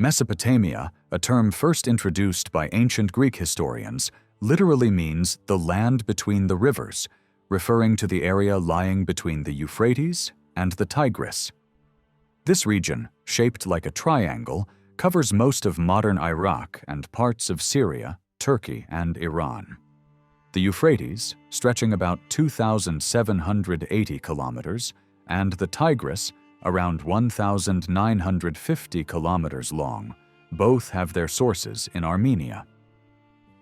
Mesopotamia, a term first introduced by ancient Greek historians, literally means the land between the rivers, referring to the area lying between the Euphrates and the Tigris. This region, shaped like a triangle, covers most of modern Iraq and parts of Syria, Turkey, and Iran. The Euphrates, stretching about 2,780 kilometers, and the Tigris, around 1,950 kilometers long, both have their sources in Armenia.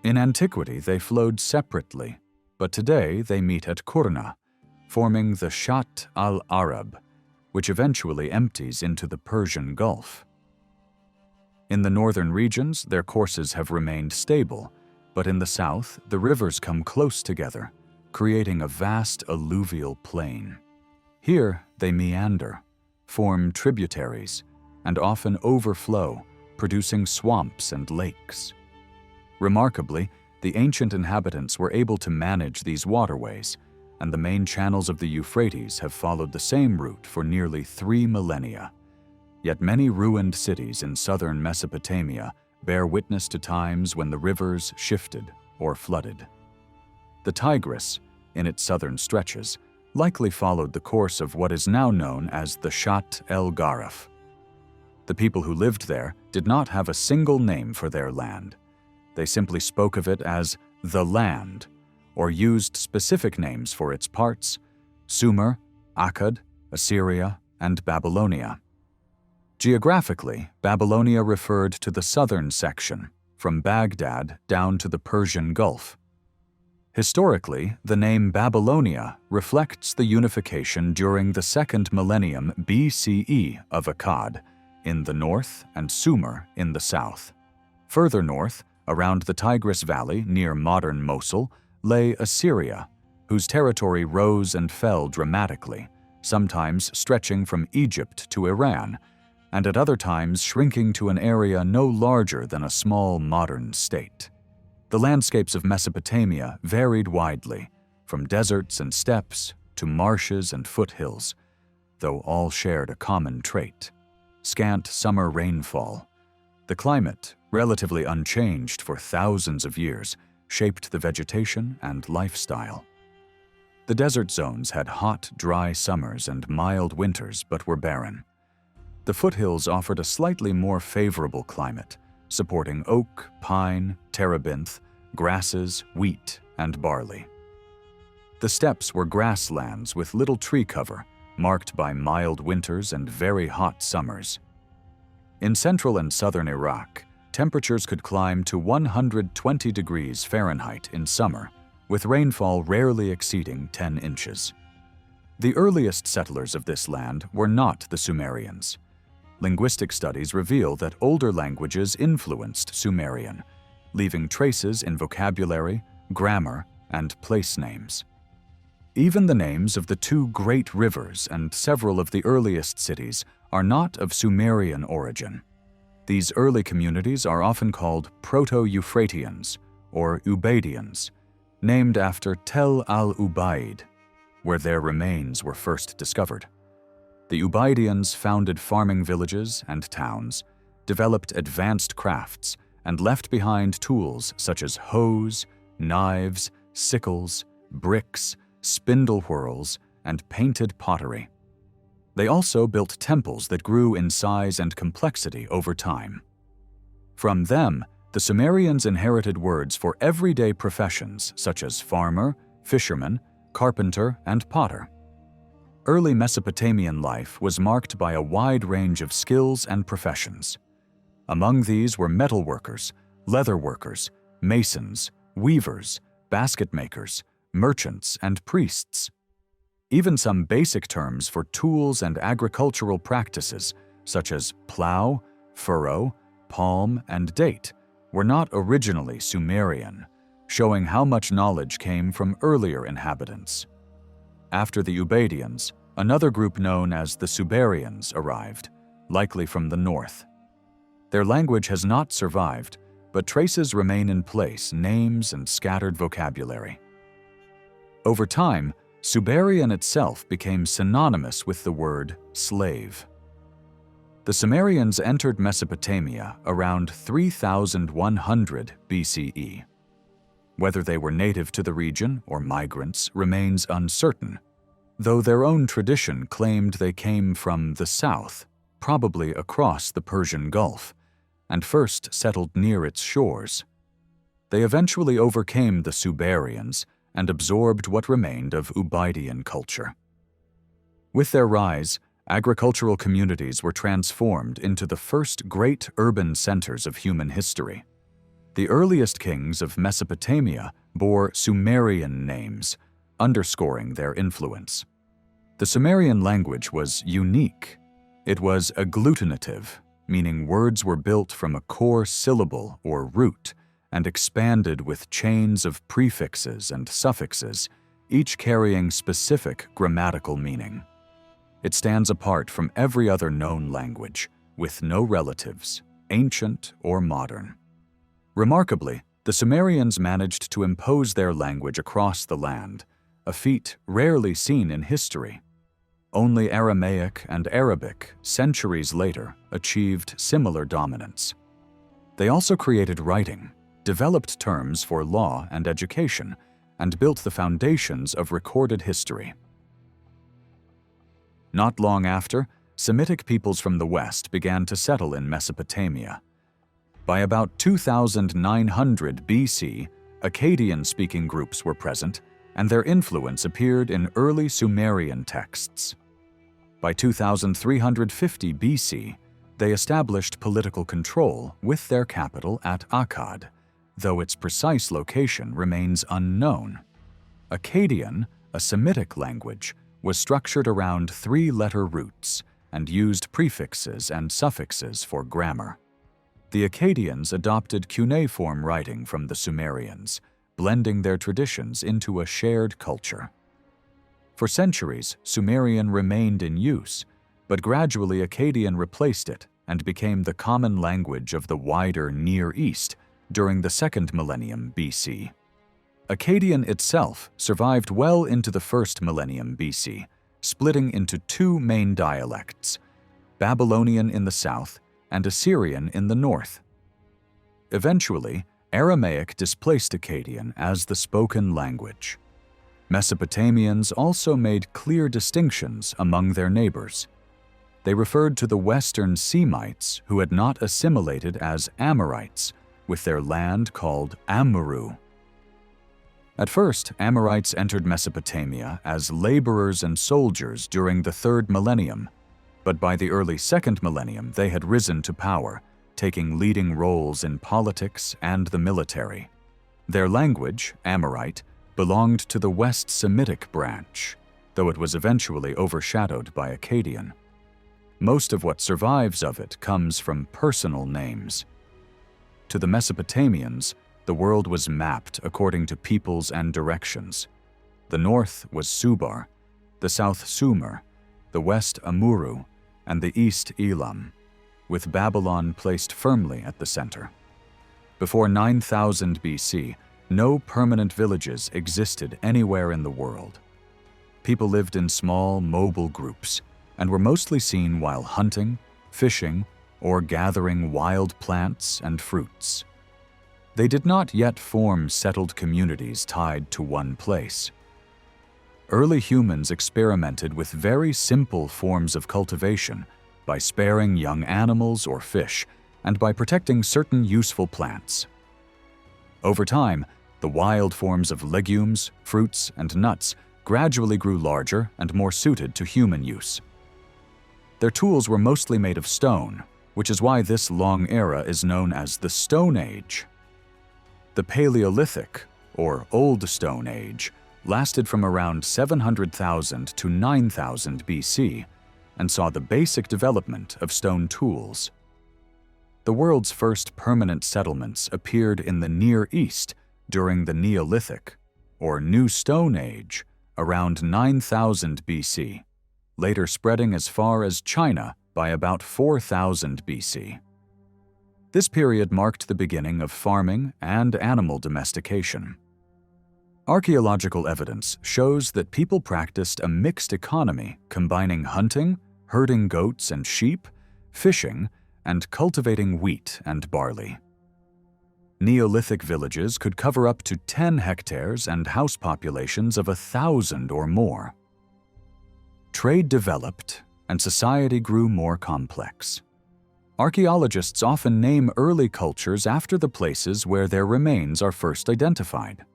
In antiquity, they flowed separately, but today they meet at Kurna, forming the Shatt al-Arab, which eventually empties into the Persian Gulf. In the northern regions, their courses have remained stable, but in the south, the rivers come close together, creating a vast alluvial plain. Here, they meander, form tributaries, and often overflow, producing swamps and lakes. Remarkably, the ancient inhabitants were able to manage these waterways, and the main channels of the Euphrates have followed the same route for nearly 3 millennia. Yet many ruined cities in southern Mesopotamia bear witness to times when the rivers shifted or flooded. The Tigris, in its southern stretches, likely followed the course of what is now known as the Shatt el-Garaf. The people who lived there did not have a single name for their land. They simply spoke of it as the land, or used specific names for its parts: Sumer, Akkad, Assyria, and Babylonia. Geographically, Babylonia referred to the southern section, from Baghdad down to the Persian Gulf. Historically, the name Babylonia reflects the unification during the 2nd millennium BCE of Akkad in the north and Sumer in the south. Further north, around the Tigris Valley near modern Mosul, lay Assyria, whose territory rose and fell dramatically, sometimes stretching from Egypt to Iran, and at other times shrinking to an area no larger than a small modern state. The landscapes of Mesopotamia varied widely, from deserts and steppes to marshes and foothills, though all shared a common trait: scant summer rainfall. The climate, relatively unchanged for thousands of years, shaped the vegetation and lifestyle. The desert zones had hot, dry summers and mild winters but were barren. The foothills offered a slightly more favorable climate, supporting oak, pine, terebinth, grasses, wheat, and barley. The steppes were grasslands with little tree cover, marked by mild winters and very hot summers. In central and southern Iraq, temperatures could climb to 120 degrees Fahrenheit in summer, with rainfall rarely exceeding 10 inches. The earliest settlers of this land were not the Sumerians. Linguistic studies reveal that older languages influenced Sumerian, leaving traces in vocabulary, grammar, and place names. Even the names of the 2 great rivers and several of the earliest cities are not of Sumerian origin. These early communities are often called Proto-Euphratians or Ubaidians, named after Tel al-Ubaid, where their remains were first discovered. The Ubaidians founded farming villages and towns, developed advanced crafts, and left behind tools such as hoes, knives, sickles, bricks, spindle whorls, and painted pottery. They also built temples that grew in size and complexity over time. From them, the Sumerians inherited words for everyday professions such as farmer, fisherman, carpenter, and potter. Early Mesopotamian life was marked by a wide range of skills and professions. Among these were metal workers, leather workers, masons, weavers, basket makers, merchants, and priests. Even some basic terms for tools and agricultural practices, such as plow, furrow, palm, and date, were not originally Sumerian, showing how much knowledge came from earlier inhabitants. After the Ubaidians, another group known as the Subarians arrived, likely from the north. Their language has not survived, but traces remain in place, names and scattered vocabulary. Over time, Subarian itself became synonymous with the word slave. The Sumerians entered Mesopotamia around 3100 BCE. Whether they were native to the region or migrants remains uncertain, though their own tradition claimed they came from the south, probably across the Persian Gulf, and first settled near its shores. They eventually overcame the Sumerians and absorbed what remained of Ubaidian culture. With their rise, agricultural communities were transformed into the first great urban centers of human history. The earliest kings of Mesopotamia bore Sumerian names, underscoring their influence. The Sumerian language was unique. It was agglutinative, meaning words were built from a core syllable or root and expanded with chains of prefixes and suffixes, each carrying specific grammatical meaning. It stands apart from every other known language, with no relatives, ancient or modern. Remarkably, the Sumerians managed to impose their language across the land, a feat rarely seen in history. Only Aramaic and Arabic, centuries later, achieved similar dominance. They also created writing, developed terms for law and education, and built the foundations of recorded history. Not long after, Semitic peoples from the west began to settle in Mesopotamia. By about 2900 BC, Akkadian-speaking groups were present, and their influence appeared in early Sumerian texts. By 2350 BC, they established political control with their capital at Akkad, though its precise location remains unknown. Akkadian, a Semitic language, was structured around three-letter roots and used prefixes and suffixes for grammar. The Akkadians adopted cuneiform writing from the Sumerians, blending their traditions into a shared culture. For centuries, Sumerian remained in use, but gradually Akkadian replaced it and became the common language of the wider Near East during the second millennium BC. Akkadian itself survived well into the first millennium BC, splitting into two main dialects, Babylonian in the south and Assyrian in the north. Eventually, Aramaic displaced Akkadian as the spoken language. Mesopotamians also made clear distinctions among their neighbors. They referred to the Western Semites who had not assimilated as Amorites, with their land called Amuru. At first, Amorites entered Mesopotamia as laborers and soldiers during the third millennium, but by the early second millennium they had risen to power, taking leading roles in politics and the military. Their language, Amorite, belonged to the West Semitic branch, though it was eventually overshadowed by Akkadian. Most of what survives of it comes from personal names. To the Mesopotamians, the world was mapped according to peoples and directions. The north was Subar, the south Sumer, the west Amuru, and the east Elam, with Babylon placed firmly at the center. Before 9000 BC, no permanent villages existed anywhere in the world. People lived in small, mobile groups and were mostly seen while hunting, fishing, or gathering wild plants and fruits. They did not yet form settled communities tied to one place. Early humans experimented with very simple forms of cultivation by sparing young animals or fish and by protecting certain useful plants. Over time, the wild forms of legumes, fruits, and nuts gradually grew larger and more suited to human use. Their tools were mostly made of stone, which is why this long era is known as the Stone Age. The Paleolithic, or Old Stone Age, lasted from around 700,000 to 9,000 BC and saw the basic development of stone tools. The world's first permanent settlements appeared in the Near East during the Neolithic, or New Stone Age, around 9000 BC, later spreading as far as China by about 4000 BC. This period marked the beginning of farming and animal domestication. Archaeological evidence shows that people practiced a mixed economy combining hunting, herding goats and sheep, fishing, and cultivating wheat and barley. Neolithic villages could cover up to 10 hectares and house populations of 1,000 or more. Trade developed, and society grew more complex. Archaeologists often name early cultures after the places where their remains are first identified.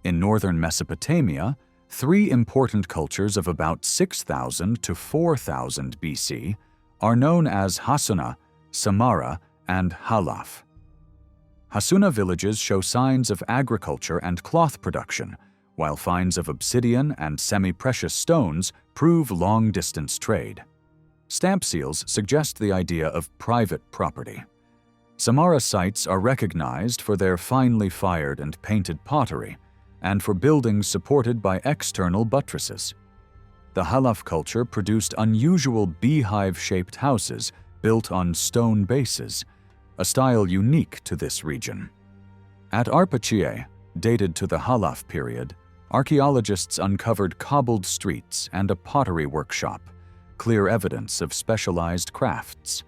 In northern Mesopotamia, 3 important cultures of about 6,000 to 4,000 BC are known as Hassuna, Samarra, and Halaf. Hassuna villages show signs of agriculture and cloth production, while finds of obsidian and semi-precious stones prove long-distance trade. Stamp seals suggest the idea of private property. Samarra sites are recognized for their finely fired and painted pottery, and for buildings supported by external buttresses. The Halaf culture produced unusual beehive-shaped houses built on stone bases, a style unique to this region. At Arpachié, dated to the Halaf period, archaeologists uncovered cobbled streets and a pottery workshop, clear evidence of specialized crafts.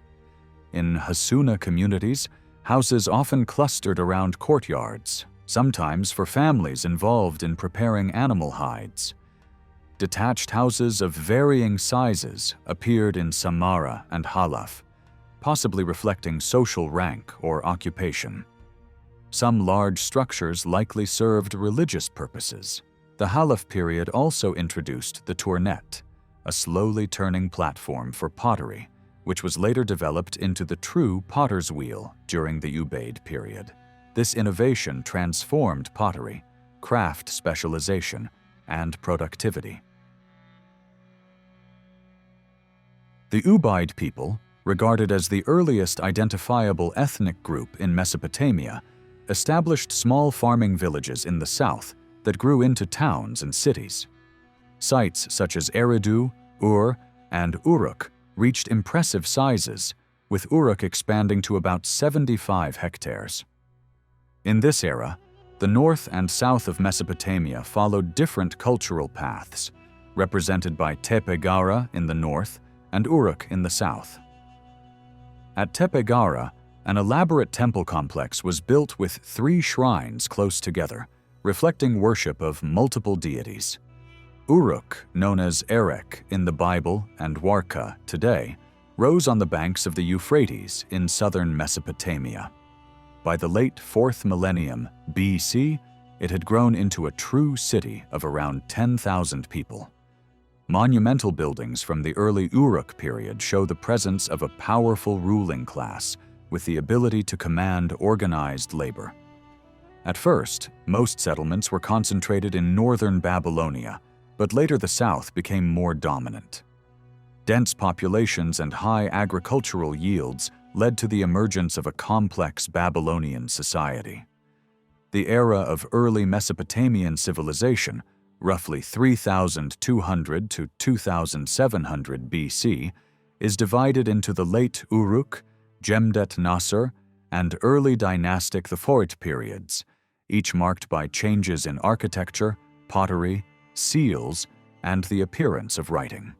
In Hassuna communities, houses often clustered around courtyards, sometimes for families involved in preparing animal hides. Detached houses of varying sizes appeared in Samarra and Halaf, possibly reflecting social rank or occupation. Some large structures likely served religious purposes. The Halaf period also introduced the tournet, a slowly turning platform for pottery, which was later developed into the true potter's wheel during the Ubaid period. This innovation transformed pottery, craft specialization, and productivity. The Ubaid people, regarded as the earliest identifiable ethnic group in Mesopotamia, established small farming villages in the south that grew into towns and cities. Sites such as Eridu, Ur, and Uruk reached impressive sizes, with Uruk expanding to about 75 hectares. In this era, the north and south of Mesopotamia followed different cultural paths, represented by Tepe Gawra in the north and Uruk in the south. At Tepe Gawra, an elaborate temple complex was built with 3 shrines close together, reflecting worship of multiple deities. Uruk, known as Erech in the Bible and Warka today, rose on the banks of the Euphrates in southern Mesopotamia. By the late 4th millennium BC, it had grown into a true city of around 10,000 people. Monumental buildings from the early Uruk period show the presence of a powerful ruling class with the ability to command organized labor. At first, most settlements were concentrated in northern Babylonia, but later the south became more dominant. Dense populations and high agricultural yields led to the emergence of a complex Babylonian society. The era of early Mesopotamian civilization, roughly 3,200 to 2,700 BC, is divided into the late Uruk, Jemdet Nasr, and early dynastic Thaphoid periods, each marked by changes in architecture, pottery, seals, and the appearance of writing.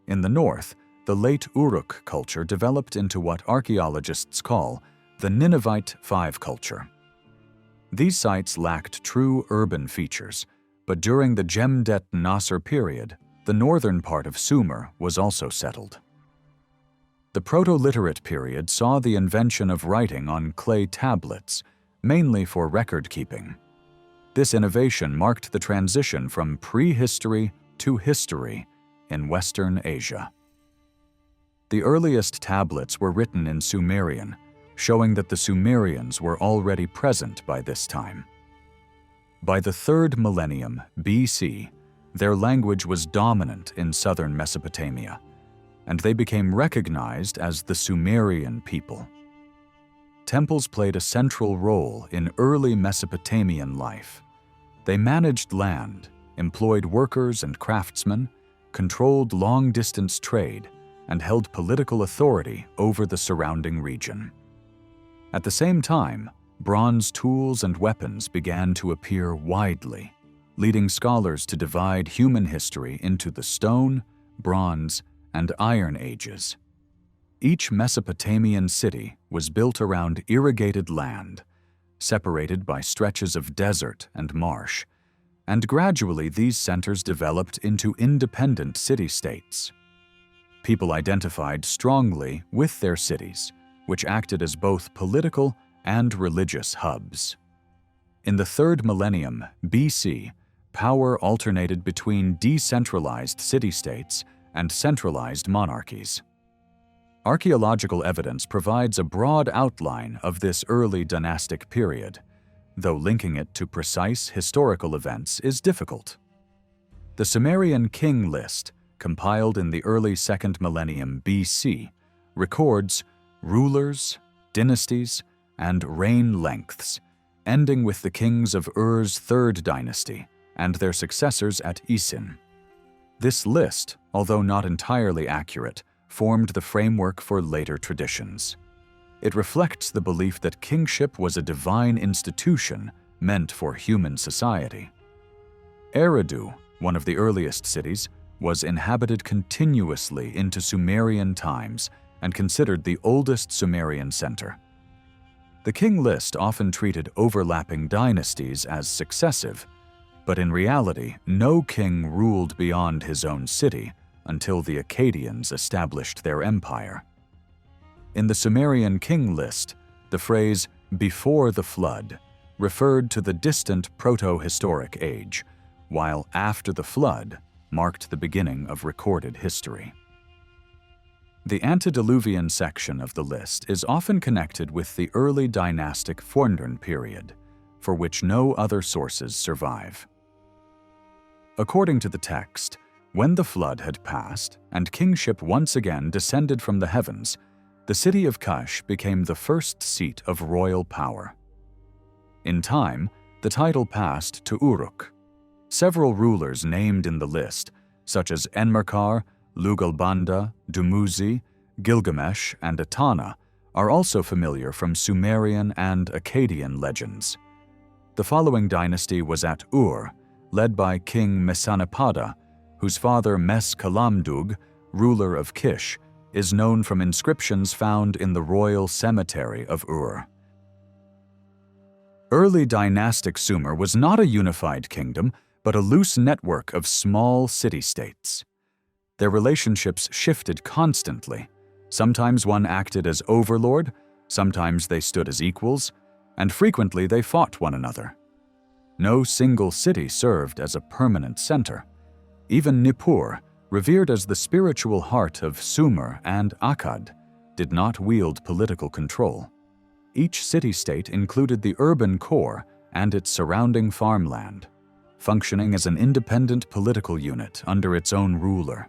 In the north, the late Uruk culture developed into what archaeologists call the Ninevite Five culture. These sites lacked true urban features, but during the Jemdet Nasr period, the northern part of Sumer was also settled. The Proto-Literate period saw the invention of writing on clay tablets, mainly for record-keeping. This innovation marked the transition from prehistory to history in Western Asia. The earliest tablets were written in Sumerian, showing that the Sumerians were already present by this time. By the 3rd millennium BC, their language was dominant in southern Mesopotamia, and they became recognized as the Sumerian people. Temples played a central role in early Mesopotamian life. They managed land, employed workers and craftsmen, controlled long-distance trade, and held political authority over the surrounding region. At the same time, bronze tools and weapons began to appear widely, leading scholars to divide human history into the Stone, Bronze, and Iron Ages. Each Mesopotamian city was built around irrigated land, separated by stretches of desert and marsh, and gradually these centers developed into independent city-states. People identified strongly with their cities, which acted as both political and religious hubs. In the 3rd millennium BC, power alternated between decentralized city-states and centralized monarchies. Archaeological evidence provides a broad outline of this early dynastic period, though linking it to precise historical events is difficult. The Sumerian king list, compiled in the early 2nd millennium BC, records rulers, dynasties, and reign lengths, ending with the kings of Ur's 3rd dynasty and their successors at Isin. This list, although not entirely accurate, formed the framework for later traditions. It reflects the belief that kingship was a divine institution meant for human society. Eridu, one of the earliest cities, was inhabited continuously into Sumerian times and considered the oldest Sumerian center. The king list often treated overlapping dynasties as successive, but in reality, no king ruled beyond his own city until the Akkadians established their empire. In the Sumerian king list, the phrase "before the flood" referred to the distant proto-historic age, while "after the flood" marked the beginning of recorded history. The antediluvian section of the list is often connected with the early dynastic Fornern period, for which no other sources survive. According to the text, when the flood had passed and kingship once again descended from the heavens, the city of Kush became the first seat of royal power. In time, the title passed to Uruk. Several rulers named in the list, such as Enmerkar, Lugalbanda, Dumuzi, Gilgamesh, and Etana, are also familiar from Sumerian and Akkadian legends. The following dynasty was at Ur, led by King Mesanapada, whose father Mes-Kalamdug, ruler of Kish, is known from inscriptions found in the royal cemetery of Ur. Early dynastic Sumer was not a unified kingdom, but a loose network of small city-states. Their relationships shifted constantly. Sometimes one acted as overlord, sometimes they stood as equals, and frequently they fought one another. No single city served as a permanent center. Even Nippur, revered as the spiritual heart of Sumer and Akkad, did not wield political control. Each city-state included the urban core and its surrounding farmland, functioning as an independent political unit under its own ruler.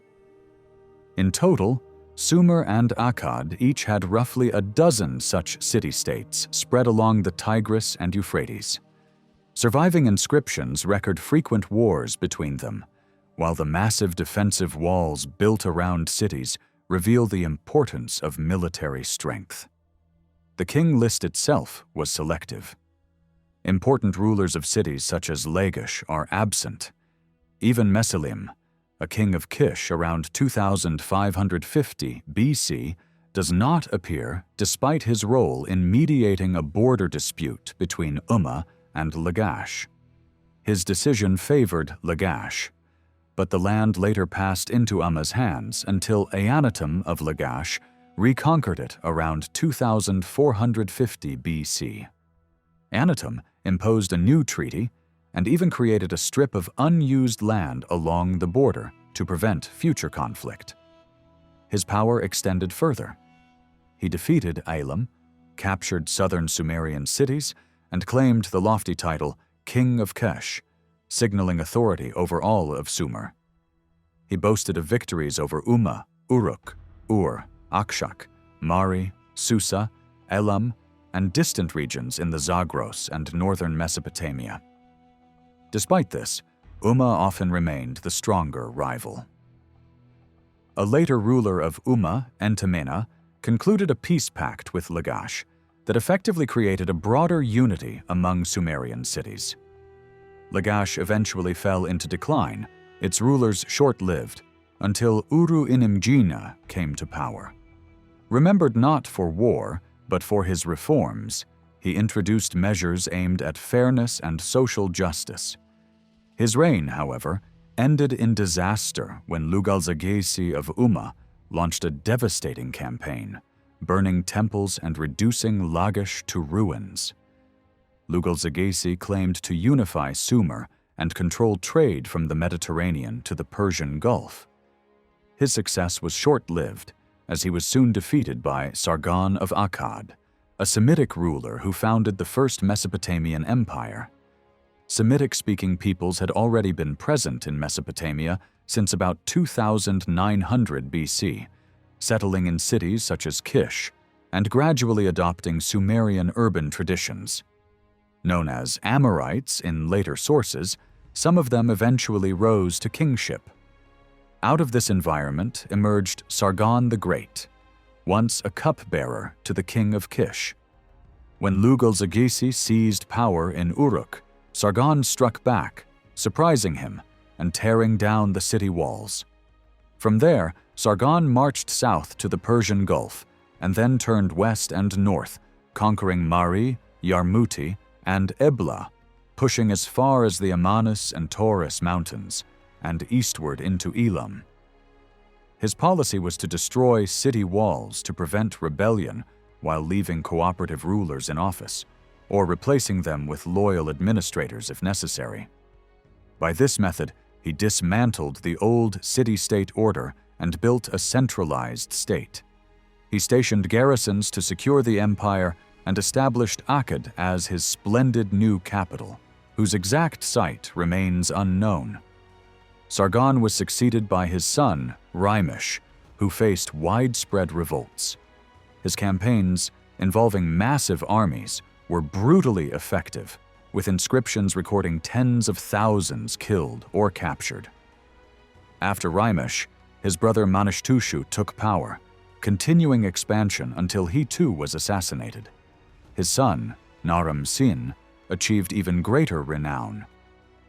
In total, Sumer and Akkad each had roughly a dozen such city-states spread along the Tigris and Euphrates. Surviving inscriptions record frequent wars between them, while the massive defensive walls built around cities reveal the importance of military strength. The king list itself was selective. Important rulers of cities such as Lagash are absent. Even Mesalim, a king of Kish around 2550 BC, does not appear despite his role in mediating a border dispute between Umma and Lagash. His decision favored Lagash, but the land later passed into Umma's hands until Eannatum of Lagash reconquered it around 2450 BC. Eannatum imposed a new treaty and even created a strip of unused land along the border to prevent future conflict. His power extended further. He defeated Elam, captured southern Sumerian cities, and claimed the lofty title King of Kesh, signaling authority over all of Sumer. He boasted of victories over Umma, Uruk, Ur, Akshak, Mari, Susa, Elam, and distant regions in the Zagros and northern Mesopotamia. Despite this, Umma often remained the stronger rival. A later ruler of Umma, Entemena, concluded a peace pact with Lagash that effectively created a broader unity among Sumerian cities. Lagash eventually fell into decline, its rulers short-lived, until Uru-Inimgina came to power. Remembered not for war, but for his reforms, he introduced measures aimed at fairness and social justice. His reign, however, ended in disaster when Lugalzagesi of Umma launched a devastating campaign, burning temples and reducing Lagash to ruins. Lugalzagesi claimed to unify Sumer and control trade from the Mediterranean to the Persian Gulf. His success was short-lived, as he was soon defeated by Sargon of Akkad, a Semitic ruler who founded the first Mesopotamian empire. Semitic-speaking peoples had already been present in Mesopotamia since about 2900 BC, settling in cities such as Kish and gradually adopting Sumerian urban traditions. Known as Amorites in later sources, some of them eventually rose to kingship. Out of this environment emerged Sargon the Great, once a cupbearer to the king of Kish. When Lugalzagesi seized power in Uruk, Sargon struck back, surprising him and tearing down the city walls. From there, Sargon marched south to the Persian Gulf and then turned west and north, conquering Mari, Yarmuti, and Ebla, pushing as far as the Amanus and Taurus mountains and eastward into Elam. His policy was to destroy city walls to prevent rebellion while leaving cooperative rulers in office, or replacing them with loyal administrators if necessary. By this method, he dismantled the old city-state order and built a centralized state. He stationed garrisons to secure the empire and established Akkad as his splendid new capital, whose exact site remains unknown. Sargon was succeeded by his son, Rimish, who faced widespread revolts. His campaigns, involving massive armies, were brutally effective, with inscriptions recording tens of thousands killed or captured. After Rimish, his brother Manishtushu took power, continuing expansion until he too was assassinated. His son, Naram-Sin, achieved even greater renown.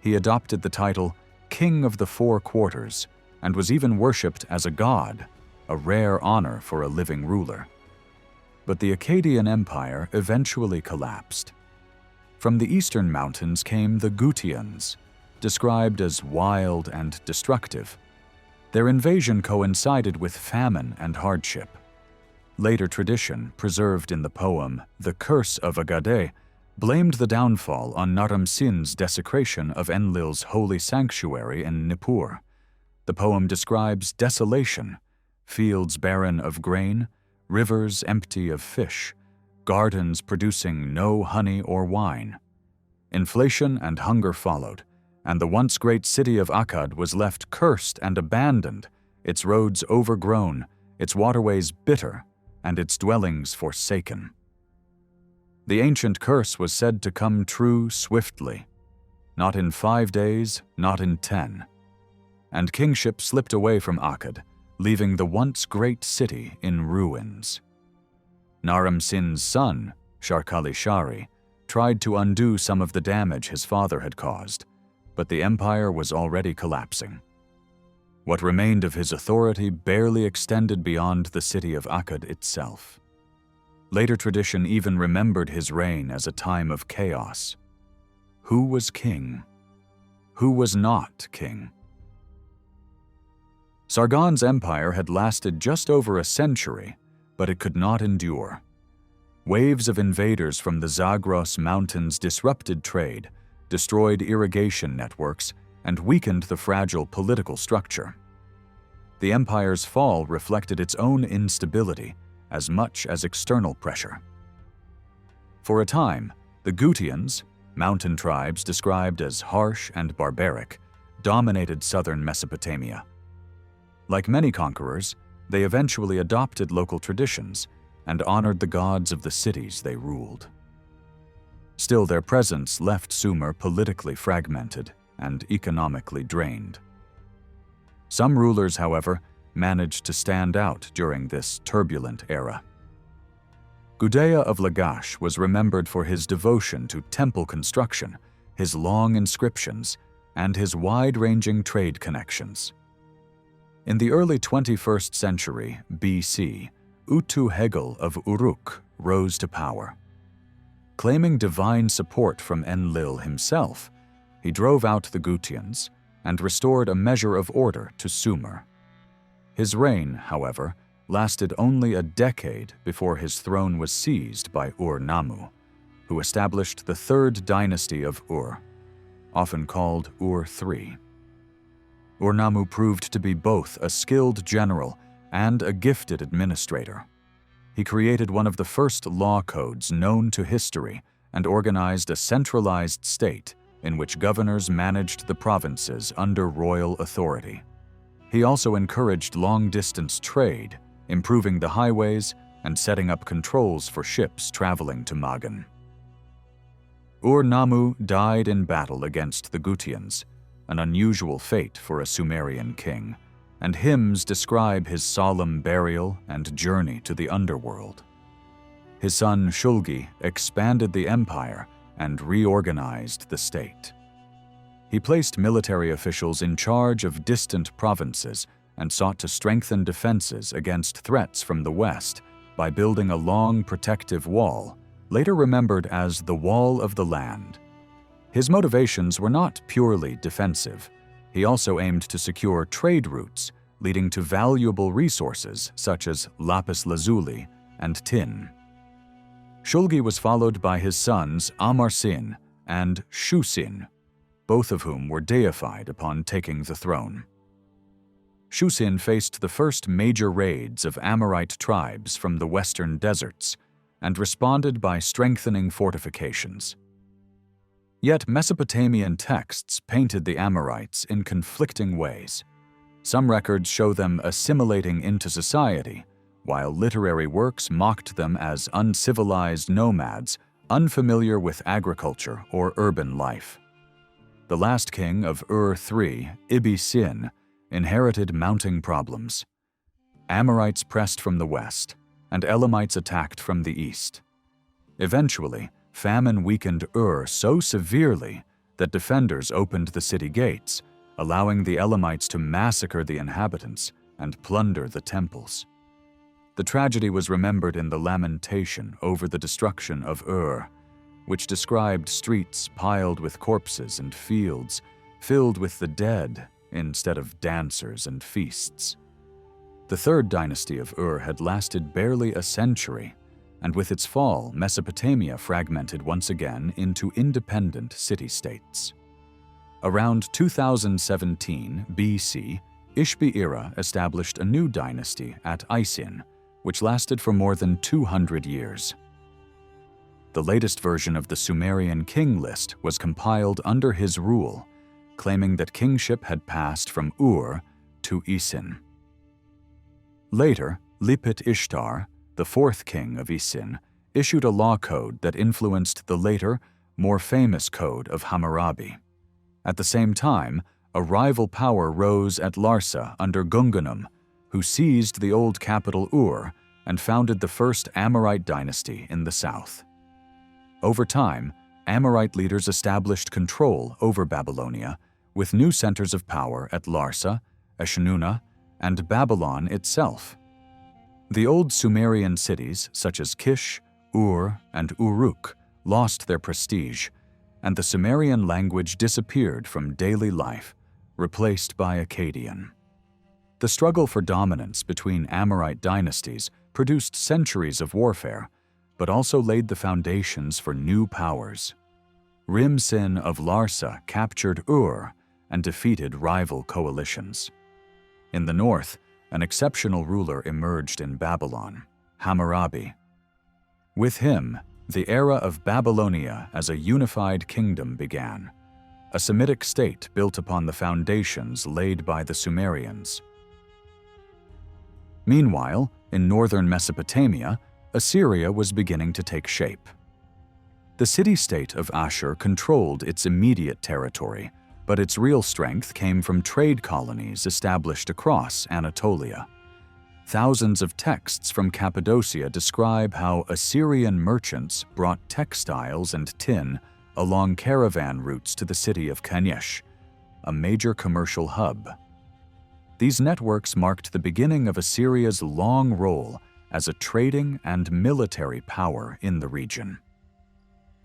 He adopted the title King of the Four Quarters and was even worshipped as a god, a rare honor for a living ruler. But the Akkadian Empire eventually collapsed. From the eastern mountains came the Gutians, described as wild and destructive. Their invasion coincided with famine and hardship. Later tradition, preserved in the poem The Curse of Agade, blamed the downfall on Naram-Sin's desecration of Enlil's holy sanctuary in Nippur. The poem describes desolation, fields barren of grain, rivers empty of fish, gardens producing no honey or wine. Inflation and hunger followed, and the once great city of Akkad was left cursed and abandoned, its roads overgrown, its waterways bitter, and its dwellings forsaken. The ancient curse was said to come true swiftly, not in 5 days, not in 10. And kingship slipped away from Akkad, leaving the once great city in ruins. Naram-Sin's son, Sharkali-Shari, tried to undo some of the damage his father had caused, but the empire was already collapsing. What remained of his authority barely extended beyond the city of Akkad itself. Later tradition even remembered his reign as a time of chaos. Who was king? Who was not king? Sargon's empire had lasted just over a century, but it could not endure. Waves of invaders from the Zagros Mountains disrupted trade, destroyed irrigation networks, and weakened the fragile political structure. The empire's fall reflected its own instability as much as external pressure. For a time, the Gutians, mountain tribes described as harsh and barbaric, dominated southern Mesopotamia. Like many conquerors, they eventually adopted local traditions and honored the gods of the cities they ruled. Still, their presence left Sumer politically fragmented and economically drained. Some rulers, however, managed to stand out during this turbulent era. Gudea of Lagash was remembered for his devotion to temple construction, his long inscriptions, and his wide-ranging trade connections. In the early 21st century BC, Utu-Hegel of Uruk rose to power. Claiming divine support from Enlil himself, he drove out the Gutians and restored a measure of order to Sumer. His reign, however, lasted only a decade before his throne was seized by Ur-Nammu, who established the third dynasty of Ur, often called Ur III. Ur-Nammu proved to be both a skilled general and a gifted administrator. He created one of the first law codes known to history and organized a centralized state in which governors managed the provinces under royal authority. He also encouraged long-distance trade, improving the highways and setting up controls for ships traveling to Magan. Ur-Nammu died in battle against the Gutians, an unusual fate for a Sumerian king, and hymns describe his solemn burial and journey to the underworld. His son Shulgi expanded the empire and reorganized the state. He placed military officials in charge of distant provinces and sought to strengthen defenses against threats from the west by building a long protective wall, later remembered as the Wall of the Land. His motivations were not purely defensive. He also aimed to secure trade routes, leading to valuable resources such as lapis lazuli and tin. Shulgi was followed by his sons Amarsin and Shusin, both of whom were deified upon taking the throne. Shusin faced the first major raids of Amorite tribes from the western deserts and responded by strengthening fortifications. Yet Mesopotamian texts painted the Amorites in conflicting ways. Some records show them assimilating into society, while literary works mocked them as uncivilized nomads, unfamiliar with agriculture or urban life. The last king of Ur III, Ibi-Sin, inherited mounting problems. Amorites pressed from the west, and Elamites attacked from the east. Eventually, famine weakened Ur so severely that defenders opened the city gates, allowing the Elamites to massacre the inhabitants and plunder the temples. The tragedy was remembered in the lamentation over the destruction of Ur, which described streets piled with corpses and fields filled with the dead instead of dancers and feasts. The third dynasty of Ur had lasted barely a century, and with its fall, Mesopotamia fragmented once again into independent city-states. Around 2017 BC, Ishbi-Ira established a new dynasty at Isin, which lasted for more than 200 years. The latest version of the Sumerian king list was compiled under his rule, claiming that kingship had passed from Ur to Isin. Later, Lipit-Ishtar, the fourth king of Isin, issued a law code that influenced the later, more famous code of Hammurabi. At the same time, a rival power rose at Larsa under Gungunum, who seized the old capital Ur and founded the first Amorite dynasty in the south. Over time, Amorite leaders established control over Babylonia, with new centers of power at Larsa, Eshnunna, and Babylon itself. The old Sumerian cities, such as Kish, Ur, and Uruk, lost their prestige, and the Sumerian language disappeared from daily life, replaced by Akkadian. The struggle for dominance between Amorite dynasties produced centuries of warfare, but also laid the foundations for new powers. Rim-Sin of Larsa captured Ur and defeated rival coalitions. In the north, an exceptional ruler emerged in Babylon, Hammurabi. With him, the era of Babylonia as a unified kingdom began, a Semitic state built upon the foundations laid by the Sumerians. Meanwhile, in northern Mesopotamia, Assyria was beginning to take shape. The city-state of Ashur controlled its immediate territory, but its real strength came from trade colonies established across Anatolia. Thousands of texts from Cappadocia describe how Assyrian merchants brought textiles and tin along caravan routes to the city of Kanesh, a major commercial hub. These networks marked the beginning of Assyria's long role as a trading and military power in the region.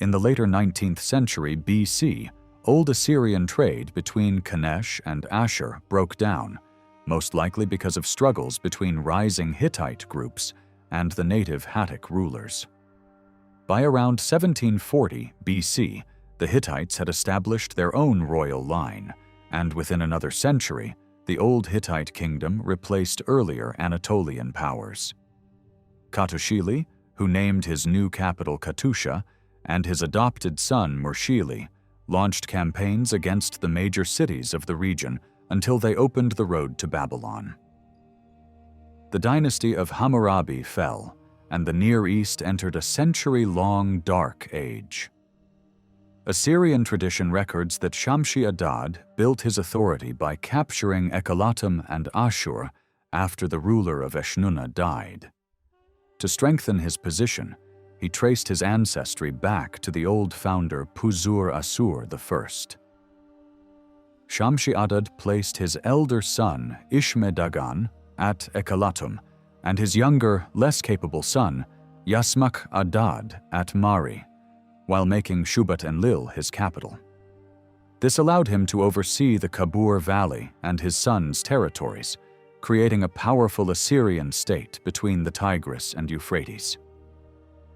In the later 19th century BC, Old Assyrian trade between Kanesh and Ashur broke down, most likely because of struggles between rising Hittite groups and the native Hattic rulers. By around 1740 BC, the Hittites had established their own royal line, and within another century, the Old Hittite kingdom replaced earlier Anatolian powers. Khatushili, who named his new capital Katusha, and his adopted son Murshili, launched campaigns against the major cities of the region until they opened the road to Babylon. The dynasty of Hammurabi fell, and the Near East entered a century-long dark age. Assyrian tradition records that Shamshi-Adad built his authority by capturing Ekalatum and Ashur after the ruler of Eshnunna died. To strengthen his position, he traced his ancestry back to the old founder Puzur-Assur I. Shamshi-Adad placed his elder son Ishme-Dagan at Ekalatum and his younger, less capable son Yasmak-Adad at Mari, while making Shubat-Enlil his capital. This allowed him to oversee the Kabur Valley and his son's territories, creating a powerful Assyrian state between the Tigris and Euphrates.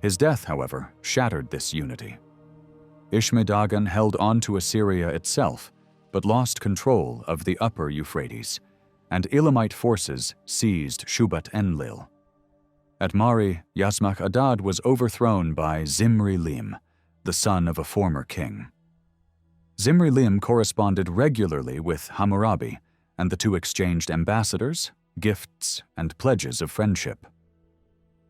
His death, however, shattered this unity. Ishme-Dagan held on to Assyria itself, but lost control of the upper Euphrates, and Elamite forces seized Shubat-Enlil. At Mari, Yasmak-Adad was overthrown by Zimri-Lim, the son of a former king. Zimri-Lim corresponded regularly with Hammurabi, and the two exchanged ambassadors, gifts, and pledges of friendship.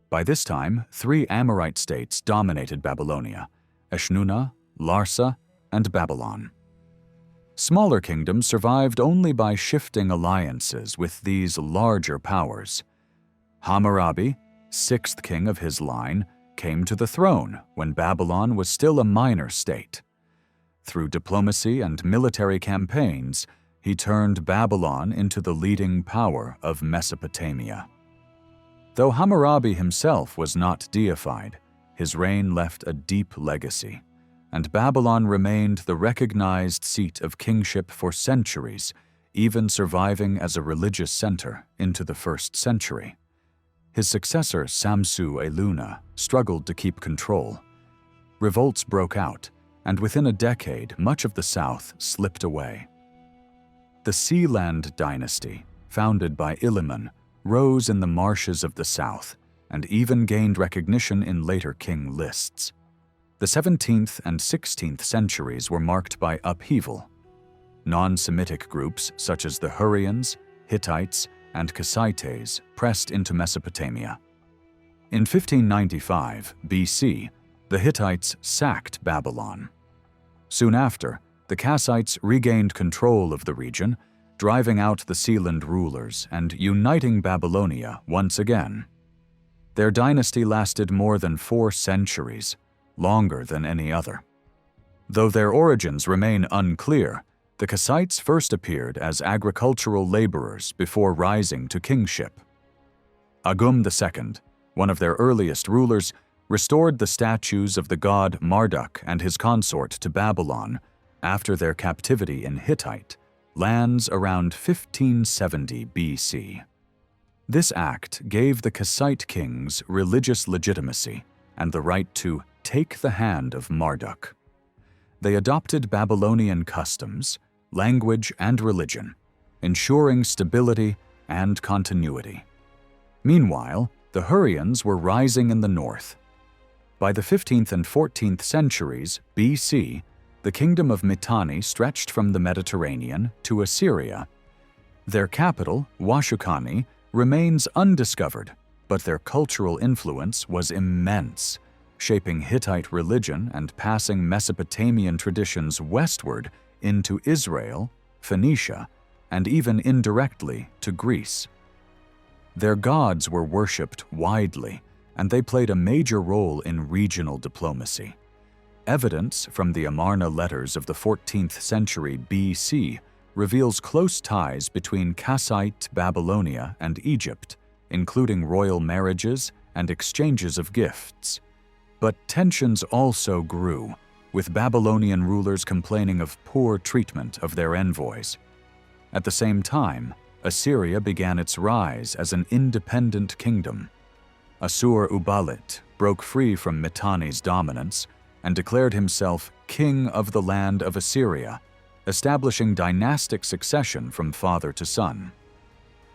By this time, 3 Amorite states dominated Babylonia: Eshnunna, Larsa, and Babylon. Smaller kingdoms survived only by shifting alliances with these larger powers. Hammurabi, 6th king of his line, came to the throne when Babylon was still a minor state. Through diplomacy and military campaigns, he turned Babylon into the leading power of Mesopotamia. Though Hammurabi himself was not deified, his reign left a deep legacy, and Babylon remained the recognized seat of kingship for centuries, even surviving as a religious center into the 1st century. His successor, Samsu-Iluna, struggled to keep control. Revolts broke out, and within a decade, much of the south slipped away. The Sealand dynasty, founded by Iliman, rose in the marshes of the south and even gained recognition in later king lists. The 17th and 16th centuries were marked by upheaval. Non-Semitic groups such as the Hurrians, Hittites, and Kassites pressed into Mesopotamia. In 1595 BC, the Hittites sacked Babylon. Soon after, the Kassites regained control of the region, driving out the Sealand rulers and uniting Babylonia once again. Their dynasty lasted more than 4 centuries, longer than any other. Though their origins remain unclear, the Kassites first appeared as agricultural laborers before rising to kingship. Agum II, one of their earliest rulers, restored the statues of the god Marduk and his consort to Babylon after their captivity in Hittite, lands around 1570 BC. This act gave the Kassite kings religious legitimacy and the right to take the hand of Marduk. They adopted Babylonian customs, language, and religion, ensuring stability and continuity. Meanwhile, the Hurrians were rising in the north. By the 15th and 14th centuries BC, the kingdom of Mitanni stretched from the Mediterranean to Assyria. Their capital, Washukani, remains undiscovered, but their cultural influence was immense, shaping Hittite religion and passing Mesopotamian traditions westward into Israel, Phoenicia, and even indirectly to Greece. Their gods were worshipped widely, and they played a major role in regional diplomacy. Evidence from the Amarna letters of the 14th century BC reveals close ties between Kassite Babylonia and Egypt, including royal marriages and exchanges of gifts. But tensions also grew, with Babylonian rulers complaining of poor treatment of their envoys. At the same time, Assyria began its rise as an independent kingdom. Assur-uballit broke free from Mitanni's dominance and declared himself king of the land of Assyria, establishing dynastic succession from father to son.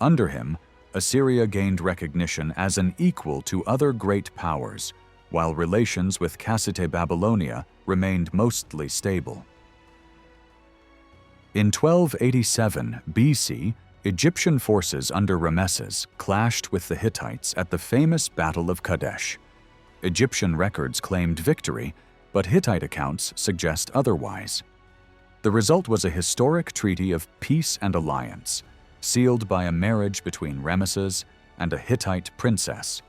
Under him, Assyria gained recognition as an equal to other great powers, while relations with Kassite Babylonia remained mostly stable. In 1287 BC, Egyptian forces under Rameses clashed with the Hittites at the famous Battle of Kadesh. Egyptian records claimed victory, but Hittite accounts suggest otherwise. The result was a historic treaty of peace and alliance, sealed by a marriage between Rameses and a Hittite princess,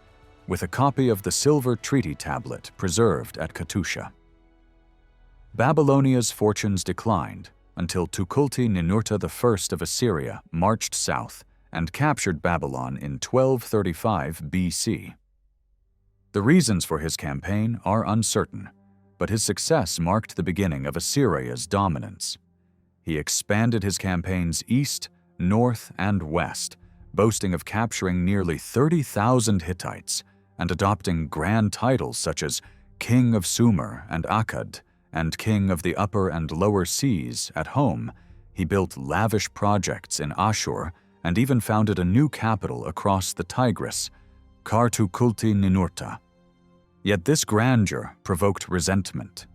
with a copy of the silver treaty tablet preserved at Katusha. Babylonia's fortunes declined until Tukulti-Ninurta I of Assyria marched south and captured Babylon in 1235 BC. The reasons for his campaign are uncertain, but his success marked the beginning of Assyria's dominance. He expanded his campaigns east, north, and west, boasting of capturing nearly 30,000 Hittites and adopting grand titles such as King of Sumer and Akkad, and King of the Upper and Lower Seas at home. He built lavish projects in Ashur and even founded a new capital across the Tigris, Tukulti-Ninurta. Yet this grandeur provoked resentment.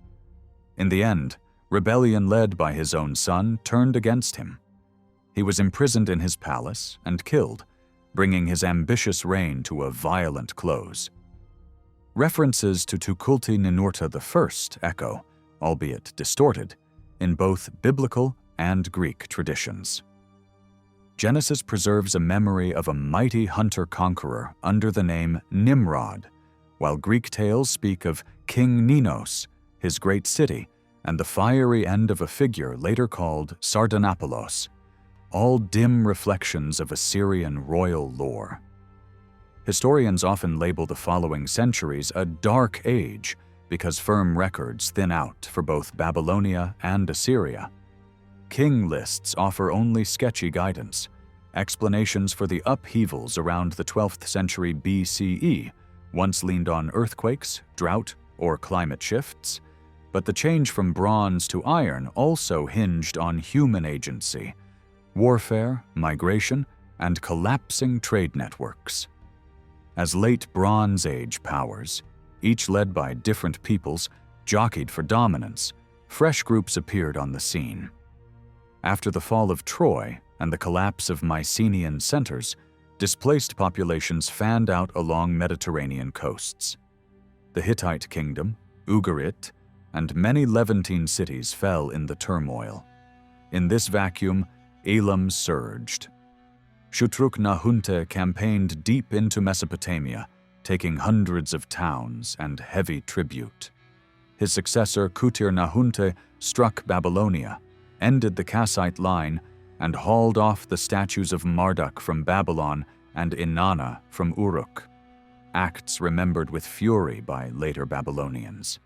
In the end, rebellion led by his own son turned against him. He was imprisoned in his palace and killed, bringing his ambitious reign to a violent close. References to Tukulti-Ninurta I echo, albeit distorted, in both biblical and Greek traditions. Genesis preserves a memory of a mighty hunter-conqueror under the name Nimrod, while Greek tales speak of King Ninos, his great city, and the fiery end of a figure later called Sardanapalus, all dim reflections of Assyrian royal lore. Historians often label the following centuries a dark age because firm records thin out for both Babylonia and Assyria. King lists offer only sketchy guidance, explanations for the upheavals around the 12th century BCE once leaned on earthquakes, drought, or climate shifts, but the change from bronze to iron also hinged on human agency, warfare, migration, and collapsing trade networks. As late Bronze Age powers, each led by different peoples, jockeyed for dominance, fresh groups appeared on the scene. After the fall of Troy and the collapse of Mycenaean centers, displaced populations fanned out along Mediterranean coasts. The Hittite kingdom, Ugarit, and many Levantine cities fell in the turmoil. In this vacuum, Elam surged. Shutruk-Nahunte campaigned deep into Mesopotamia, taking hundreds of towns and heavy tribute. His successor Kutir-Nahunte struck Babylonia, ended the Kassite line, and hauled off the statues of Marduk from Babylon and Inanna from Uruk, acts remembered with fury by later Babylonians.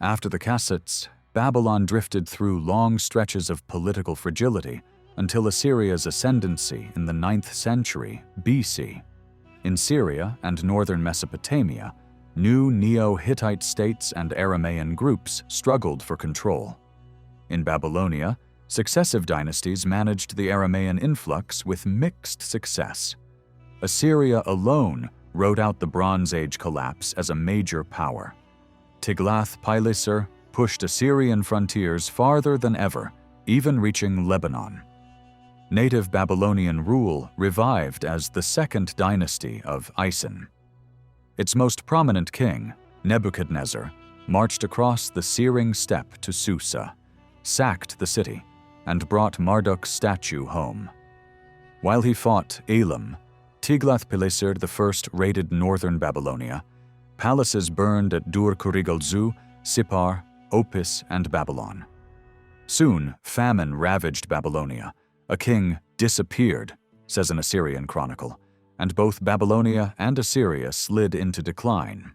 After the Kassites, Babylon drifted through long stretches of political fragility until Assyria's ascendancy in the 9th century BC. In Syria and northern Mesopotamia, new Neo-Hittite states and Aramaean groups struggled for control. In Babylonia, successive dynasties managed the Aramaean influx with mixed success. Assyria alone rode out the Bronze Age collapse as a major power. Tiglath-Pileser pushed Assyrian frontiers farther than ever, even reaching Lebanon. Native Babylonian rule revived as the second dynasty of Isin. Its most prominent king, Nebuchadnezzar, marched across the searing steppe to Susa, sacked the city, and brought Marduk's statue home. While he fought Elam, Tiglath-Pileser I raided northern Babylonia. Palaces burned at Dur-Kurigalzu, Sippar, Opis, and Babylon. Soon, famine ravaged Babylonia. A king disappeared, says an Assyrian chronicle, and both Babylonia and Assyria slid into decline.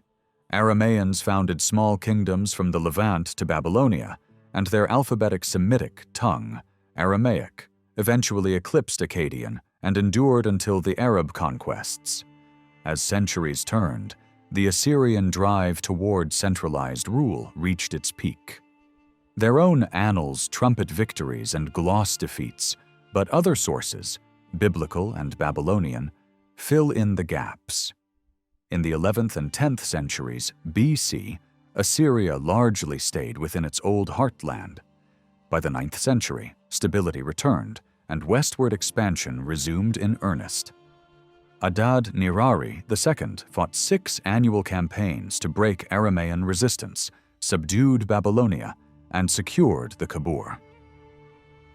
Aramaeans founded small kingdoms from the Levant to Babylonia, and their alphabetic Semitic tongue, Aramaic, eventually eclipsed Akkadian and endured until the Arab conquests. As centuries turned, the Assyrian drive toward centralized rule reached its peak. Their own annals trumpet victories and gloss defeats, but other sources, biblical and Babylonian, fill in the gaps. In the 11th and 10th centuries BC, Assyria largely stayed within its old heartland. By the 9th century, stability returned, and westward expansion resumed in earnest. Adad-nirari II fought 6 annual campaigns to break Aramaean resistance, subdued Babylonia, and secured the Kabur.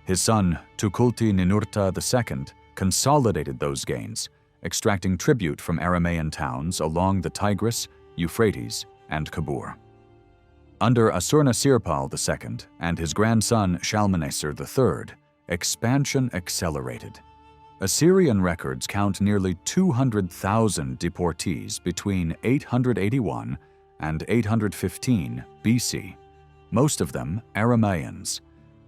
His son, Tukulti-Ninurta II, consolidated those gains, extracting tribute from Aramaean towns along the Tigris, Euphrates, and Kabur. Under Asurnasirpal II and his grandson Shalmaneser III, expansion accelerated. Assyrian records count nearly 200,000 deportees between 881 and 815 BC, most of them Aramaeans,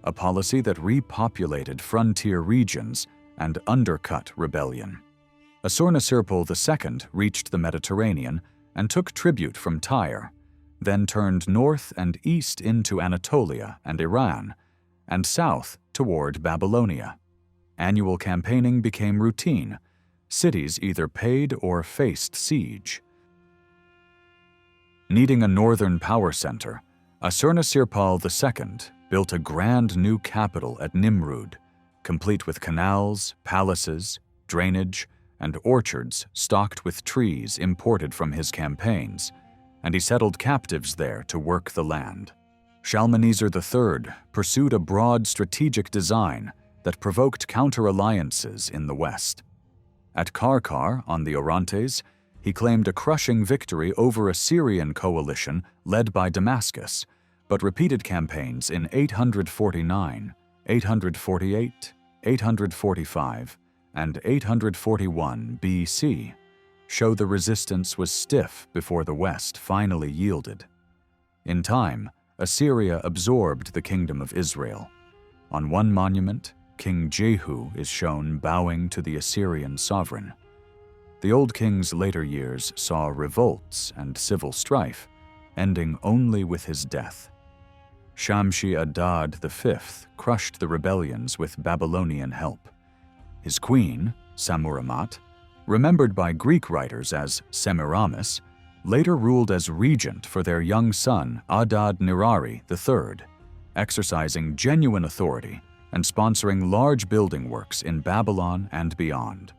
a policy that repopulated frontier regions and undercut rebellion. Asurnasirpal II reached the Mediterranean and took tribute from Tyre, then turned north and east into Anatolia and Iran, and south toward Babylonia. Annual campaigning became routine. Cities either paid or faced siege. Needing a northern power center, Asurnasirpal II built a grand new capital at Nimrud, complete with canals, palaces, drainage, and orchards stocked with trees imported from his campaigns, and he settled captives there to work the land. Shalmaneser III pursued a broad strategic design that provoked counter-alliances in the west. At Karkar on the Orontes, he claimed a crushing victory over a Syrian coalition led by Damascus, but repeated campaigns in 849, 848, 845, and 841 BC show the resistance was stiff before the West finally yielded. In time, Assyria absorbed the Kingdom of Israel. On one monument, King Jehu is shown bowing to the Assyrian sovereign. The old king's later years saw revolts and civil strife, ending only with his death. Shamshi-Adad V crushed the rebellions with Babylonian help. His queen, Samuramat, remembered by Greek writers as Semiramis, later ruled as regent for their young son Adad-nirari III, exercising genuine authority and sponsoring large building works in Babylon and beyond.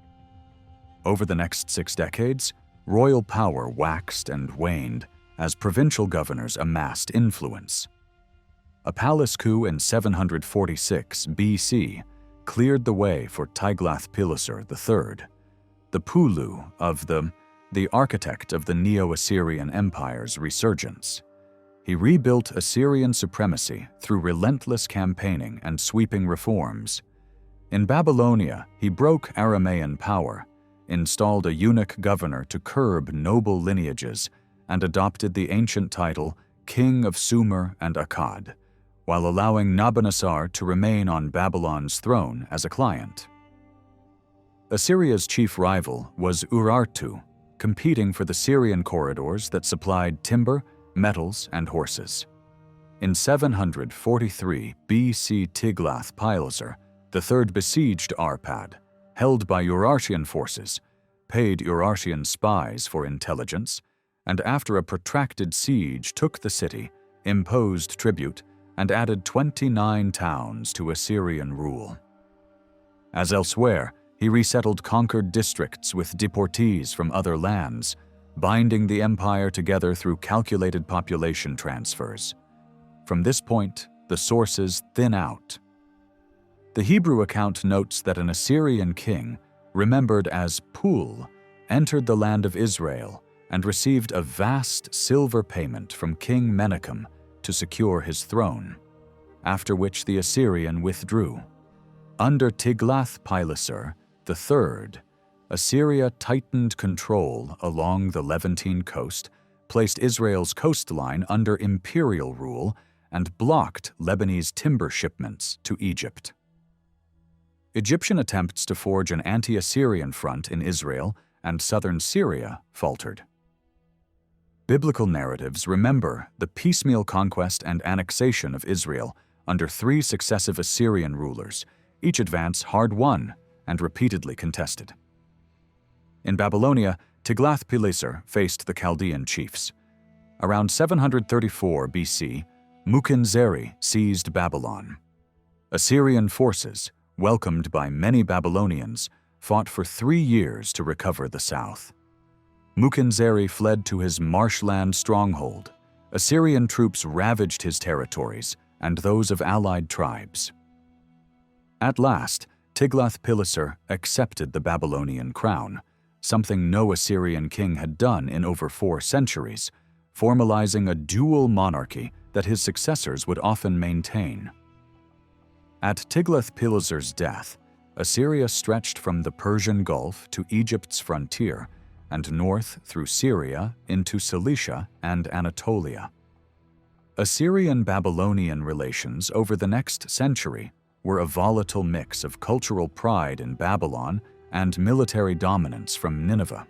Over the next 6 decades, royal power waxed and waned as provincial governors amassed influence. A palace coup in 746 BC cleared the way for Tiglath-Pileser III, the Pulu of the architect of the Neo-Assyrian Empire's resurgence. He rebuilt Assyrian supremacy through relentless campaigning and sweeping reforms. In Babylonia, he broke Aramaean power, installed a eunuch governor to curb noble lineages, and adopted the ancient title King of Sumer and Akkad, while allowing Nabonassar to remain on Babylon's throne as a client. Assyria's chief rival was Urartu, competing for the Syrian corridors that supplied timber, metals, and horses. In 743 BC, Tiglath-Pileser III besieged Arpad, held by Urartian forces, paid Urartian spies for intelligence, and after a protracted siege took the city, imposed tribute, and added 29 towns to Assyrian rule. As elsewhere, he resettled conquered districts with deportees from other lands, binding the empire together through calculated population transfers. From this point, the sources thin out. The Hebrew account notes that an Assyrian king, remembered as Pul, entered the land of Israel and received a vast silver payment from King Menachem to secure his throne, after which the Assyrian withdrew. Under Tiglath-Pileser III, Assyria tightened control along the Levantine coast, placed Israel's coastline under imperial rule, and blocked Lebanese timber shipments to Egypt. Egyptian attempts to forge an anti-Assyrian front in Israel and southern Syria faltered. Biblical narratives remember the piecemeal conquest and annexation of Israel under 3 successive Assyrian rulers, each advance hard-won and repeatedly contested. In Babylonia, Tiglath-Pileser faced the Chaldean chiefs. Around 734 BC, Mukin-Zeri seized Babylon. Assyrian forces, welcomed by many Babylonians, fought for 3 years to recover the south. Mukin-Zeri fled to his marshland stronghold. Assyrian troops ravaged his territories and those of allied tribes. At last, Tiglath-Pileser accepted the Babylonian crown, something no Assyrian king had done in over 4 centuries, formalizing a dual monarchy that his successors would often maintain. At Tiglath-Pileser's death, Assyria stretched from the Persian Gulf to Egypt's frontier and north through Syria into Cilicia and Anatolia. Assyrian-Babylonian relations over the next century were a volatile mix of cultural pride in Babylon and military dominance from Nineveh.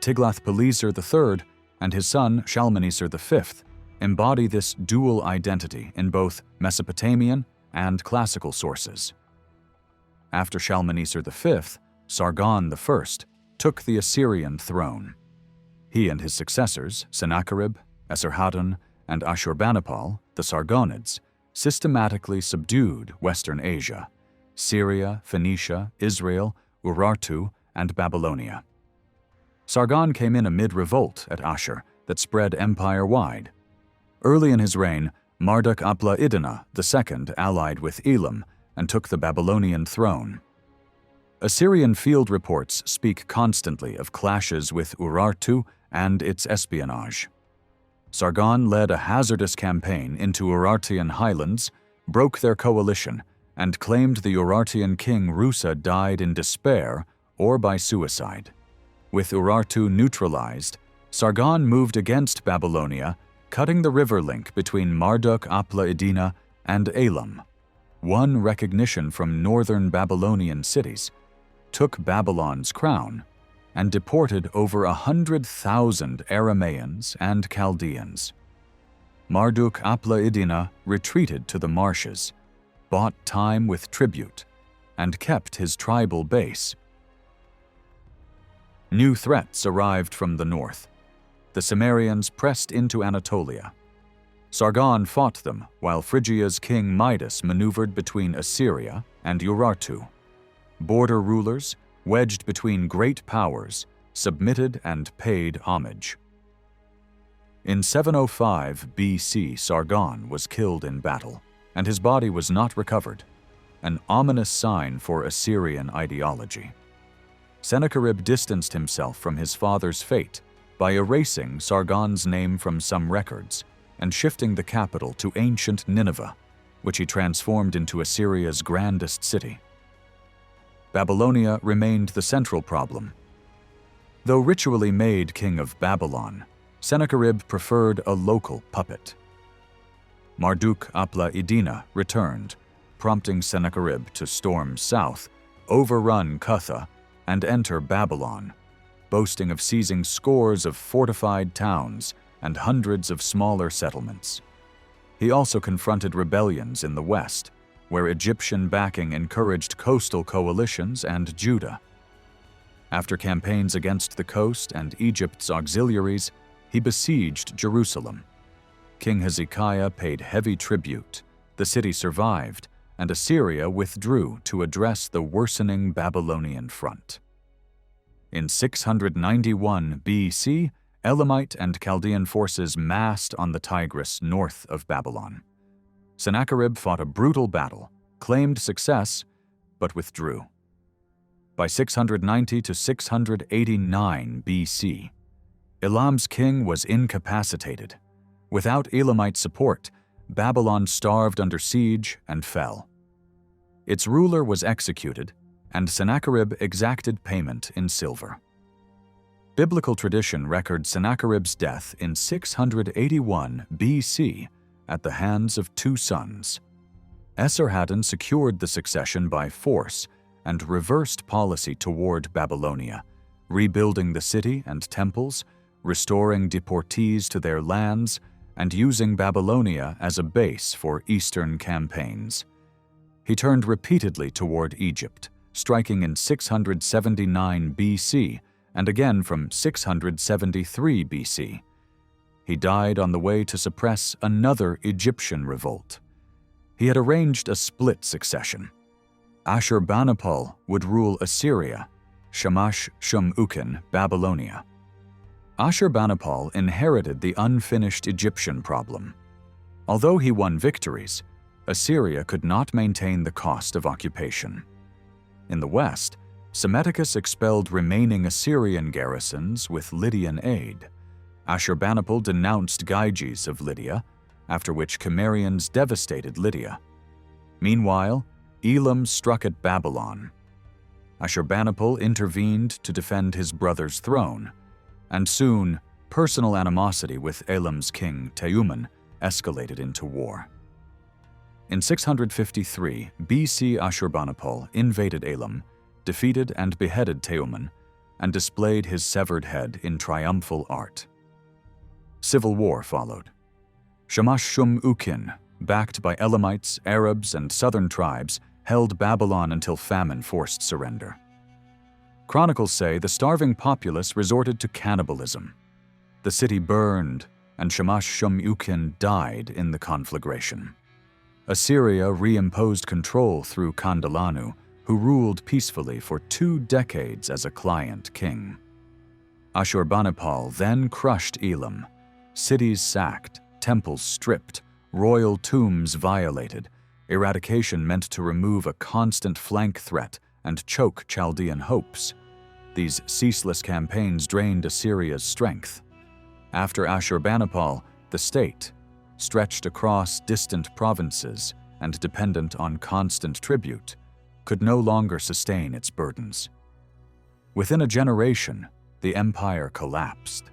Tiglath-Pileser III and his son Shalmaneser V embody this dual identity in both Mesopotamian and classical sources. After Shalmaneser V, Sargon I took the Assyrian throne. He and his successors, Sennacherib, Esarhaddon, and Ashurbanipal, the Sargonids, systematically subdued Western Asia, Syria, Phoenicia, Israel, Urartu, and Babylonia. Sargon came in amid revolt at Ashur that spread empire-wide. Early in his reign, Marduk-apla-iddina II allied with Elam and took the Babylonian throne. Assyrian field reports speak constantly of clashes with Urartu and its espionage. Sargon led a hazardous campaign into Urartian highlands, broke their coalition, and claimed the Urartian king Rusa died in despair or by suicide. With Urartu neutralized, Sargon moved against Babylonia, cutting the river link between Marduk-apla-iddina and Elam, won recognition from northern Babylonian cities, took Babylon's crown, and deported over 100,000 Aramaeans and Chaldeans. Marduk-apla-iddina retreated to the marshes, bought time with tribute, and kept his tribal base. New threats arrived from the north. The Cimmerians pressed into Anatolia. Sargon fought them while Phrygia's king Midas maneuvered between Assyria and Urartu. Border rulers, wedged between great powers, submitted and paid homage. In 705 BC, Sargon was killed in battle, and his body was not recovered, an ominous sign for Assyrian ideology. Sennacherib distanced himself from his father's fate by erasing Sargon's name from some records and shifting the capital to ancient Nineveh, which he transformed into Assyria's grandest city. Babylonia remained the central problem. Though ritually made king of Babylon, Sennacherib preferred a local puppet. Marduk-apla-iddina returned, prompting Sennacherib to storm south, overrun Cutha, and enter Babylon, boasting of seizing scores of fortified towns and hundreds of smaller settlements. He also confronted rebellions in the west, where Egyptian backing encouraged coastal coalitions and Judah. After campaigns against the coast and Egypt's auxiliaries, he besieged Jerusalem. King Hezekiah paid heavy tribute, the city survived, and Assyria withdrew to address the worsening Babylonian front. In 691 BC, Elamite and Chaldean forces massed on the Tigris north of Babylon. Sennacherib fought a brutal battle, claimed success, but withdrew. By 690 to 689 BC, Elam's king was incapacitated. Without Elamite support, Babylon starved under siege and fell. Its ruler was executed, and Sennacherib exacted payment in silver. Biblical tradition records Sennacherib's death in 681 BC at the hands of two sons. Esarhaddon secured the succession by force and reversed policy toward Babylonia, rebuilding the city and temples, restoring deportees to their lands, and using Babylonia as a base for eastern campaigns. He turned repeatedly toward Egypt, striking in 679 BC and again from 673 BC. He died on the way to suppress another Egyptian revolt. He had arranged a split succession. Ashurbanipal would rule Assyria, Shamash-Shum-Ukin, Babylonia. Ashurbanipal inherited the unfinished Egyptian problem. Although he won victories, Assyria could not maintain the cost of occupation. In the west, Psammetichus expelled remaining Assyrian garrisons with Lydian aid. Ashurbanipal denounced Gyges of Lydia, after which Cimmerians devastated Lydia. Meanwhile, Elam struck at Babylon. Ashurbanipal intervened to defend his brother's throne, and soon personal animosity with Elam's king Teuman escalated into war. In 653 BC, Ashurbanipal invaded Elam, defeated and beheaded Teuman, and displayed his severed head in triumphal art. Civil war followed. Shamash-Shum-Ukin, backed by Elamites, Arabs, and southern tribes, held Babylon until famine forced surrender. Chronicles say the starving populace resorted to cannibalism. The city burned, and Shamash-Shum-Ukin died in the conflagration. Assyria reimposed control through Kandalanu, who ruled peacefully for 2 decades as a client king. Ashurbanipal then crushed Elam, cities sacked, temples stripped, royal tombs violated. Eradication meant to remove a constant flank threat and choke Chaldean hopes. These ceaseless campaigns drained Assyria's strength. After Ashurbanipal, the state, stretched across distant provinces and dependent on constant tribute, could no longer sustain its burdens. Within a generation, the empire collapsed.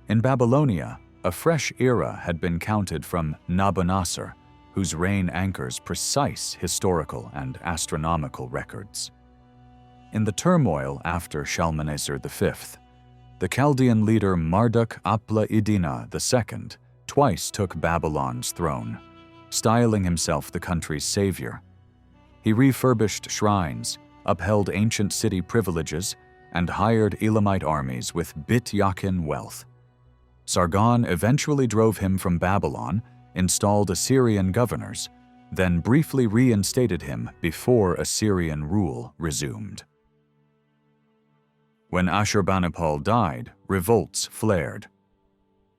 In Babylonia, a fresh era had been counted from Nabonassar, whose reign anchors precise historical and astronomical records. In the turmoil after Shalmaneser V, the Chaldean leader Marduk-apla-iddina II twice took Babylon's throne, styling himself the country's savior. He refurbished shrines, upheld ancient city privileges, and hired Elamite armies with Bit-Yakin wealth. Sargon eventually drove him from Babylon, installed Assyrian governors, then briefly reinstated him before Assyrian rule resumed. When Ashurbanipal died, revolts flared.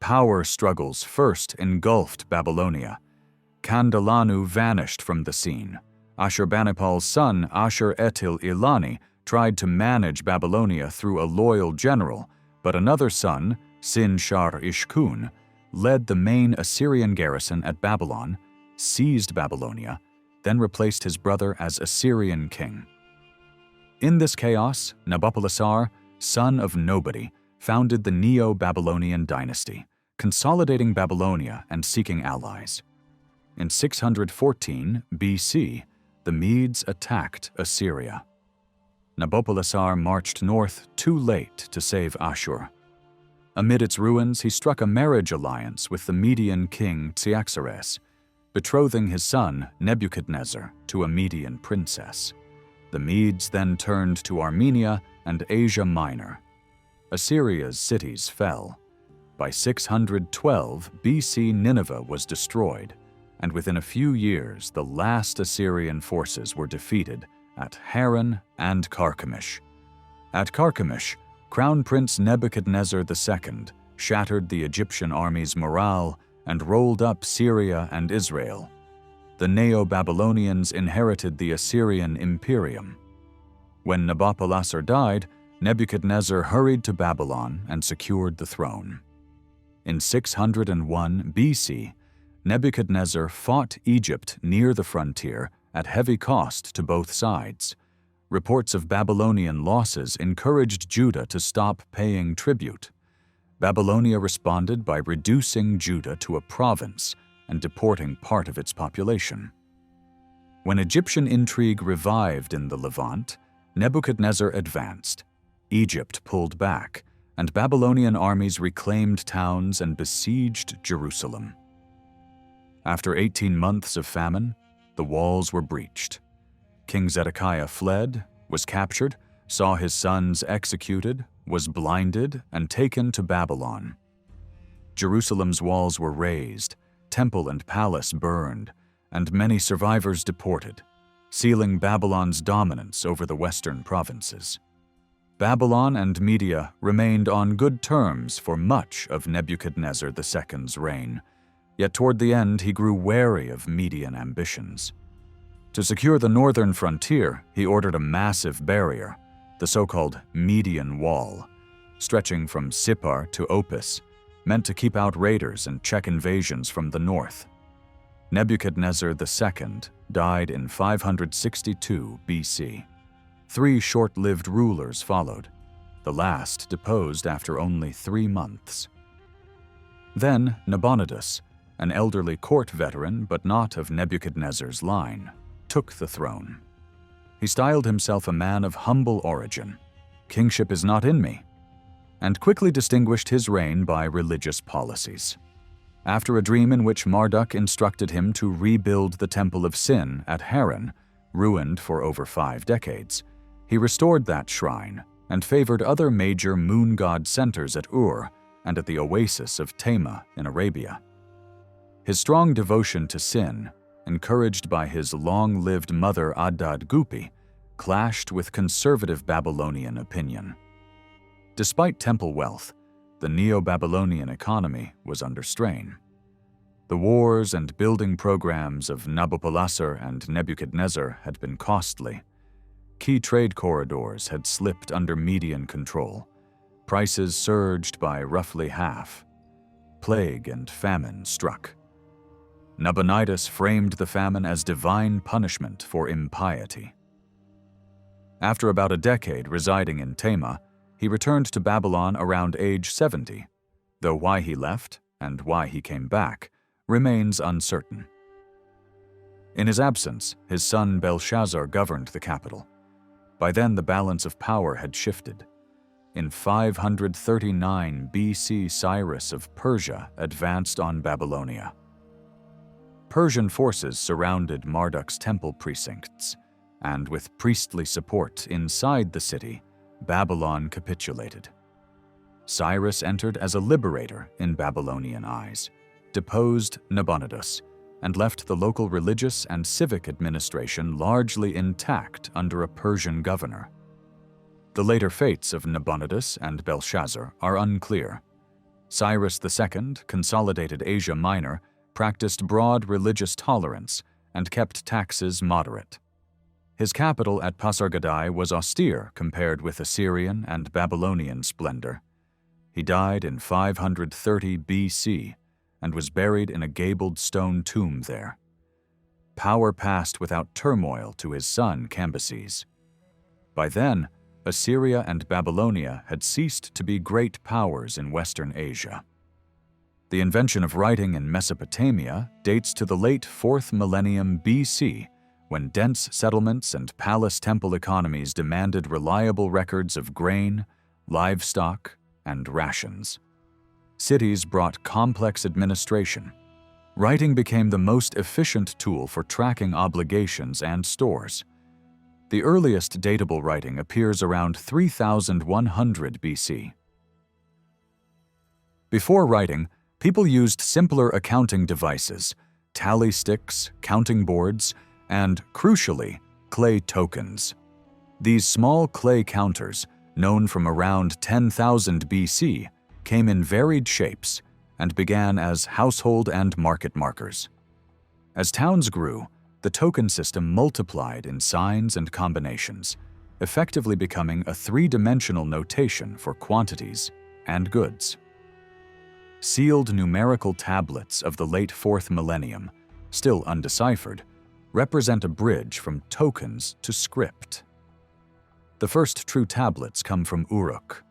Power struggles first engulfed Babylonia. Kandalanu vanished from the scene. Ashurbanipal's son Ashur-etil-ilani tried to manage Babylonia through a loyal general, but another son, Sin-shar-ishkun, led the main Assyrian garrison at Babylon, seized Babylonia, then replaced his brother as Assyrian king. In this chaos, Nabopolassar, son of nobody, founded the Neo-Babylonian dynasty, consolidating Babylonia and seeking allies. In 614 BC, the Medes attacked Assyria. Nabopolassar marched north too late to save Ashur. Amid its ruins, he struck a marriage alliance with the Median king Cyaxares, betrothing his son Nebuchadnezzar to a Median princess. The Medes then turned to Armenia and Asia Minor. Assyria's cities fell. By 612 BC, Nineveh was destroyed, and within a few years the last Assyrian forces were defeated at Haran and Carchemish. At Carchemish, Crown Prince Nebuchadnezzar II shattered the Egyptian army's morale and rolled up Syria and Israel. The Neo-Babylonians inherited the Assyrian imperium. When Nabopolassar died, Nebuchadnezzar hurried to Babylon and secured the throne. In 601 BC, Nebuchadnezzar fought Egypt near the frontier at heavy cost to both sides. reports of Babylonian losses encouraged Judah to stop paying tribute. Babylonia responded by reducing Judah to a province and deporting part of its population. When Egyptian intrigue revived in the Levant, Nebuchadnezzar advanced. Egypt pulled back, and Babylonian armies reclaimed towns and besieged Jerusalem. After 18 months of famine, the walls were breached. King Zedekiah fled, was captured, saw his sons executed, was blinded, and taken to Babylon. Jerusalem's walls were razed, temple and palace burned, and many survivors deported, sealing Babylon's dominance over the western provinces. Babylon and Media remained on good terms for much of Nebuchadnezzar II's reign, yet toward the end he grew wary of Median ambitions. To secure the northern frontier, he ordered a massive barrier, the so-called Median Wall, stretching from Sippar to Opis, meant to keep out raiders and check invasions from the north. Nebuchadnezzar II died in 562 BC. 3 short-lived rulers followed, the last deposed after only 3 months. Then Nabonidus, an elderly court veteran but not of Nebuchadnezzar's line, took the throne. He styled himself a man of humble origin, "Kingship is not in me," and quickly distinguished his reign by religious policies. After a dream in which Marduk instructed him to rebuild the Temple of Sin at Haran, ruined for over 5 decades, he restored that shrine and favored other major moon god centers at Ur and at the oasis of Tema in Arabia. His strong devotion to Sin, encouraged by his long-lived mother Adad-Gupi, clashed with conservative Babylonian opinion. Despite temple wealth, the Neo-Babylonian economy was under strain. The wars and building programs of Nabopolassar and Nebuchadnezzar had been costly. Key trade corridors had slipped under Median control. Prices surged by roughly half. Plague and famine struck. Nabonidus framed the famine as divine punishment for impiety. After about a decade residing in Tema, he returned to Babylon around age 70, though why he left and why he came back remains uncertain. In his absence, his son Belshazzar governed the capital. By then, the balance of power had shifted. In 539 BC, Cyrus of Persia advanced on Babylonia. Persian forces surrounded Marduk's temple precincts, and with priestly support inside the city, Babylon capitulated. Cyrus entered as a liberator in Babylonian eyes, deposed Nabonidus, and left the local religious and civic administration largely intact under a Persian governor. The later fates of Nabonidus and Belshazzar are unclear. Cyrus II consolidated Asia Minor, practiced broad religious tolerance, and kept taxes moderate. His capital at Pasargadae was austere compared with Assyrian and Babylonian splendor. He died in 530 BC and was buried in a gabled stone tomb there. Power passed without turmoil to his son Cambyses. By then, Assyria and Babylonia had ceased to be great powers in Western Asia. The invention of writing in Mesopotamia dates to the late 4th millennium BC, when dense settlements and palace temple economies demanded reliable records of grain, livestock, and rations. Cities brought complex administration. Writing became the most efficient tool for tracking obligations and stores. The earliest datable writing appears around 3100 BC. Before writing, people used simpler accounting devices, tally sticks, counting boards, and, crucially, clay tokens. These small clay counters, known from around 10,000 BC, came in varied shapes and began as household and market markers. As towns grew, the token system multiplied in signs and combinations, effectively becoming a 3-dimensional notation for quantities and goods. Sealed numerical tablets of the late 4th millennium, still undeciphered, represent a bridge from tokens to script. The first true tablets come from Uruk.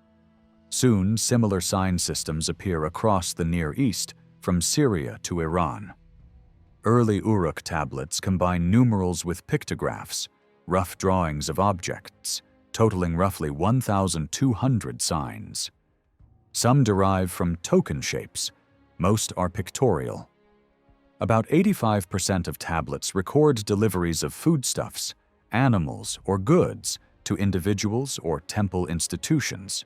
Soon, similar sign systems appear across the Near East, from Syria to Iran. Early Uruk tablets combine numerals with pictographs, rough drawings of objects, totaling roughly 1,200 signs. Some derive from token shapes, most are pictorial. About 85% of tablets record deliveries of foodstuffs, animals, or goods to individuals or temple institutions.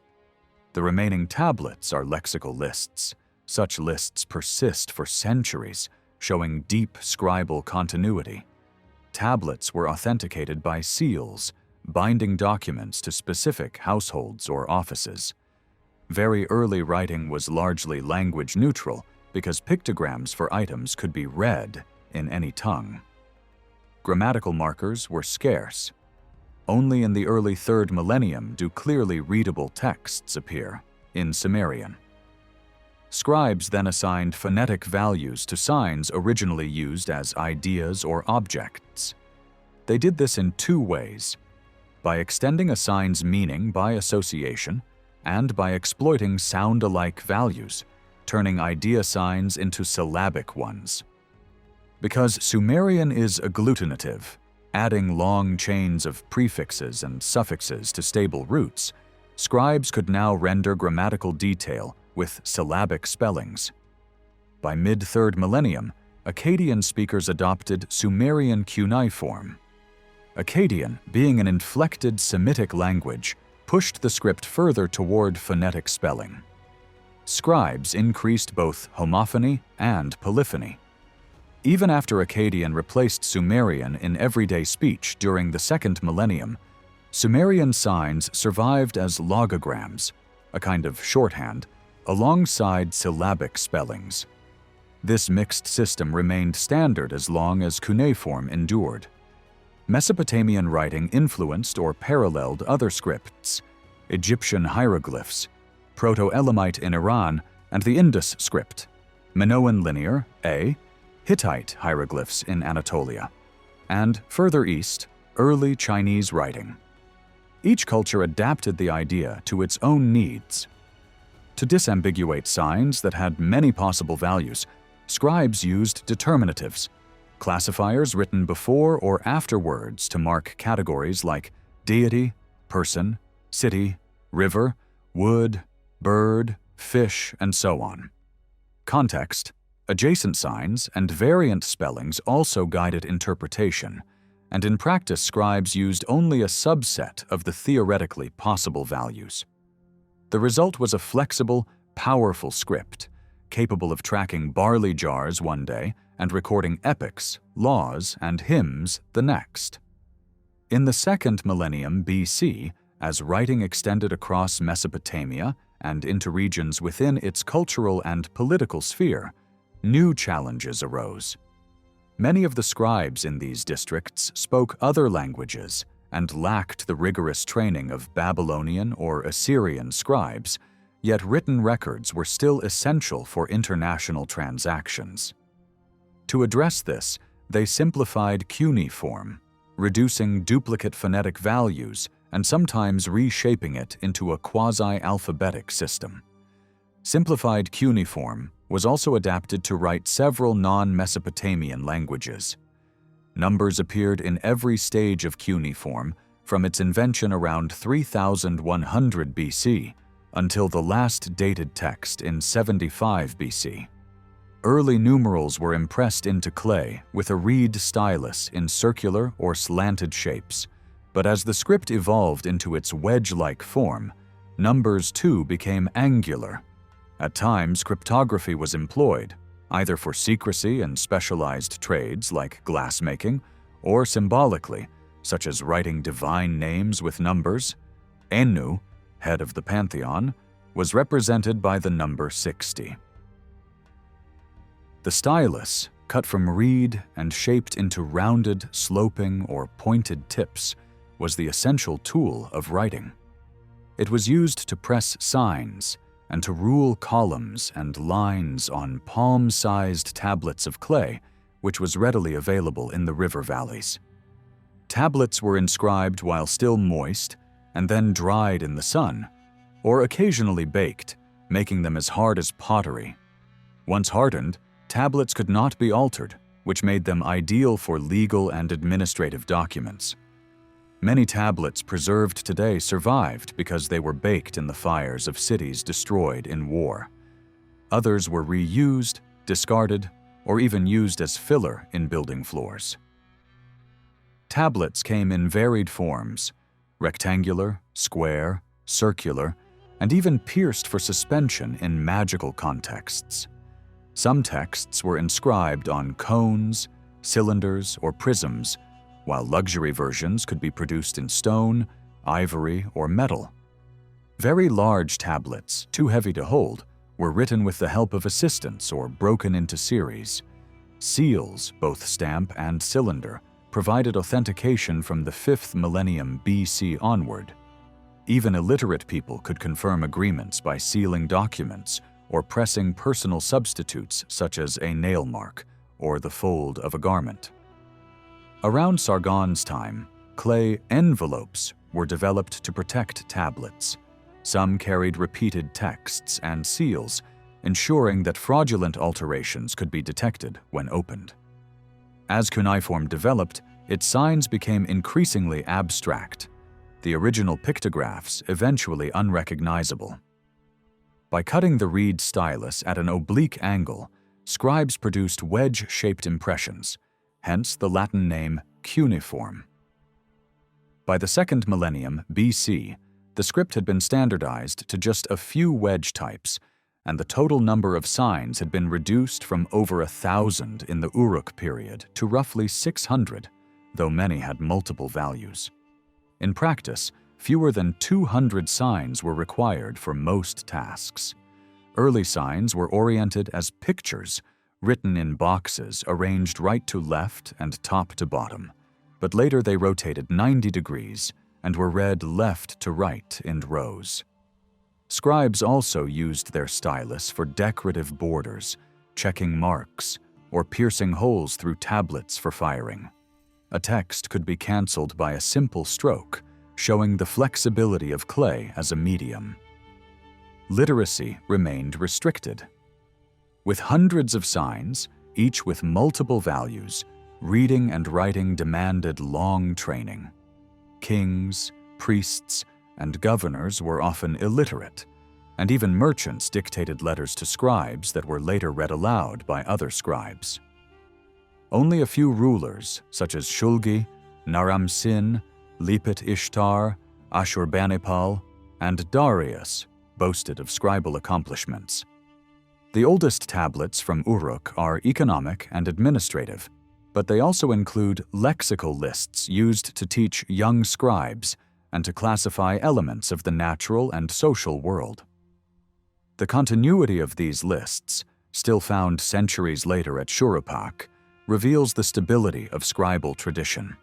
The remaining tablets are lexical lists. Such lists persist for centuries, showing deep scribal continuity. Tablets were authenticated by seals, binding documents to specific households or offices. Very early writing was largely language neutral because pictograms for items could be read in any tongue. Grammatical markers were scarce. Only in the early 3rd millennium do clearly readable texts appear, in Sumerian. Scribes then assigned phonetic values to signs originally used as ideas or objects. They did this in 2 ways: by extending a sign's meaning by association, and by exploiting sound-alike values, turning idea signs into syllabic ones. Because Sumerian is agglutinative, adding long chains of prefixes and suffixes to stable roots, scribes could now render grammatical detail with syllabic spellings. By mid-3rd millennium, Akkadian speakers adopted Sumerian cuneiform. Akkadian, being an inflected Semitic language, pushed the script further toward phonetic spelling. Scribes increased both homophony and polyphony. Even after Akkadian replaced Sumerian in everyday speech during the 2nd millennium, Sumerian signs survived as logograms, a kind of shorthand, alongside syllabic spellings. This mixed system remained standard as long as cuneiform endured. Mesopotamian writing influenced or paralleled other scripts: Egyptian hieroglyphs, Proto-Elamite in Iran, and the Indus script, Minoan linear, A, Hittite hieroglyphs in Anatolia, and further east, early Chinese writing. Each culture adapted the idea to its own needs. To disambiguate signs that had many possible values, scribes used determinatives, classifiers written before or after words to mark categories like deity, person, city, river, wood, bird, fish, and so on. Context, adjacent signs, and variant spellings also guided interpretation, and in practice scribes used only a subset of the theoretically possible values. The result was a flexible, powerful script, capable of tracking barley jars one day and recording epics, laws, and hymns the next. In the 2nd millennium BC, as writing extended across Mesopotamia and into regions within its cultural and political sphere, new challenges arose. Many of the scribes in these districts spoke other languages and lacked the rigorous training of Babylonian or Assyrian scribes, yet written records were still essential for international transactions. To address this, they simplified cuneiform, reducing duplicate phonetic values and sometimes reshaping it into a quasi-alphabetic system. Simplified cuneiform was also adapted to write several non-Mesopotamian languages. Numbers appeared in every stage of cuneiform from its invention around 3100 BC until the last dated text in 75 BC. Early numerals were impressed into clay with a reed stylus in circular or slanted shapes, but as the script evolved into its wedge-like form, numbers too became angular. At times, cryptography was employed, either for secrecy and specialized trades like glassmaking, or symbolically, such as writing divine names with numbers. Ennu, head of the pantheon, was represented by the number 60. The stylus, cut from reed and shaped into rounded, sloping, or pointed tips, was the essential tool of writing. It was used to press signs and to rule columns and lines on palm-sized tablets of clay, which was readily available in the river valleys. Tablets were inscribed while still moist, and then dried in the sun, or occasionally baked, making them as hard as pottery. Once hardened, tablets could not be altered, which made them ideal for legal and administrative documents. Many tablets preserved today survived because they were baked in the fires of cities destroyed in war. Others were reused, discarded, or even used as filler in building floors. Tablets came in varied forms: rectangular, square, circular, and even pierced for suspension in magical contexts. Some texts were inscribed on cones, cylinders, or prisms, while luxury versions could be produced in stone, ivory, or metal. Very large tablets, too heavy to hold, were written with the help of assistants or broken into series. Seals, both stamp and cylinder, provided authentication from the 5th millennium BC onward. Even illiterate people could confirm agreements by sealing documents or pressing personal substitutes such as a nail mark or the fold of a garment. Around Sargon's time, clay envelopes were developed to protect tablets. Some carried repeated texts and seals, ensuring that fraudulent alterations could be detected when opened. As cuneiform developed, its signs became increasingly abstract, the original pictographs eventually unrecognizable. By cutting the reed stylus at an oblique angle, scribes produced wedge-shaped impressions, hence the Latin name cuneiform. By the 2nd millennium BC, the script had been standardized to just a few wedge types, and the total number of signs had been reduced from over 1,000 in the Uruk period to roughly 600, though many had multiple values. In practice, fewer than 200 signs were required for most tasks. Early signs were oriented as pictures, written in boxes arranged right to left and top to bottom, but later they rotated 90 degrees and were read left to right in rows. Scribes also used their stylus for decorative borders, checking marks, or piercing holes through tablets for firing. A text could be cancelled by a simple stroke, showing the flexibility of clay as a medium. Literacy remained restricted. With hundreds of signs, each with multiple values, reading and writing demanded long training. Kings, priests, and governors were often illiterate, and even merchants dictated letters to scribes that were later read aloud by other scribes. Only a few rulers, such as Shulgi, Naram-Sin, Lipit Ishtar, Ashurbanipal, and Darius, boasted of scribal accomplishments. The oldest tablets from Uruk are economic and administrative, but they also include lexical lists used to teach young scribes and to classify elements of the natural and social world. The continuity of these lists, still found centuries later at Shuruppak, reveals the stability of scribal tradition.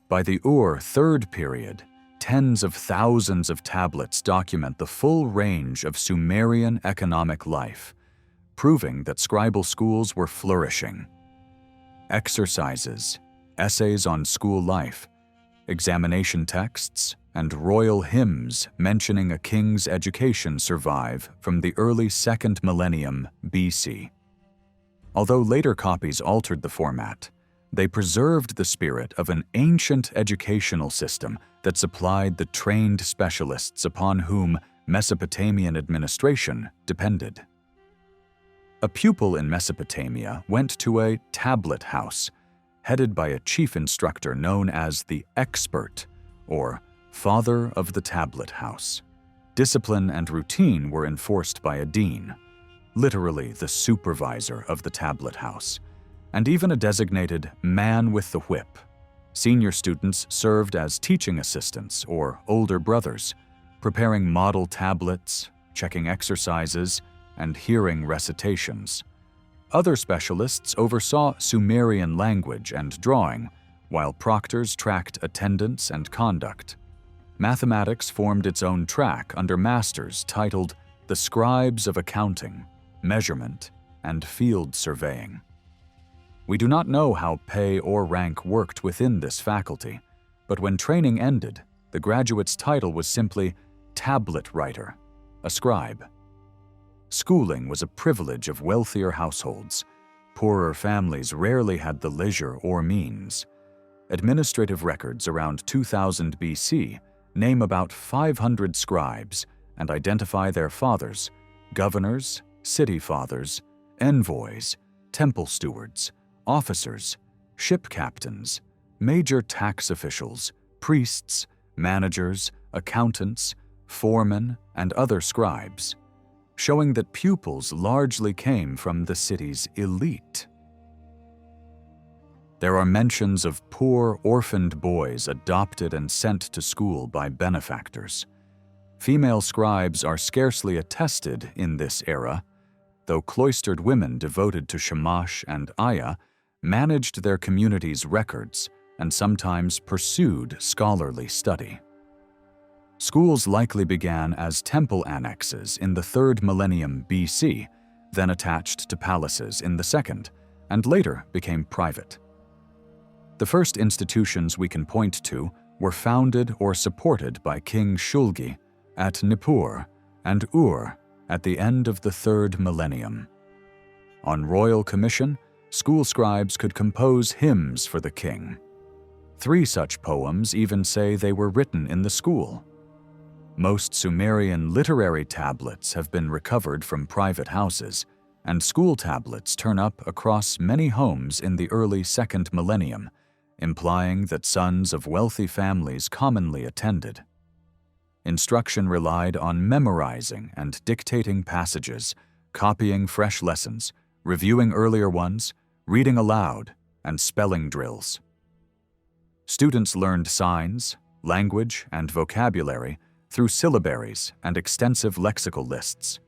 By the Ur Third period, tens of thousands of tablets document the full range of Sumerian economic life, proving that scribal schools were flourishing. Exercises, essays on school life, examination texts, and royal hymns mentioning a king's education survive from the early 2nd millennium BC. Although later copies altered the format, they preserved the spirit of an ancient educational system that supplied the trained specialists upon whom Mesopotamian administration depended. A pupil in Mesopotamia went to a tablet house, headed by a chief instructor known as the expert, or father of the tablet house. Discipline and routine were enforced by a dean, literally the supervisor of the tablet house, and even a designated man with the whip. Senior students served as teaching assistants or older brothers, preparing model tablets, checking exercises, and hearing recitations. Other specialists oversaw Sumerian language and drawing, while proctors tracked attendance and conduct. Mathematics formed its own track under masters titled the Scribes of Accounting, Measurement, and Field Surveying. We do not know how pay or rank worked within this faculty, but when training ended, The graduate's title was simply tablet writer, a scribe. Schooling was a privilege of wealthier households. Poorer families rarely had the leisure or means. Administrative records around 2000 BC name about 500 scribes and identify their fathers, governors, city fathers, envoys, temple stewards, officers, ship captains, major tax officials, priests, managers, accountants, foremen, and other scribes, showing that pupils largely came from the city's elite. There are mentions of poor, orphaned boys adopted and sent to school by benefactors. Female scribes are scarcely attested in this era, though cloistered women devoted to Shamash and Aya managed their community's records and sometimes pursued scholarly study. Schools likely began as temple annexes in the 3rd millennium BC, then attached to palaces in the 2nd, and later became private. The first institutions we can point to were founded or supported by King Shulgi at Nippur and Ur at the end of the 3rd millennium. On royal commission, school scribes could compose hymns for the king. 3 such poems even say they were written in the school. Most Sumerian literary tablets have been recovered from private houses, and school tablets turn up across many homes in the early 2nd millennium, implying that sons of wealthy families commonly attended. Instruction relied on memorizing and dictating passages, copying fresh lessons, reviewing earlier ones, reading aloud, and spelling drills. Students learned signs, language, and vocabulary through syllabaries and extensive lexical lists.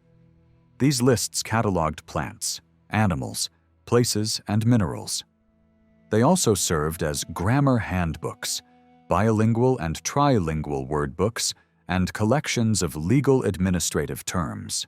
These lists cataloged plants, animals, places, and minerals. They also served as grammar handbooks, bilingual and trilingual word books, and collections of legal administrative terms.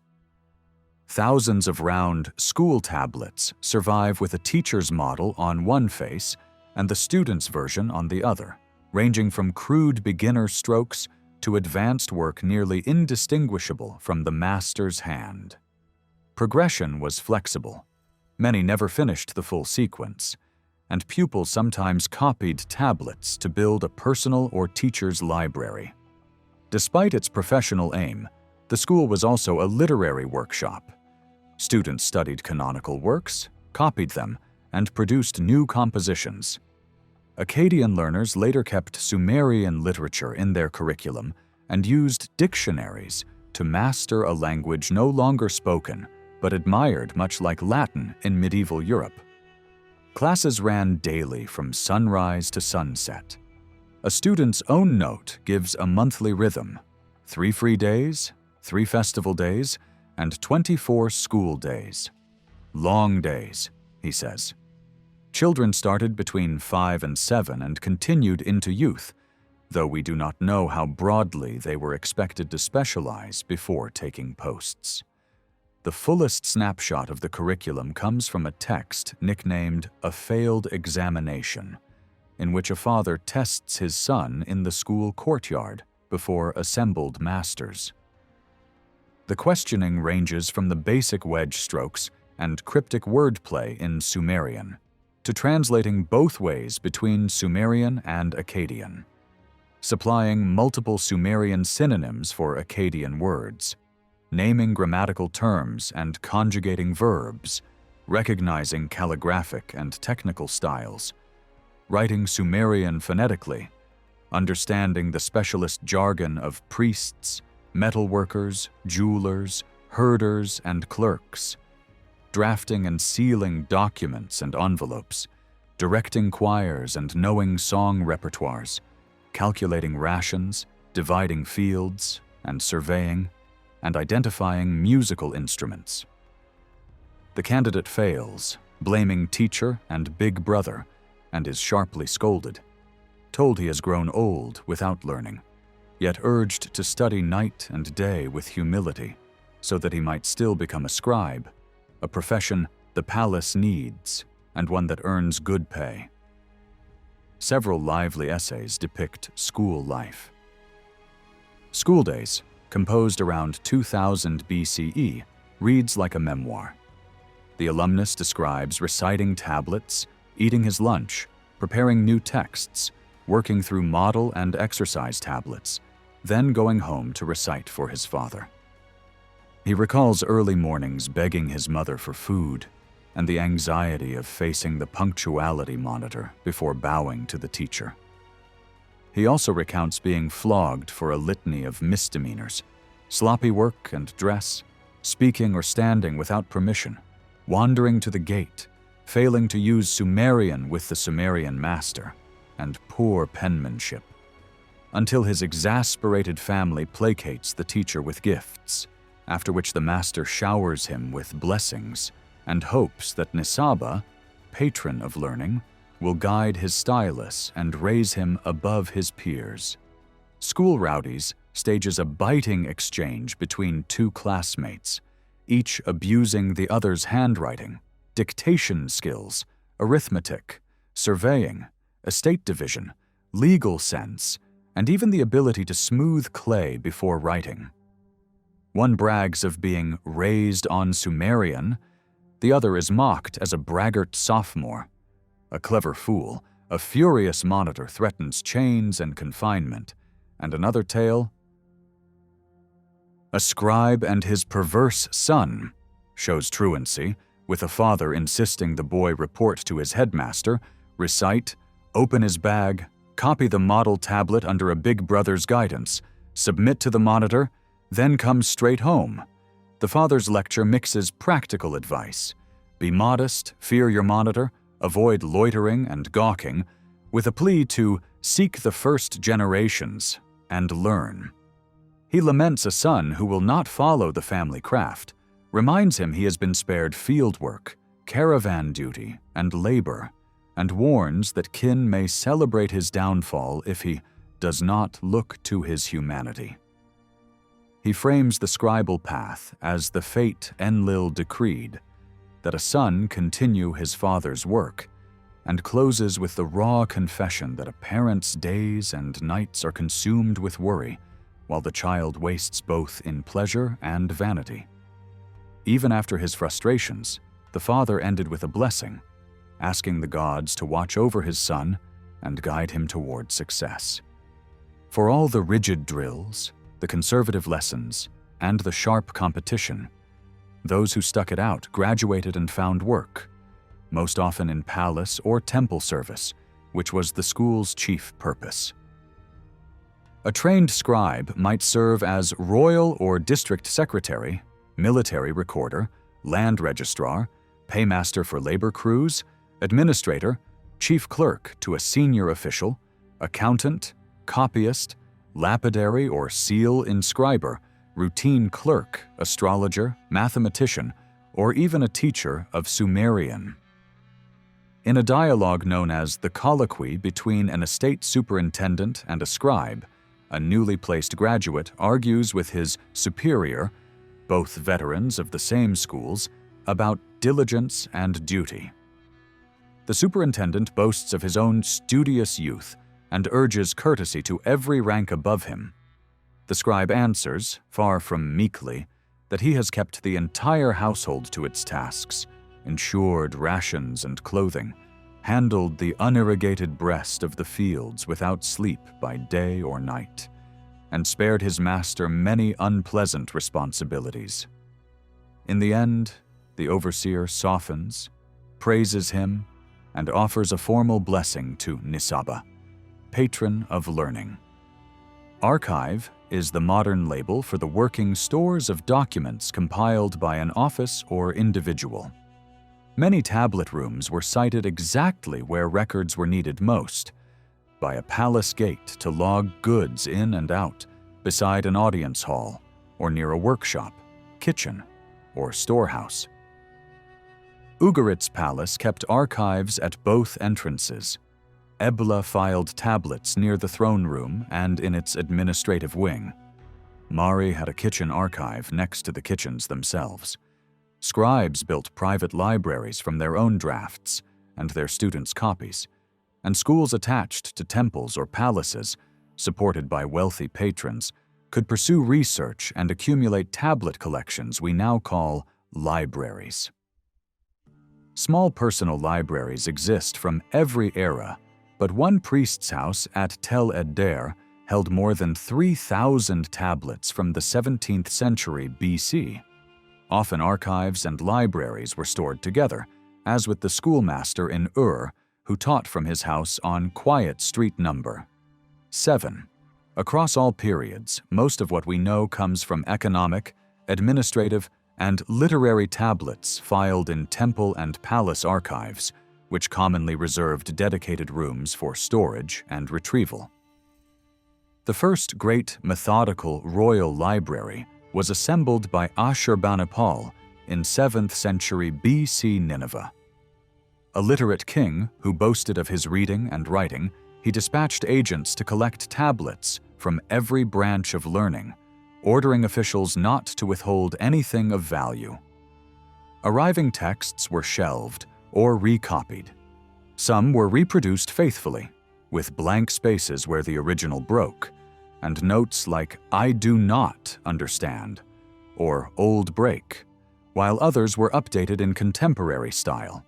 Thousands of round school tablets survive with a teacher's model on one face and the student's version on the other, ranging from crude beginner strokes to advanced work nearly indistinguishable from the master's hand. Progression was flexible. Many never finished the full sequence, and pupils sometimes copied tablets to build a personal or teacher's library. Despite its professional aim, the school was also a literary workshop. Students studied canonical works, copied them, and produced new compositions. Akkadian learners later kept Sumerian literature in their curriculum and used dictionaries to master a language no longer spoken but admired much like Latin in medieval Europe. Classes ran daily from sunrise to sunset. A student's own note gives a monthly rhythm: 3 free days, 3 festival days, and 24 school days. Long days, he says. Children started between 5 and 7 and continued into youth, though we do not know how broadly they were expected to specialize before taking posts. The fullest snapshot of the curriculum comes from a text nicknamed A Failed Examination, in which a father tests his son in the school courtyard before assembled masters. The questioning ranges from the basic wedge strokes and cryptic wordplay in Sumerian to translating both ways between Sumerian and Akkadian, supplying multiple Sumerian synonyms for Akkadian words, naming grammatical terms and conjugating verbs, recognizing calligraphic and technical styles, writing Sumerian phonetically, understanding the specialist jargon of priests, metalworkers, jewelers, herders, and clerks, drafting and sealing documents and envelopes, directing choirs and knowing song repertoires, calculating rations, dividing fields, and surveying, and identifying musical instruments. The candidate fails, blaming teacher and big brother, and is sharply scolded, told he has grown old without learning, yet urged to study night and day with humility, so that he might still become a scribe, a profession the palace needs, and one that earns good pay. Several lively essays depict school life. School Days, composed around 2000 BCE, reads like a memoir. The alumnus describes reciting tablets, eating his lunch, preparing new texts, working through model and exercise tablets, then going home to recite for his father. He recalls early mornings begging his mother for food and the anxiety of facing the punctuality monitor before bowing to the teacher. He also recounts being flogged for a litany of misdemeanors, sloppy work and dress, speaking or standing without permission, wandering to the gate, failing to use Sumerian with the Sumerian master, and poor penmanship, until his exasperated family placates the teacher with gifts, after which the master showers him with blessings and hopes that Nisaba, patron of learning, will guide his stylus and raise him above his peers. School Rowdies stages a biting exchange between two classmates, each abusing the other's handwriting, dictation skills, arithmetic, surveying, estate division, legal sense, and even the ability to smooth clay before writing. One brags of being raised on Sumerian, the other is mocked as a braggart sophomore. A clever fool, a furious monitor threatens chains and confinement, and another tale, a scribe and his perverse son, shows truancy, with a father insisting the boy report to his headmaster, recite, open his bag, copy the model tablet under a big brother's guidance, submit to the monitor, then come straight home. The father's lecture mixes practical advice. Be modest, fear your monitor, avoid loitering and gawking, with a plea to seek the first generations and learn. He laments a son who will not follow the family craft, reminds him he has been spared field work, caravan duty, and labor, and warns that kin may celebrate his downfall if he does not look to his humanity. He frames the scribal path as the fate Enlil decreed, that a son continue his father's work, and closes with the raw confession that a parent's days and nights are consumed with worry, while the child wastes both in pleasure and vanity. Even after his frustrations, the father ended with a blessing, asking the gods to watch over his son and guide him toward success. For all the rigid drills, the conservative lessons, and the sharp competition, those who stuck it out graduated and found work, most often in palace or temple service, which was the school's chief purpose. A trained scribe might serve as royal or district secretary, military recorder, land registrar, paymaster for labor crews, administrator, chief clerk to a senior official, accountant, copyist, lapidary or seal inscriber, routine clerk, astrologer, mathematician, or even a teacher of Sumerian. In a dialogue known as the colloquy between an estate superintendent and a scribe, a newly placed graduate argues with his superior, both veterans of the same schools, about diligence and duty. The superintendent boasts of his own studious youth and urges courtesy to every rank above him. The scribe answers, far from meekly, that he has kept the entire household to its tasks, ensured rations and clothing, handled the unirrigated breast of the fields without sleep by day or night, and spared his master many unpleasant responsibilities. In the end, the overseer softens, praises him, and offers a formal blessing to Nisaba, patron of learning. Archive is the modern label for the working stores of documents compiled by an office or individual. Many tablet rooms were sited exactly where records were needed most, by a palace gate to log goods in and out, beside an audience hall, or near a workshop, kitchen, or storehouse. Ugarit's palace kept archives at both entrances. Ebla filed tablets near the throne room and in its administrative wing. Mari had a kitchen archive next to the kitchens themselves. Scribes built private libraries from their own drafts and their students' copies, and schools attached to temples or palaces, supported by wealthy patrons, could pursue research and accumulate tablet collections we now call libraries. Small personal libraries exist from every era, but one priest's house at Tel Ed-Der held more than 3,000 tablets from the 17th century BC. Often archives and libraries were stored together, as with the schoolmaster in Ur, who taught from his house on quiet street number 7. Across all periods, most of what we know comes from economic, administrative, and literary tablets filed in temple and palace archives, which commonly reserved dedicated rooms for storage and retrieval. The first great methodical royal library was assembled by Ashurbanipal in 7th century BC Nineveh. A literate king who boasted of his reading and writing, he dispatched agents to collect tablets from every branch of learning, ordering officials not to withhold anything of value. Arriving texts were shelved or recopied. Some were reproduced faithfully, with blank spaces where the original broke, and notes like "I do not understand" or "old break," while others were updated in contemporary style.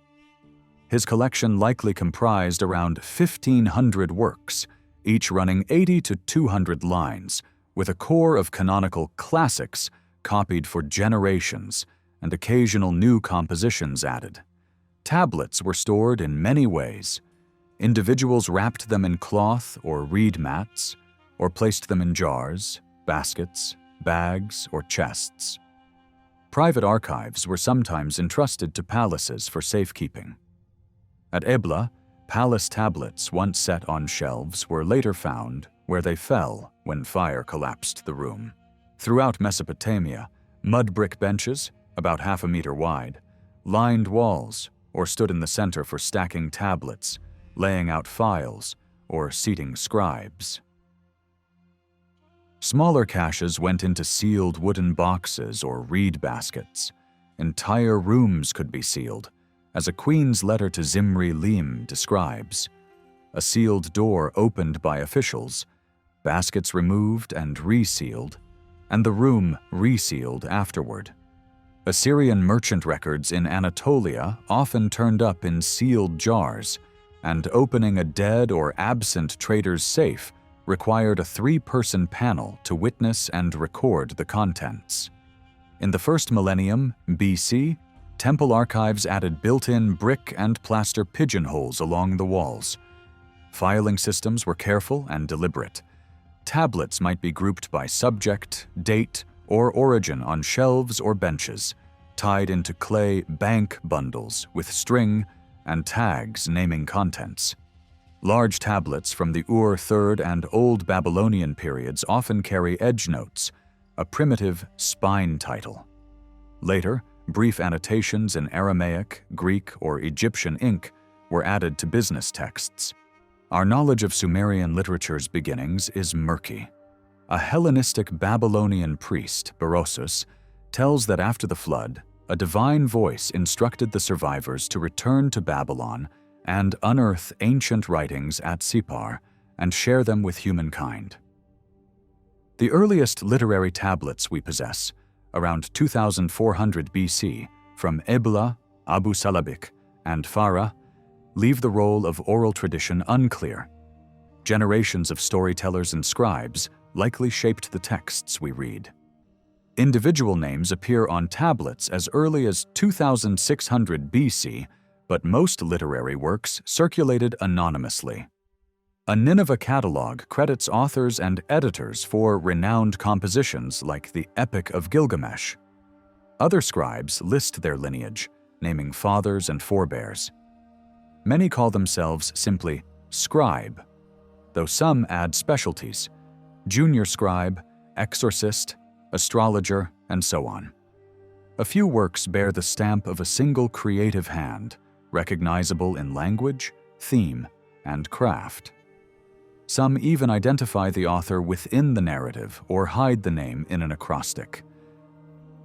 His collection likely comprised around 1,500 works, each running 80 to 200 lines, with a core of canonical classics copied for generations and occasional new compositions added. Tablets were stored in many ways. Individuals wrapped them in cloth or reed mats, or placed them in jars, baskets, bags, or chests. Private archives were sometimes entrusted to palaces for safekeeping. At Ebla, palace tablets once set on shelves were later found where they fell when fire collapsed the room. Throughout Mesopotamia, mud brick benches, about half a meter wide, lined walls or stood in the center for stacking tablets, laying out files, or seating scribes. Smaller caches went into sealed wooden boxes or reed baskets. Entire rooms could be sealed, as a queen's letter to Zimri Lim describes. A sealed door opened by officials, baskets removed and resealed, and the room resealed afterward. Assyrian merchant records in Anatolia often turned up in sealed jars, and opening a dead or absent trader's safe required a 3-person panel to witness and record the contents. In the first millennium BC, temple archives added built-in brick and plaster pigeonholes along the walls. Filing systems were careful and deliberate. Tablets might be grouped by subject, date, or origin on shelves or benches, tied into clay bank bundles with string and tags naming contents. Large tablets from the Ur III and Old Babylonian periods often carry edge notes, a primitive spine title. Later, brief annotations in Aramaic, Greek, or Egyptian ink were added to business texts. Our knowledge of Sumerian literature's beginnings is murky. A Hellenistic Babylonian priest, Berosus, tells that after the flood, a divine voice instructed the survivors to return to Babylon and unearth ancient writings at Sippar and share them with humankind. The earliest literary tablets we possess, around 2400 BC, from Ebla, Abu Salabik, and Farah, leave the role of oral tradition unclear. Generations of storytellers and scribes likely shaped the texts we read. Individual names appear on tablets as early as 2600 BC, but most literary works circulated anonymously. A Nineveh catalog credits authors and editors for renowned compositions like the Epic of Gilgamesh. Other scribes list their lineage, naming fathers and forebears. Many call themselves simply scribe, though some add specialties: junior scribe, exorcist, astrologer, and so on. A few works bear the stamp of a single creative hand, recognizable in language, theme, and craft. Some even identify the author within the narrative or hide the name in an acrostic.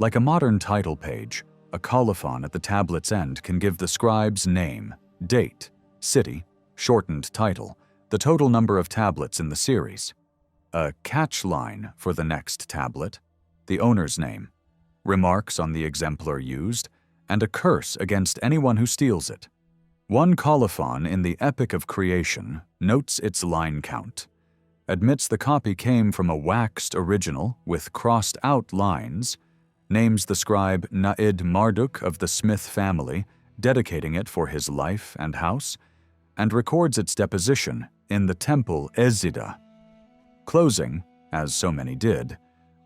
Like a modern title page, a colophon at the tablet's end can give the scribe's name, date, city, shortened title, the total number of tablets in the series. a catch line for the next tablet, the owner's name, remarks on the exemplar used, and a curse against anyone who steals it. One colophon in the Epic of Creation notes its line count, admits the copy came from a waxed original with crossed-out lines, names the scribe Naid Marduk of the Smith family, dedicating it for his life and house, and records its deposition in the temple Ezida, closing, as so many did,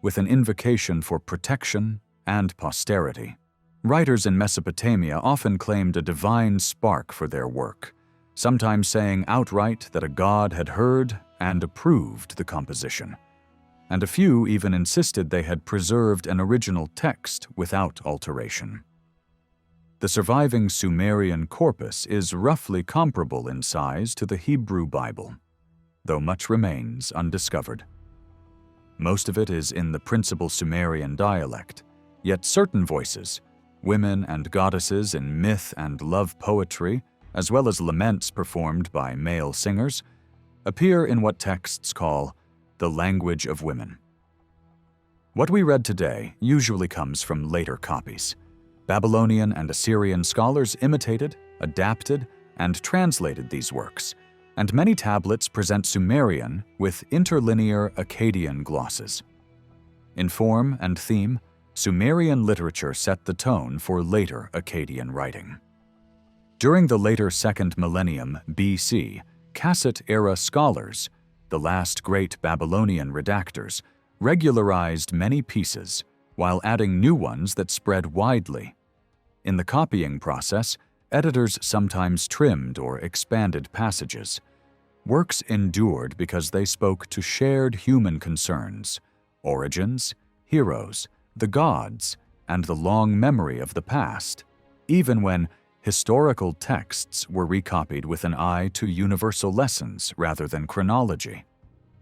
with an invocation for protection and posterity. Writers in Mesopotamia often claimed a divine spark for their work, sometimes saying outright that a god had heard and approved the composition, and a few even insisted they had preserved an original text without alteration. The surviving Sumerian corpus is roughly comparable in size to the Hebrew Bible, though much remains undiscovered. Most of it is in the principal Sumerian dialect, yet certain voices, women and goddesses in myth and love poetry, as well as laments performed by male singers, appear in what texts call the language of women. What we read today usually comes from later copies. Babylonian and Assyrian scholars imitated, adapted, and translated these works, and many tablets present Sumerian with interlinear Akkadian glosses. In form and theme, Sumerian literature set the tone for later Akkadian writing. During the later 2nd millennium BC, Kassite-era scholars, the last great Babylonian redactors, regularized many pieces while adding new ones that spread widely. In the copying process, editors sometimes trimmed or expanded passages. Works endured because they spoke to shared human concerns, origins, heroes, the gods, and the long memory of the past, even when historical texts were recopied with an eye to universal lessons rather than chronology.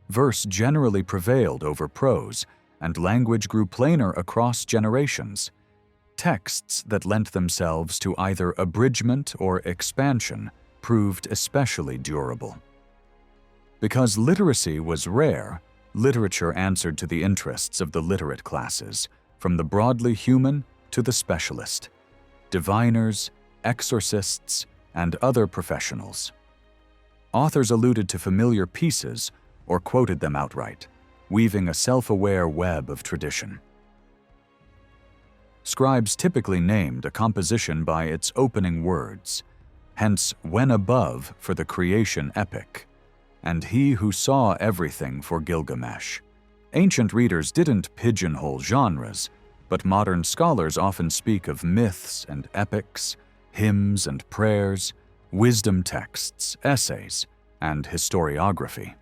Verse generally prevailed over prose, and language grew plainer across generations. Texts that lent themselves to either abridgment or expansion proved especially durable. Because literacy was rare, literature answered to the interests of the literate classes, from the broadly human to the specialist, diviners, exorcists, and other professionals. Authors alluded to familiar pieces or quoted them outright, weaving a self-aware web of tradition. Scribes typically named a composition by its opening words, hence when above for the creation epic, and he who saw everything for Gilgamesh. Ancient readers didn't pigeonhole genres, but modern scholars often speak of myths and epics, hymns and prayers, wisdom texts, essays, and historiography.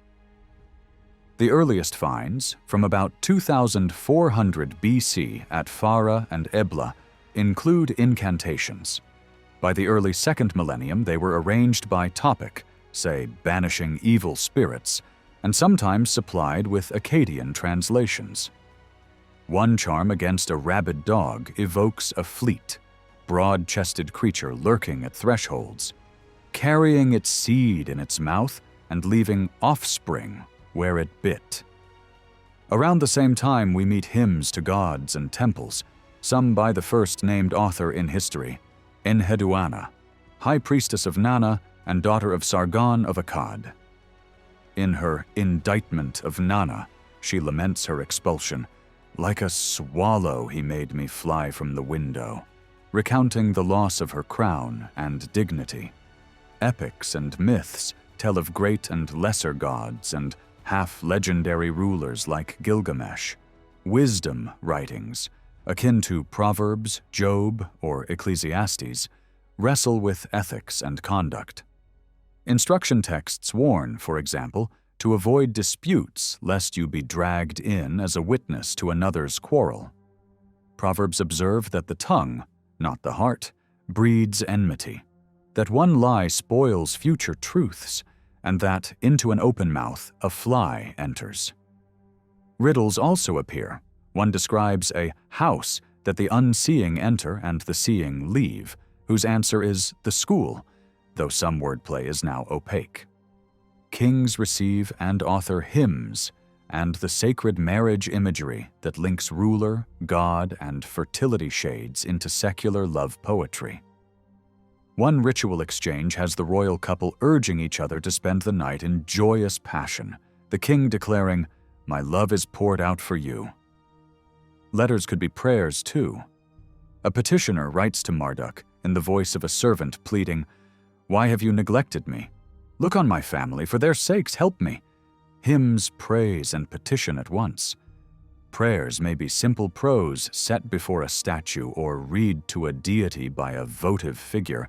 The earliest finds, from about 2400 BC at Farah and Ebla, include incantations. By the early 2nd millennium, they were arranged by topic, say banishing evil spirits, and sometimes supplied with Akkadian translations. One charm against a rabid dog evokes a fleet, broad-chested creature lurking at thresholds, carrying its seed in its mouth and leaving offspring where it bit. Around the same time, we meet hymns to gods and temples, some by the first named author in history, Enheduanna, high priestess of Nana and daughter of Sargon of Akkad. In her Indictment of Nana, she laments her expulsion. Like a swallow he made me fly from the window, recounting the loss of her crown and dignity. Epics and myths tell of great and lesser gods and half-legendary rulers like Gilgamesh. Wisdom writings, akin to Proverbs, Job, or Ecclesiastes, wrestle with ethics and conduct. Instruction texts warn, for example, to avoid disputes lest you be dragged in as a witness to another's quarrel. Proverbs observe that the tongue, not the heart, breeds enmity, that one lie spoils future truths, and that into an open mouth a fly enters. Riddles also appear. One describes a house that the unseeing enter and the seeing leave, whose answer is the school, though some wordplay is now opaque. Kings receive and author hymns, and the sacred marriage imagery that links ruler, god, and fertility shades into secular love poetry. One ritual exchange has the royal couple urging each other to spend the night in joyous passion, the king declaring, "My love is poured out for you." Letters could be prayers, too. A petitioner writes to Marduk in the voice of a servant pleading, "Why have you neglected me? Look on my family, for their sakes help me." Hymns praise and petition at once. Prayers may be simple prose set before a statue or read to a deity by a votive figure,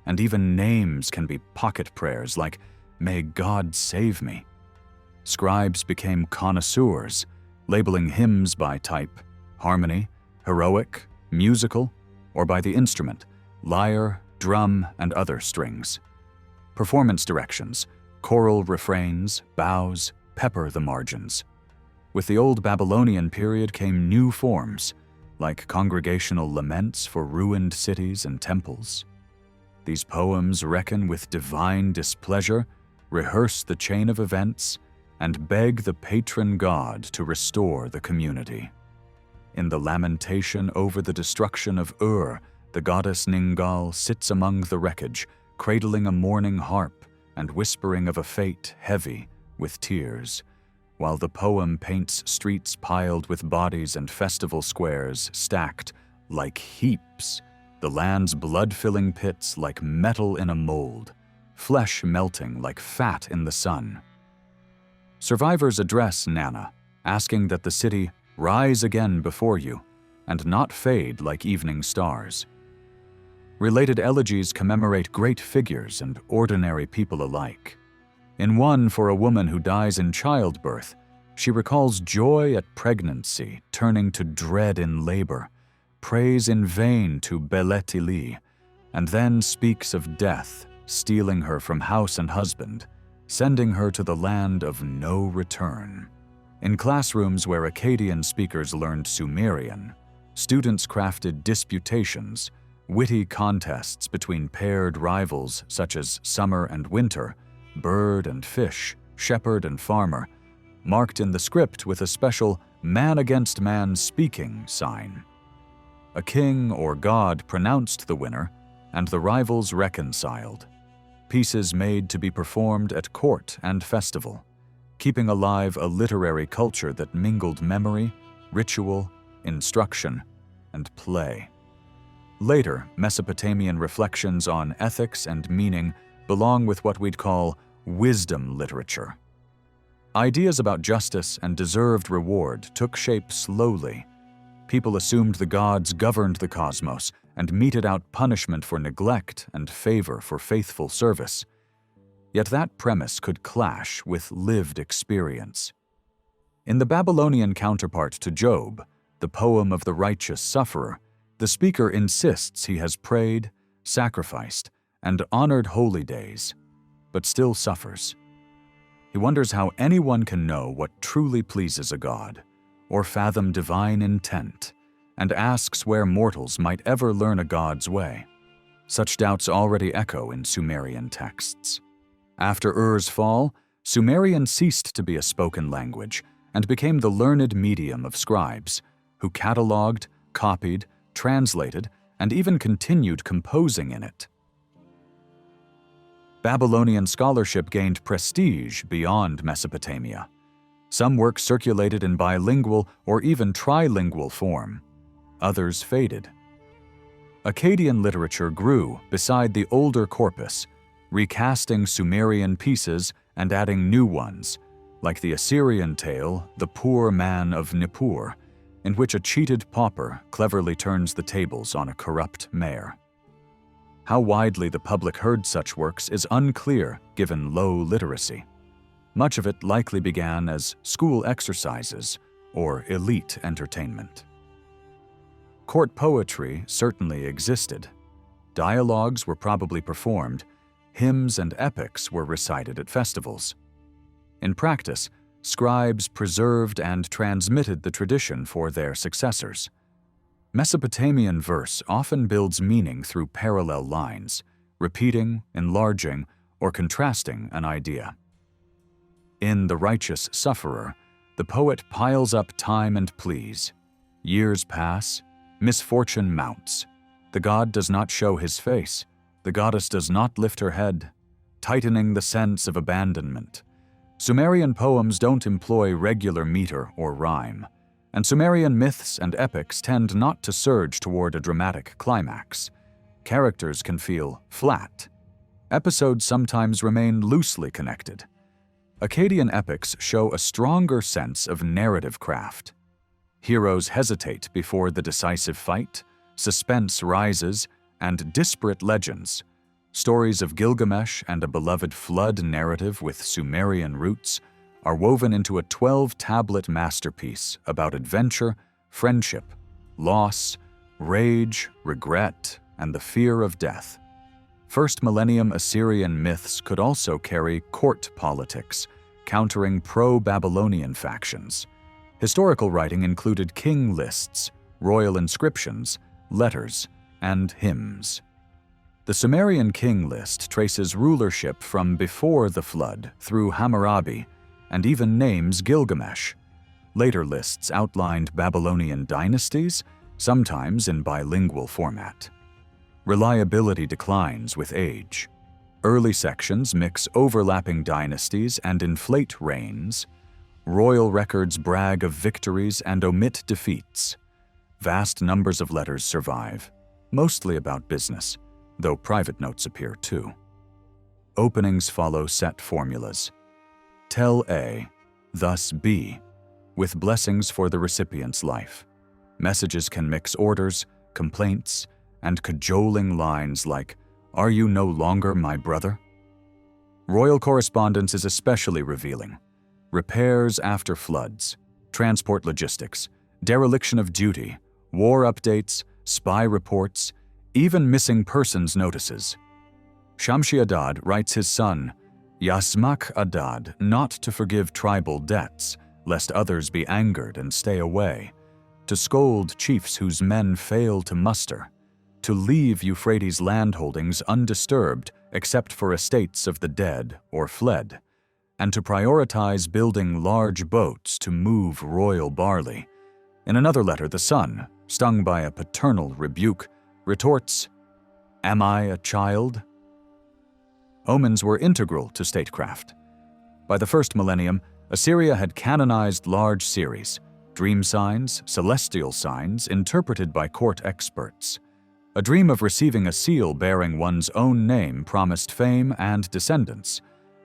and even names can be pocket prayers like, "May God save me." Scribes became connoisseurs, labeling hymns by type, harmony, heroic, musical, or by the instrument, lyre, drum, and other strings. Performance directions, choral refrains, bows, pepper the margins. With the old Babylonian period came new forms, like congregational laments for ruined cities and temples. These poems reckon with divine displeasure, rehearse the chain of events, and beg the patron god to restore the community. In the lamentation over the destruction of Ur, the goddess Ningal sits among the wreckage, cradling a mourning harp and whispering of a fate heavy with tears, while the poem paints streets piled with bodies and festival squares stacked like heaps, the land's blood-filling pits like metal in a mold, flesh melting like fat in the sun. Survivors address Nana, asking that the city rise again before you and not fade like evening stars. Related elegies commemorate great figures and ordinary people alike. In one for a woman who dies in childbirth, she recalls joy at pregnancy turning to dread in labor, prays in vain to Beletili, and then speaks of death stealing her from house and husband, sending her to the land of no return. In classrooms where Akkadian speakers learned Sumerian, students crafted disputations, witty contests between paired rivals such as summer and winter, bird and fish, shepherd and farmer, marked in the script with a special man against man speaking sign. A king or god pronounced the winner, and the rivals reconciled. Pieces made to be performed at court and festival, keeping alive a literary culture that mingled memory, ritual, instruction, and play. Later, Mesopotamian reflections on ethics and meaning belong with what we'd call wisdom literature. Ideas about justice and deserved reward took shape slowly. People assumed the gods governed the cosmos and meted out punishment for neglect and favor for faithful service. Yet that premise could clash with lived experience. In the Babylonian counterpart to Job, the poem of the righteous sufferer, the speaker insists he has prayed, sacrificed, and honored holy days, but still suffers. He wonders how anyone can know what truly pleases a god, or fathom divine intent, and asks where mortals might ever learn a god's way. Such doubts already echo in Sumerian texts. After Ur's fall, Sumerian ceased to be a spoken language and became the learned medium of scribes, who cataloged, copied, translated, and even continued composing in it. Babylonian scholarship gained prestige beyond Mesopotamia. Some works circulated in bilingual or even trilingual form. Others faded. Akkadian literature grew beside the older corpus, recasting Sumerian pieces and adding new ones, like the Assyrian tale, The Poor Man of Nippur, in which a cheated pauper cleverly turns the tables on a corrupt mayor. How widely the public heard such works is unclear given low literacy. Much of it likely began as school exercises or elite entertainment. Court poetry certainly existed. Dialogues were probably performed, hymns and epics were recited at festivals. In practice, scribes preserved and transmitted the tradition for their successors. Mesopotamian verse often builds meaning through parallel lines, repeating, enlarging, or contrasting an idea. In The Righteous Sufferer, The poet piles up time and pleas. Years pass, misfortune mounts. The god does not show his face. The goddess does not lift her head, tightening the sense of abandonment. Sumerian poems don't employ regular meter or rhyme, and Sumerian myths and epics tend not to surge toward a dramatic climax. Characters can feel flat. Episodes sometimes remain loosely connected. Akkadian epics show a stronger sense of narrative craft. Heroes hesitate before the decisive fight, suspense rises, and disparate legends, stories of Gilgamesh and a beloved flood narrative with Sumerian roots, are woven into a 12-tablet masterpiece about adventure, friendship, loss, rage, regret, and the fear of death. First millennium Assyrian myths could also carry court politics, countering pro-Babylonian factions. Historical writing included king lists, royal inscriptions, letters, and hymns. The Sumerian king list traces rulership from before the flood through Hammurabi and even names Gilgamesh. Later lists outlined Babylonian dynasties, sometimes in bilingual format. Reliability declines with age. Early sections mix overlapping dynasties and inflate reigns. Royal records brag of victories and omit defeats. Vast numbers of letters survive, mostly about business, though private notes appear too. Openings follow set formulas. Tell A, thus B, with blessings for the recipient's life. Messages can mix orders, complaints, and cajoling lines like, "Are you no longer my brother?" Royal correspondence is especially revealing. Repairs after floods, transport logistics, dereliction of duty, war updates, spy reports, even missing persons notices. Shamshi-Adad writes his son, Yasmak-Adad, not to forgive tribal debts, lest others be angered and stay away, to scold chiefs whose men fail to muster, to leave Euphrates landholdings undisturbed except for estates of the dead or fled, and to prioritize building large boats to move royal barley. In another letter, the son, stung by a paternal rebuke, retorts, "Am I a child?" Omens were integral to statecraft. By the first millennium, Assyria had canonized large series, dream signs, celestial signs interpreted by court experts. A dream of receiving a seal bearing one's own name promised fame and descendants.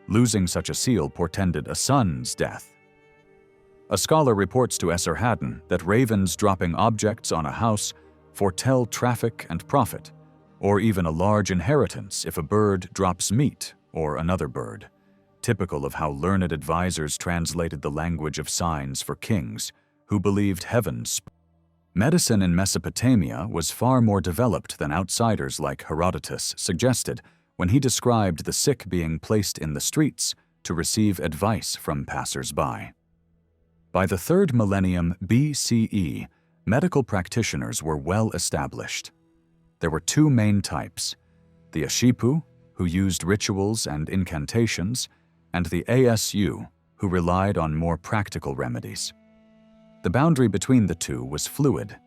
Losing such a seal portended a son's death. A scholar reports to Esarhaddon that ravens dropping objects on a house foretell traffic and profit, or even a large inheritance if a bird drops meat or another bird, typical of how learned advisors translated the language of signs for kings who believed heavens. Medicine in Mesopotamia was far more developed than outsiders like Herodotus suggested when he described the sick being placed in the streets to receive advice from passers-by. By the 3rd millennium BCE, medical practitioners were well established. There were two main types, the Ashipu, who used rituals and incantations, and the Asu, who relied on more practical remedies. The boundary between the two was fluid.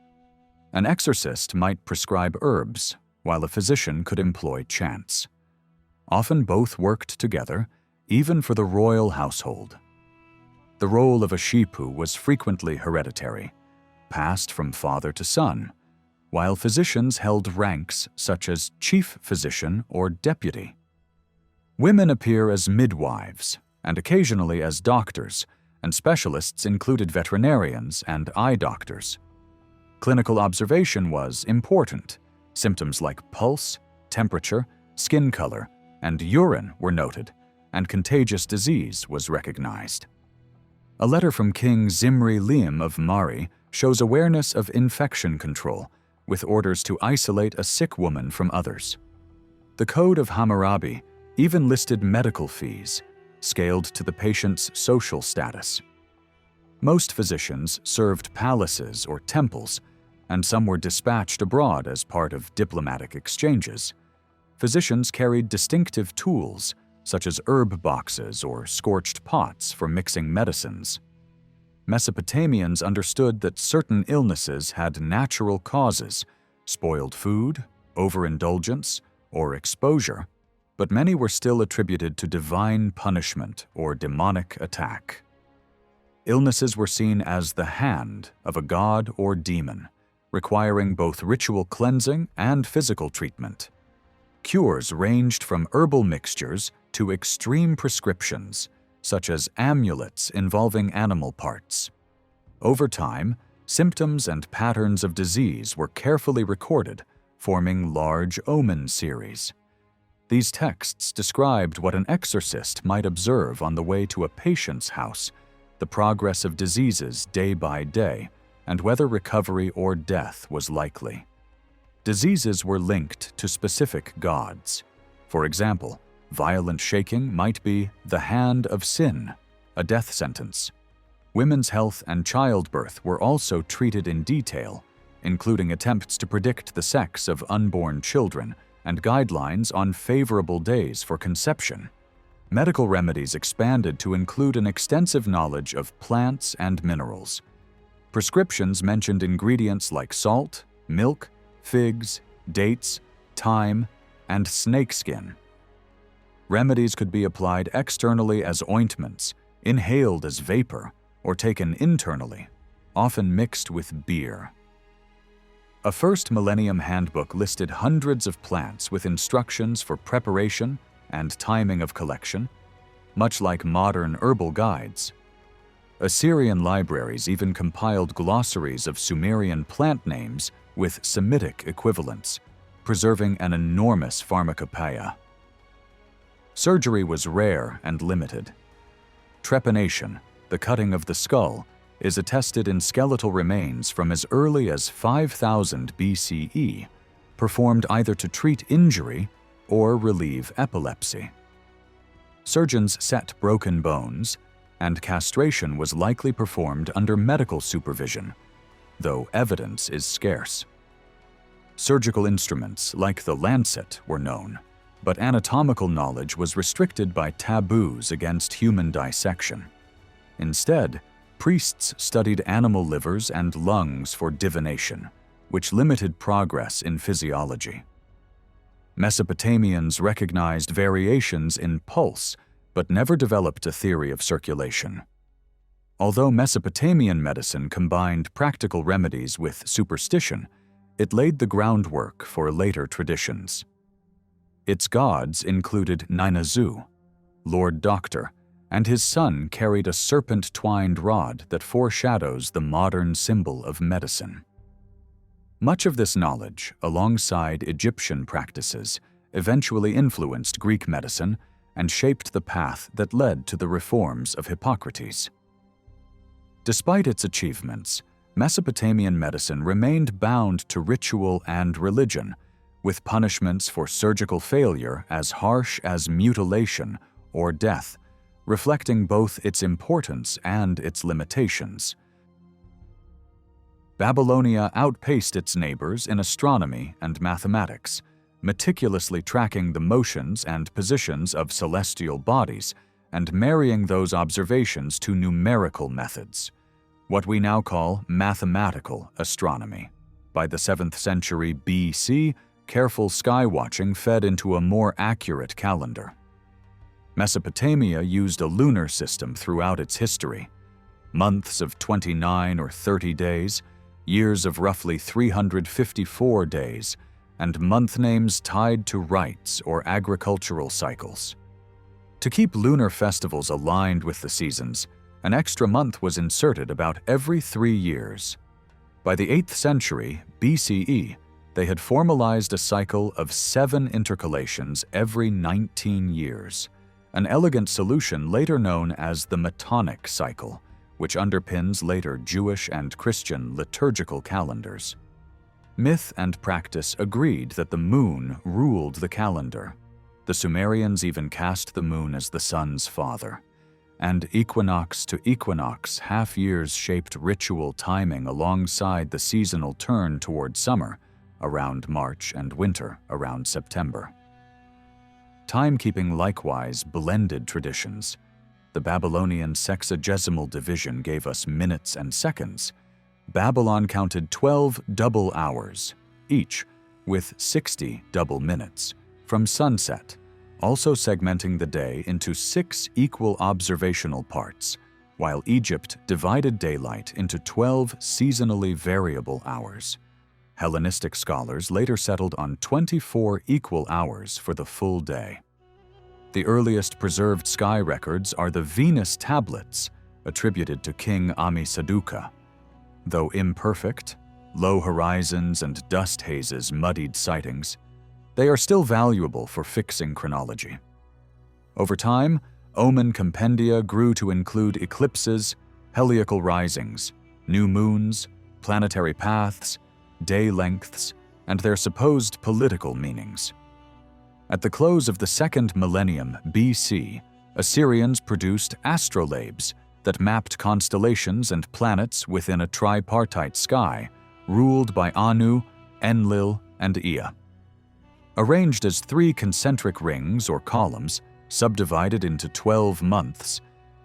An exorcist might prescribe herbs, while a physician could employ chants. Often both worked together, even for the royal household. The role of a Ashipu was frequently hereditary, passed from father to son, while physicians held ranks such as chief physician or deputy. Women appear as midwives, and occasionally as doctors, and specialists included veterinarians and eye doctors. Clinical observation was important. Symptoms like pulse, temperature, skin color, and urine were noted, and contagious disease was recognized. A letter from King Zimri-Liam of Mari shows awareness of infection control, with orders to isolate a sick woman from others. The Code of Hammurabi even listed medical fees, scaled to the patient's social status. Most physicians served palaces or temples, and some were dispatched abroad as part of diplomatic exchanges. Physicians carried distinctive tools, such as herb boxes or scorched pots for mixing medicines. Mesopotamians understood that certain illnesses had natural causes, spoiled food, overindulgence, or exposure, but many were still attributed to divine punishment or demonic attack. Illnesses were seen as the hand of a god or demon, requiring both ritual cleansing and physical treatment. Cures ranged from herbal mixtures to extreme prescriptions, such as amulets involving animal parts. Over time, symptoms and patterns of disease were carefully recorded, forming large omen series. These texts described what an exorcist might observe on the way to a patient's house, the progress of diseases day by day, and whether recovery or death was likely. Diseases were linked to specific gods. For example, violent shaking might be the hand of sin, a death sentence. Women's health and childbirth were also treated in detail, including attempts to predict the sex of unborn children and guidelines on favorable days for conception. Medical remedies expanded to include an extensive knowledge of plants and minerals. Prescriptions mentioned ingredients like salt, milk, figs, dates, thyme, and snakeskin. Remedies could be applied externally as ointments, inhaled as vapor, or taken internally, often mixed with beer. A first millennium handbook listed hundreds of plants with instructions for preparation and timing of collection, much like modern herbal guides. Assyrian libraries even compiled glossaries of Sumerian plant names with Semitic equivalents, preserving an enormous pharmacopoeia. Surgery was rare and limited. Trepanation, the cutting of the skull, is attested in skeletal remains from as early as 5000 BCE, performed either to treat injury or relieve epilepsy. Surgeons set broken bones, and castration was likely performed under medical supervision, though evidence is scarce. Surgical instruments like the lancet were known, but anatomical knowledge was restricted by taboos against human dissection. Instead, priests studied animal livers and lungs for divination, which limited progress in physiology. Mesopotamians recognized variations in pulse, but never developed a theory of circulation. Although Mesopotamian medicine combined practical remedies with superstition, it laid the groundwork for later traditions. Its gods included Nineveh, Lord Doctor, and his son carried a serpent-twined rod that foreshadows the modern symbol of medicine. Much of this knowledge, alongside Egyptian practices, eventually influenced Greek medicine and shaped the path that led to the reforms of Hippocrates. Despite its achievements, Mesopotamian medicine remained bound to ritual and religion, with punishments for surgical failure as harsh as mutilation or death, reflecting both its importance and its limitations. Babylonia outpaced its neighbors in astronomy and mathematics, meticulously tracking the motions and positions of celestial bodies and marrying those observations to numerical methods, what we now call mathematical astronomy. By the 7th century BC, careful sky-watching fed into a more accurate calendar. Mesopotamia used a lunar system throughout its history. Months of 29 or 30 days, years of roughly 354 days, and month names tied to rites or agricultural cycles. To keep lunar festivals aligned with the seasons, an extra month was inserted about every 3 years. By the 8th century BCE, they had formalized a cycle of 7 intercalations every 19 years, an elegant solution later known as the Metonic cycle, which underpins later Jewish and Christian liturgical calendars. Myth and practice agreed that the moon ruled the calendar. The Sumerians even cast the moon as the sun's father. And equinox to equinox, half-years shaped ritual timing alongside the seasonal turn toward summer, around March, and winter, around September. Timekeeping likewise blended traditions. the Babylonian sexagesimal division gave us minutes and seconds, Babylon counted 12 double hours, each with 60 double minutes, from sunset, also segmenting the day into 6 equal observational parts, while Egypt divided daylight into 12 seasonally variable hours. Hellenistic scholars later settled on 24 equal hours for the full day. The earliest preserved sky records are the Venus tablets, attributed to King Ammi-Saduqa. Though imperfect, low horizons and dust hazes muddied sightings, they are still valuable for fixing chronology. Over time, omen compendia grew to include eclipses, heliacal risings, new moons, planetary paths, day lengths, and their supposed political meanings. At the close of the 2nd millennium BC, Assyrians produced astrolabes that mapped constellations and planets within a tripartite sky, ruled by Anu, Enlil, and Ea. Arranged as 3 concentric rings or columns, subdivided into 12 months,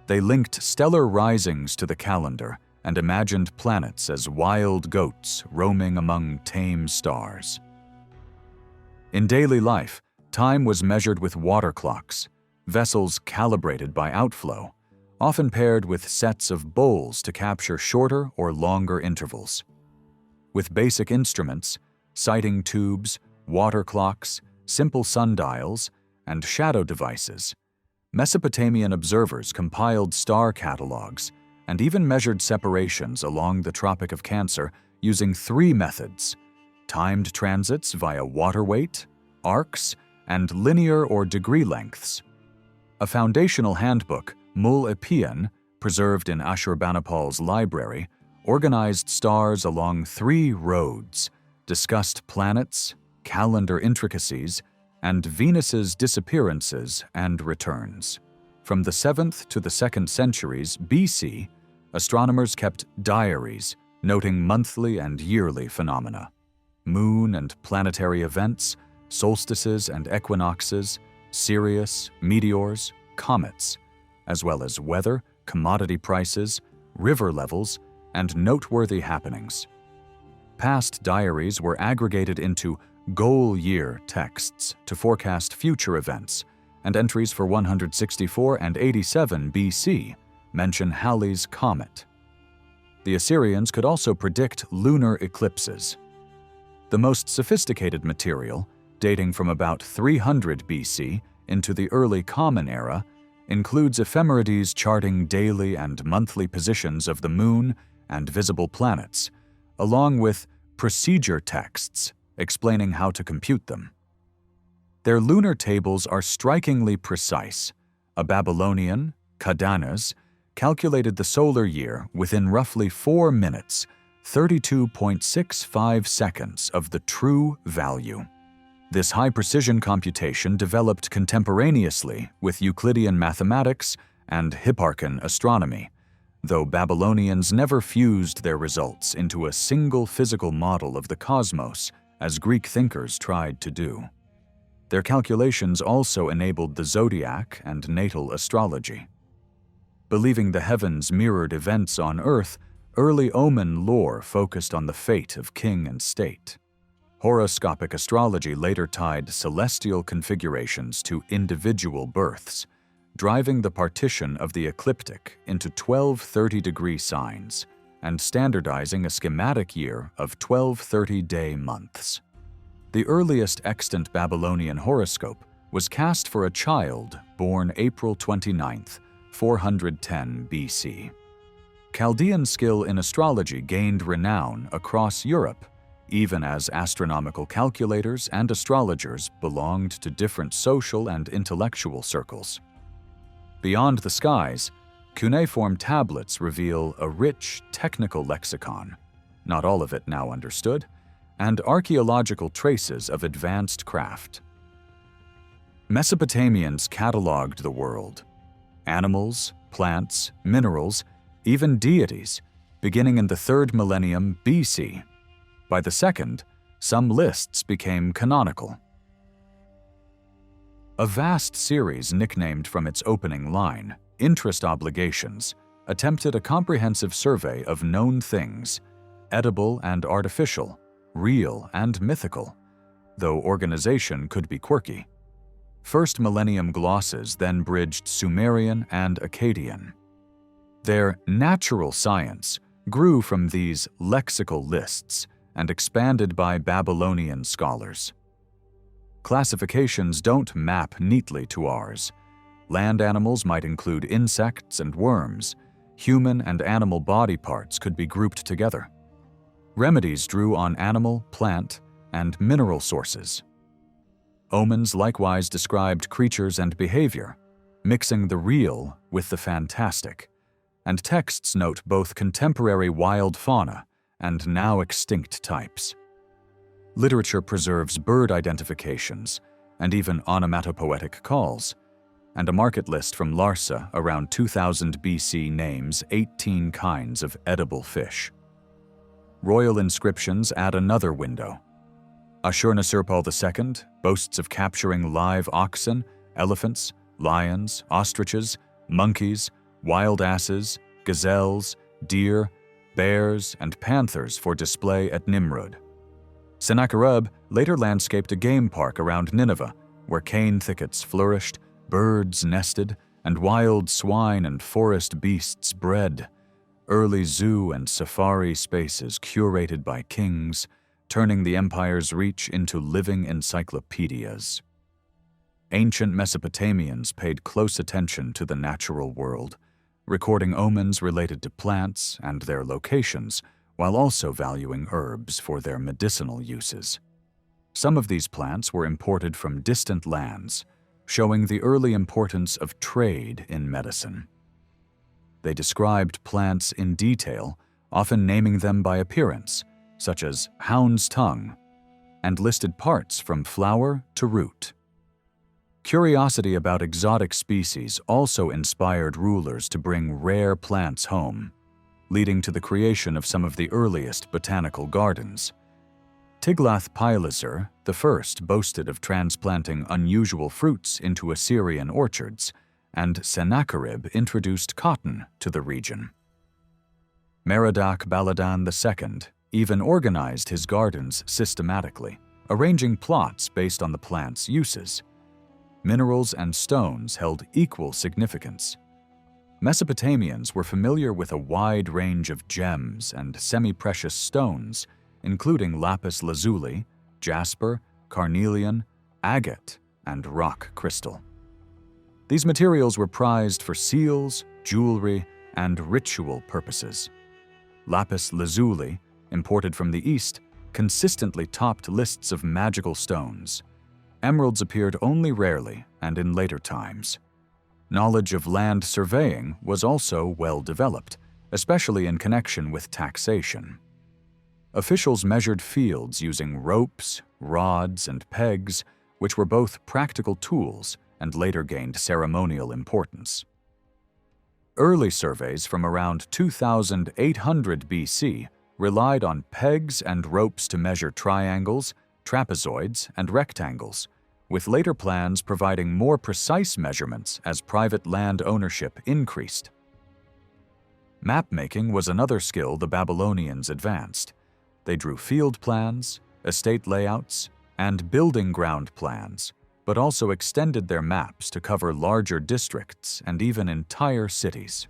they linked stellar risings to the calendar and imagined planets as wild goats roaming among tame stars. In daily life, time was measured with water clocks, vessels calibrated by outflow, often paired with sets of bowls to capture shorter or longer intervals. With basic instruments, sighting tubes, water clocks, simple sundials, and shadow devices, Mesopotamian observers compiled star catalogs and even measured separations along the Tropic of Cancer using 3 methods: timed transits via water weight, arcs, and linear or degree lengths. A foundational handbook, Mul Epian, preserved in Ashurbanipal's library, organized stars along 3 roads, discussed planets, calendar intricacies, and Venus's disappearances and returns. From the 7th to the 2nd centuries BC, astronomers kept diaries noting monthly and yearly phenomena, moon and planetary events, solstices and equinoxes, Sirius, meteors, comets, as well as weather, commodity prices, river levels, and noteworthy happenings. Past diaries were aggregated into goal year texts to forecast future events, and entries for 164 and 87 BC mention Halley's comet. The Assyrians could also predict lunar eclipses. The most sophisticated material, dating from about 300 BC into the early Common Era, includes ephemerides charting daily and monthly positions of the moon and visible planets, along with procedure texts explaining how to compute them. Their lunar tables are strikingly precise. A Babylonian, Kadanas, calculated the solar year within roughly 4 minutes, 32.65 seconds of the true value. This high-precision computation developed contemporaneously with Euclidean mathematics and Hipparchan astronomy, though Babylonians never fused their results into a single physical model of the cosmos, as Greek thinkers tried to do. Their calculations also enabled the zodiac and natal astrology. Believing the heavens mirrored events on Earth, early omen lore focused on the fate of king and state. Horoscopic astrology later tied celestial configurations to individual births, driving the partition of the ecliptic into 12 30-degree signs and standardizing a schematic year of 12 30-day months. The earliest extant Babylonian horoscope was cast for a child born April 29, 410 BC. Chaldean skill in astrology gained renown across Europe, even as astronomical calculators and astrologers belonged to different social and intellectual circles. Beyond the skies, cuneiform tablets reveal a rich technical lexicon, not all of it now understood, and archaeological traces of advanced craft. Mesopotamians cataloged the world. Animals, plants, minerals, even deities, beginning in the 3rd millennium BC. By the 2nd, some lists became canonical. A vast series nicknamed from its opening line, interest obligations, attempted a comprehensive survey of known things, edible and artificial, real and mythical, though organization could be quirky. First millennium glosses then bridged Sumerian and Akkadian. Their natural science grew from these lexical lists and expanded by Babylonian scholars. Classifications don't map neatly to ours. Land animals might include insects and worms. Human and animal body parts could be grouped together. Remedies drew on animal, plant, and mineral sources. Omens likewise described creatures and behavior, mixing the real with the fantastic, and texts note both contemporary wild fauna and now extinct types. Literature preserves bird identifications and even onomatopoetic calls, and a market list from Larsa around 2000 BC names 18 kinds of edible fish. Royal inscriptions add another window. Ashurnasirpal II boasts of capturing live oxen, elephants, lions, ostriches, monkeys, wild asses, gazelles, deer, bears, and panthers for display at Nimrud. Sennacherib later landscaped a game park around Nineveh, where cane thickets flourished, birds nested, and wild swine and forest beasts bred. Early zoo and safari spaces curated by kings, turning the empire's reach into living encyclopedias. Ancient Mesopotamians paid close attention to the natural world, recording omens related to plants and their locations, while also valuing herbs for their medicinal uses. Some of these plants were imported from distant lands, showing the early importance of trade in medicine. They described plants in detail, often naming them by appearance, such as hound's tongue, and listed parts from flower to root. Curiosity about exotic species also inspired rulers to bring rare plants home, leading to the creation of some of the earliest botanical gardens. Tiglath-Pileser I boasted of transplanting unusual fruits into Assyrian orchards, and Sennacherib introduced cotton to the region. Merodach-Baladan II even organized his gardens systematically, arranging plots based on the plant's uses. Minerals and stones held equal significance. Mesopotamians were familiar with a wide range of gems and semi-precious stones, including lapis lazuli, jasper, carnelian, agate, and rock crystal. These materials were prized for seals, jewelry, and ritual purposes. Lapis lazuli, imported from the East, consistently topped lists of magical stones. Emeralds appeared only rarely and in later times. Knowledge of land surveying was also well developed, especially in connection with taxation. Officials measured fields using ropes, rods, and pegs, which were both practical tools and later gained ceremonial importance. Early surveys from around 2800 BC relied on pegs and ropes to measure triangles, trapezoids, and rectangles, with later plans providing more precise measurements as private land ownership increased. Map-making was another skill the Babylonians advanced. They drew field plans, estate layouts, and building ground plans, but also extended their maps to cover larger districts and even entire cities.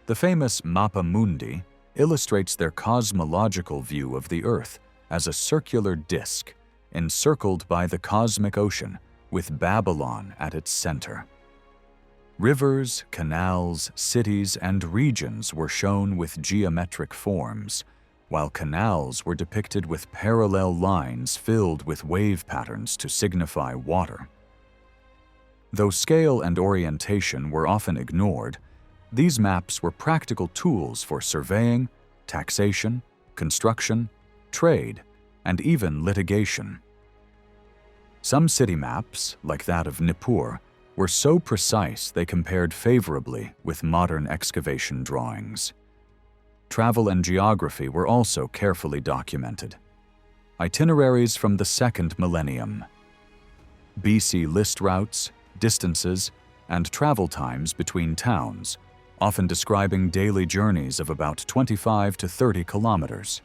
The famous Mappa Mundi illustrates their cosmological view of the Earth as a circular disk encircled by the cosmic ocean, with Babylon at its center. Rivers, canals, cities, and regions were shown with geometric forms, while canals were depicted with parallel lines filled with wave patterns to signify water. Though scale and orientation were often ignored, these maps were practical tools for surveying, taxation, construction, trade, and even litigation. Some city maps, like that of Nippur, were so precise they compared favorably with modern excavation drawings. Travel and geography were also carefully documented. Itineraries from the second millennium. BC list routes, distances, and travel times between towns, often describing daily journeys of about 25 to 30 kilometers.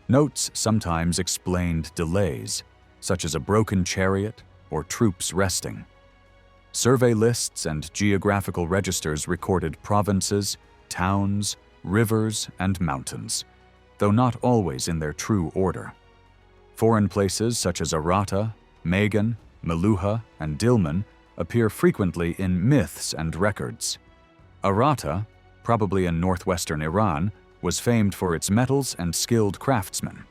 Notes sometimes explained delays, such as a broken chariot or troops resting. Survey lists and geographical registers recorded provinces, towns, rivers, and mountains, though not always in their true order. Foreign places such as Arata, Magan, Meluha, and Dilmun appear frequently in myths and records. Arata, probably in northwestern Iran, was famed for its metals and skilled craftsmen.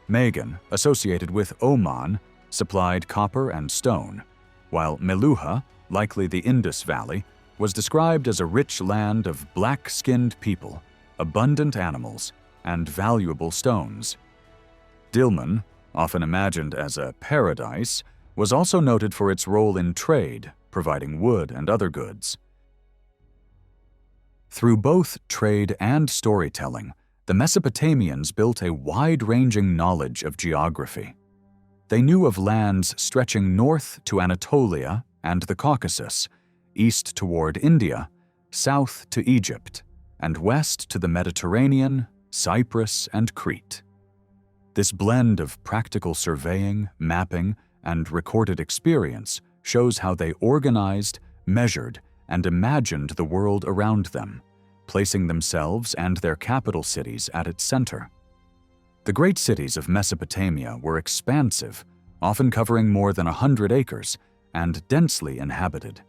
Magan, associated with Oman, supplied copper and stone, while Meluha, likely the Indus Valley, was described as a rich land of black-skinned people, abundant animals, and valuable stones. Dilmun, often imagined as a paradise, was also noted for its role in trade, providing wood and other goods. Through both trade and storytelling, the Mesopotamians built a wide-ranging knowledge of geography. They knew of lands stretching north to Anatolia and the Caucasus, east toward India, south to Egypt, and west to the Mediterranean, Cyprus, and Crete. This blend of practical surveying, mapping, and recorded experience shows how they organized, measured, and imagined the world around them, placing themselves and their capital cities at its center. The great cities of Mesopotamia were expansive, often covering more than 100 acres, and densely inhabited.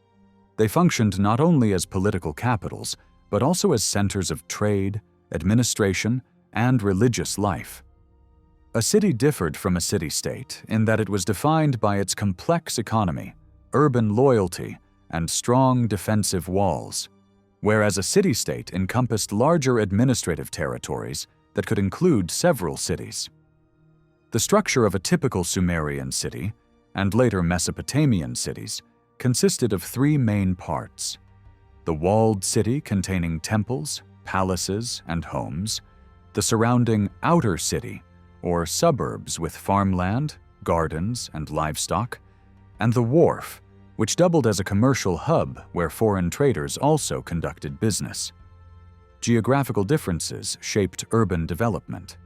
They functioned not only as political capitals, but also as centers of trade, administration, and religious life. A city differed from a city-state in that it was defined by its complex economy, urban loyalty, and strong defensive walls, whereas a city-state encompassed larger administrative territories that could include several cities. The structure of a typical Sumerian city, and later Mesopotamian cities, consisted of three main parts: the walled city containing temples, palaces, and homes, the surrounding outer city, or suburbs with farmland, gardens, and livestock, and the wharf, which doubled as a commercial hub where foreign traders also conducted business. Geographical differences shaped urban development.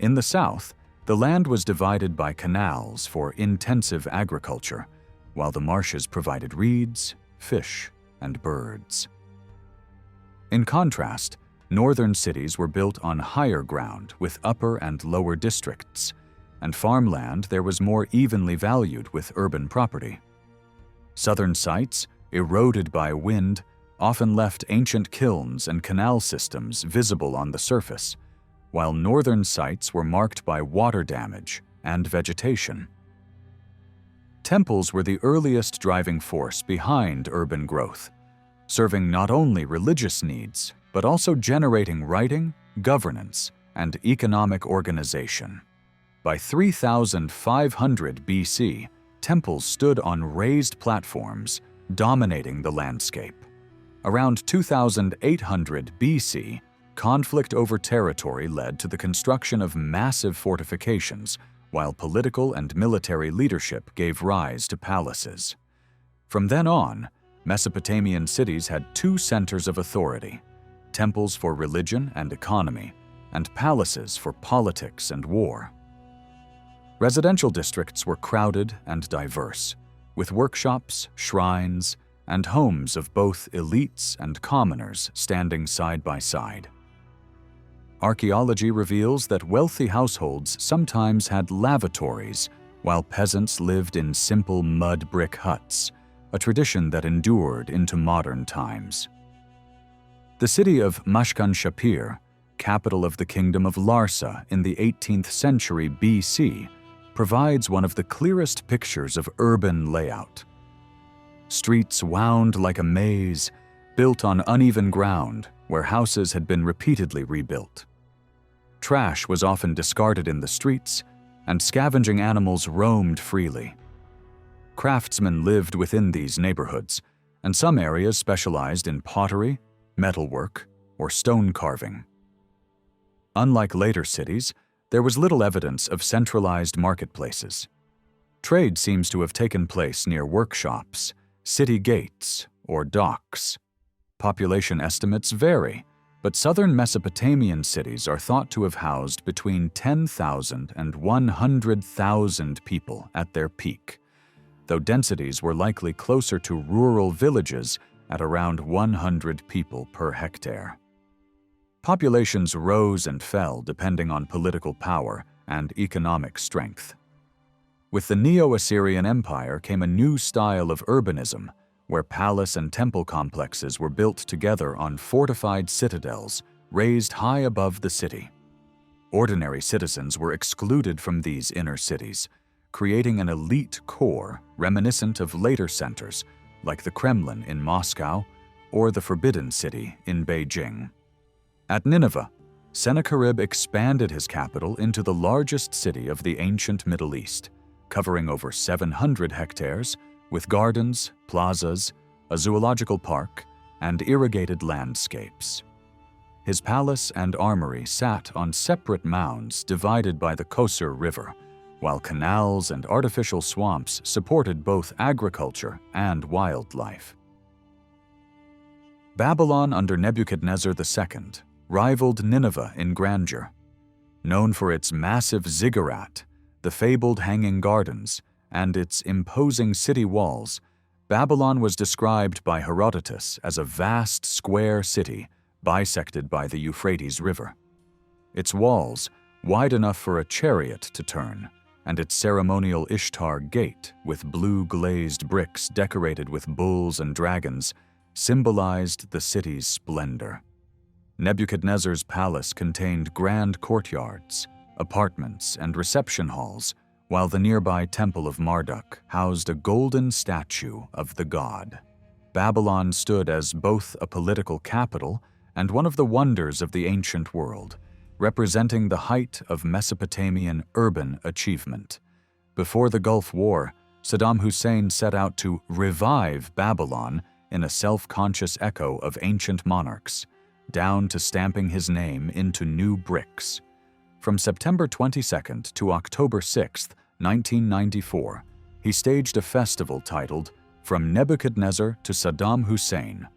In the south, the land was divided by canals for intensive agriculture, while the marshes provided reeds, fish, and birds. In contrast, northern cities were built on higher ground with upper and lower districts, and farmland there was more evenly valued with urban property. Southern sites, eroded by wind, often left ancient kilns and canal systems visible on the surface, while northern sites were marked by water damage and vegetation. Temples were the earliest driving force behind urban growth, serving not only religious needs, but also generating writing, governance, and economic organization. By 3500 BC, temples stood on raised platforms, dominating the landscape. Around 2800 BC, conflict over territory led to the construction of massive fortifications, while political and military leadership gave rise to palaces. From then on, Mesopotamian cities had two centers of authority: temples for religion and economy, and palaces for politics and war. Residential districts were crowded and diverse, with workshops, shrines, and homes of both elites and commoners standing side by side. Archaeology reveals that wealthy households sometimes had lavatories, while peasants lived in simple mud brick huts, a tradition that endured into modern times. The city of Mashkan Shapir, capital of the kingdom of Larsa in the 18th century BC, provides one of the clearest pictures of urban layout. Streets wound like a maze, built on uneven ground where houses had been repeatedly rebuilt. Trash was often discarded in the streets, and scavenging animals roamed freely. Craftsmen lived within these neighborhoods, and some areas specialized in pottery, metalwork, or stone carving. Unlike later cities, there was little evidence of centralized marketplaces. Trade seems to have taken place near workshops, city gates, or docks. Population estimates vary, but southern Mesopotamian cities are thought to have housed between 10,000 and 100,000 people at their peak, though densities were likely closer to rural villages at around 100 people per hectare. Populations rose and fell depending on political power and economic strength. With the Neo-Assyrian Empire came a new style of urbanism, where palace and temple complexes were built together on fortified citadels raised high above the city. Ordinary citizens were excluded from these inner cities, creating an elite core reminiscent of later centers like the Kremlin in Moscow or the Forbidden City in Beijing. At Nineveh, Sennacherib expanded his capital into the largest city of the ancient Middle East, covering over 700 hectares, with gardens, plazas, a zoological park, and irrigated landscapes. His palace and armory sat on separate mounds divided by the Kosur River, while canals and artificial swamps supported both agriculture and wildlife. Babylon under Nebuchadnezzar II rivaled Nineveh in grandeur. Known for its massive ziggurat, the fabled hanging gardens, and its imposing city walls, Babylon was described by Herodotus as a vast square city bisected by the Euphrates River. Its walls, wide enough for a chariot to turn, and its ceremonial Ishtar gate with blue glazed bricks decorated with bulls and dragons, symbolized the city's splendor. Nebuchadnezzar's palace contained grand courtyards, apartments, and reception halls, while the nearby Temple of Marduk housed a golden statue of the god. Babylon stood as both a political capital and one of the wonders of the ancient world, representing the height of Mesopotamian urban achievement. Before the Gulf War, Saddam Hussein set out to revive Babylon in a self-conscious echo of ancient monarchs, down to stamping his name into new bricks. From September 22nd to October 6th, 1994, he staged a festival titled From Nebuchadnezzar to Saddam Hussein.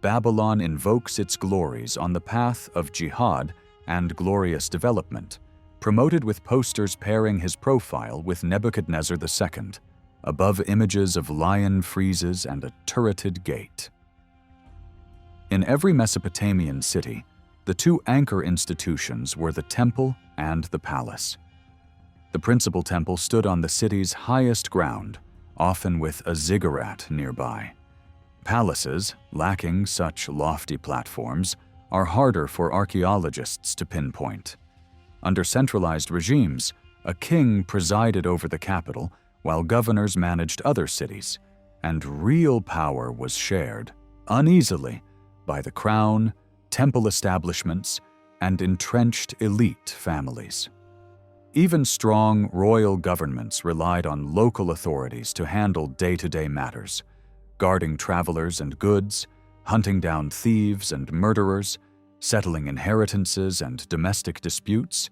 Babylon invokes its glories on the path of jihad and glorious development, promoted with posters pairing his profile with Nebuchadnezzar II, above images of lion friezes and a turreted gate. In every Mesopotamian city, the two anchor institutions were the temple and the palace. The principal temple stood on the city's highest ground, often with a ziggurat nearby. Palaces, lacking such lofty platforms, are harder for archaeologists to pinpoint. Under centralized regimes, a king presided over the capital while governors managed other cities, and real power was shared, uneasily, by the crown, temple establishments, and entrenched elite families. Even strong royal governments relied on local authorities to handle day-to-day matters, guarding travelers and goods, hunting down thieves and murderers, settling inheritances and domestic disputes,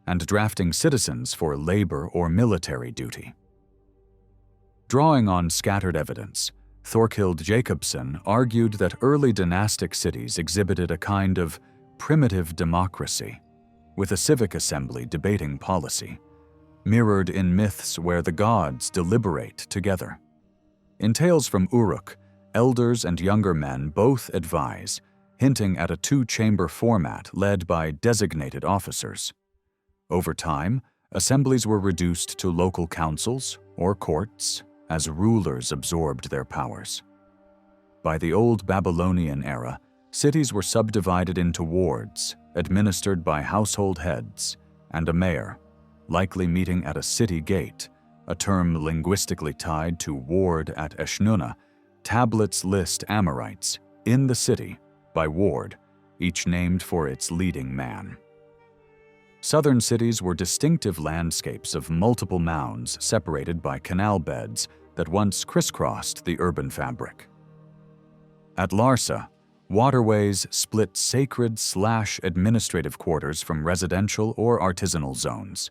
and drafting citizens for labor or military duty. Drawing on scattered evidence, Thorkild Jacobsen argued that early dynastic cities exhibited a kind of primitive democracy, with a civic assembly debating policy, mirrored in myths where the gods deliberate together. In tales from Uruk, elders and younger men both advise, hinting at a two-chamber format led by designated officers. Over time, assemblies were reduced to local councils or courts as rulers absorbed their powers. By the Old Babylonian era, cities were subdivided into wards, administered by household heads, and a mayor, likely meeting at a city gate, a term linguistically tied to ward at Eshnunna. Tablets list Amorites in the city by ward, each named for its leading man. Southern cities were distinctive landscapes of multiple mounds separated by canal beds that once crisscrossed the urban fabric. At Larsa, waterways split sacred/administrative quarters from residential or artisanal zones.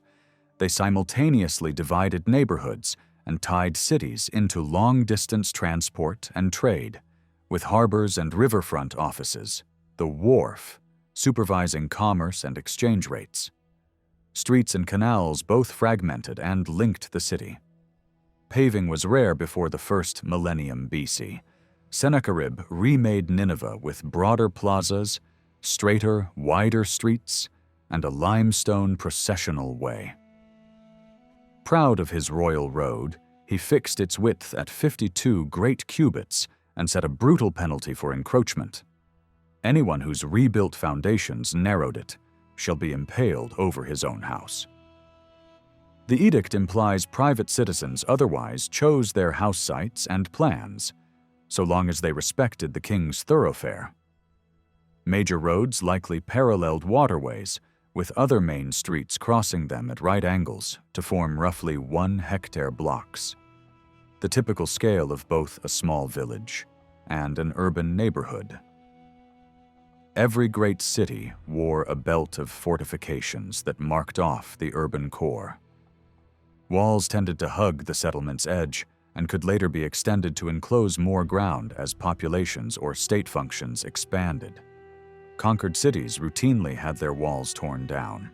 They simultaneously divided neighborhoods and tied cities into long-distance transport and trade, with harbors and riverfront offices, the wharf, supervising commerce and exchange rates. Streets and canals both fragmented and linked the city. Paving was rare before the first millennium BC. Sennacherib remade Nineveh with broader plazas, straighter, wider streets, and a limestone processional way. Proud of his royal road, he fixed its width at 52 great cubits and set a brutal penalty for encroachment. Anyone whose rebuilt foundations narrowed it shall be impaled over his own house. The edict implies private citizens otherwise chose their house sites and plans, so long as they respected the king's thoroughfare. Major roads likely paralleled waterways, with other main streets crossing them at right angles to form roughly 1-hectare blocks, the typical scale of both a small village and an urban neighborhood. Every great city wore a belt of fortifications that marked off the urban core. Walls tended to hug the settlement's edge and could later be extended to enclose more ground as populations or state functions expanded. Conquered cities routinely had their walls torn down.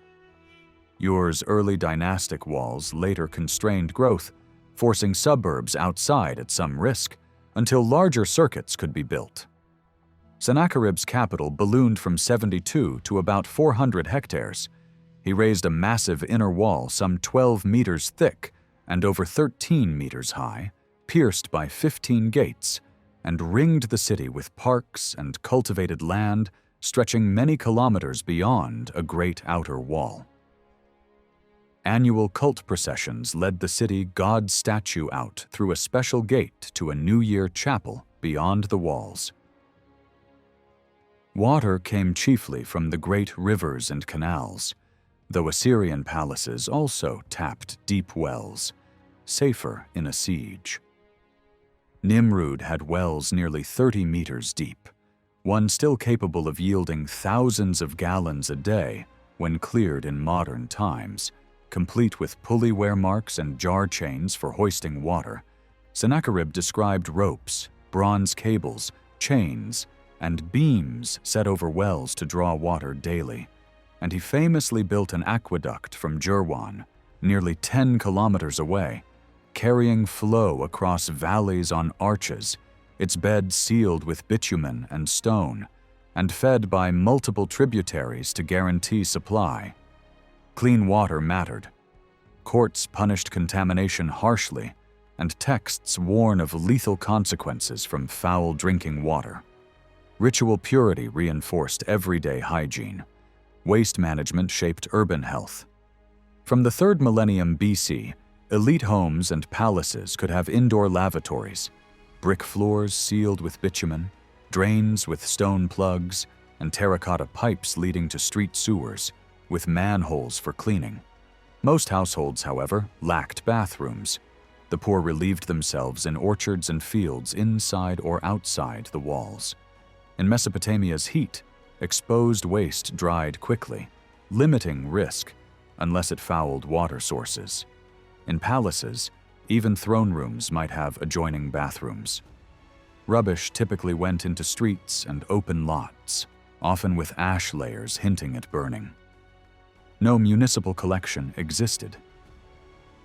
Ur's early dynastic walls later constrained growth, forcing suburbs outside at some risk until larger circuits could be built. Sennacherib's capital ballooned from 72 to about 400 hectares. He raised a massive inner wall some 12 meters thick and over 13 meters high, pierced by 15 gates, and ringed the city with parks and cultivated land stretching many kilometers beyond a great outer wall. Annual cult processions led the city god's statue out through a special gate to a New Year chapel beyond the walls. Water came chiefly from the great rivers and canals, though Assyrian palaces also tapped deep wells, safer in a siege. Nimrud had wells nearly 30 meters deep, one still capable of yielding thousands of gallons a day when cleared in modern times, complete with pulley wear marks and jar chains for hoisting water. Sennacherib described ropes, bronze cables, chains, and beams set over wells to draw water daily, and he famously built an aqueduct from Jerwan, nearly 10 kilometers away, carrying flow across valleys on arches, its bed sealed with bitumen and stone, and fed by multiple tributaries to guarantee supply. Clean water mattered. Courts punished contamination harshly, and texts warn of lethal consequences from foul drinking water. Ritual purity reinforced everyday hygiene. Waste management shaped urban health. From the 3rd millennium BC, elite homes and palaces could have indoor lavatories, brick floors sealed with bitumen, drains with stone plugs, and terracotta pipes leading to street sewers, with manholes for cleaning. Most households, however, lacked bathrooms. The poor relieved themselves in orchards and fields inside or outside the walls. In Mesopotamia's heat, exposed waste dried quickly, limiting risk unless it fouled water sources. In palaces, even throne rooms might have adjoining bathrooms. Rubbish typically went into streets and open lots, often with ash layers hinting at burning. No municipal collection existed.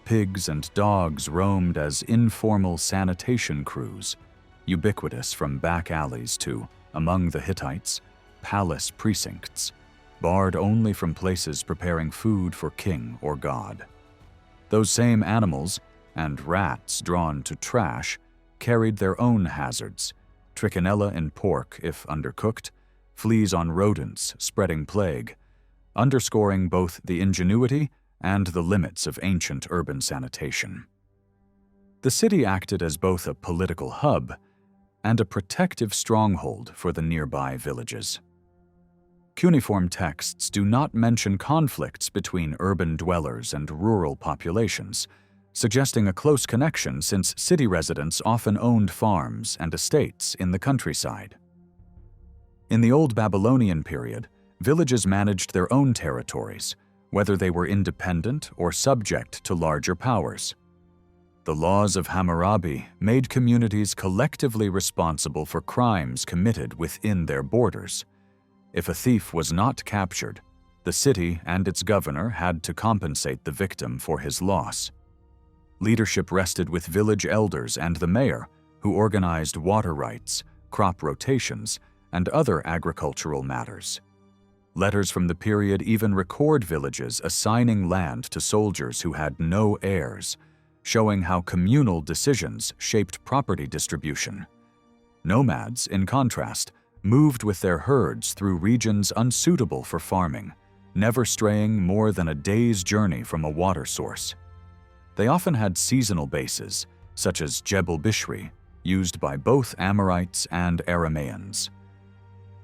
Pigs and dogs roamed as informal sanitation crews, ubiquitous from back alleys to, among the Hittites, palace precincts, barred only from places preparing food for king or god. Those same animals, and rats drawn to trash, carried their own hazards, trichinella in pork if undercooked, fleas on rodents spreading plague, underscoring both the ingenuity and the limits of ancient urban sanitation. The city acted as both a political hub and a protective stronghold for the nearby villages. Cuneiform texts do not mention conflicts between urban dwellers and rural populations, suggesting a close connection since city residents often owned farms and estates in the countryside. In the Old Babylonian period, villages managed their own territories, whether they were independent or subject to larger powers. The laws of Hammurabi made communities collectively responsible for crimes committed within their borders. If a thief was not captured, the city and its governor had to compensate the victim for his loss. Leadership rested with village elders and the mayor, who organized water rights, crop rotations, and other agricultural matters. Letters from the period even record villages assigning land to soldiers who had no heirs, showing how communal decisions shaped property distribution. Nomads, in contrast, moved with their herds through regions unsuitable for farming, never straying more than a day's journey from a water source. They often had seasonal bases, such as Jebel Bishri, used by both Amorites and Aramaeans.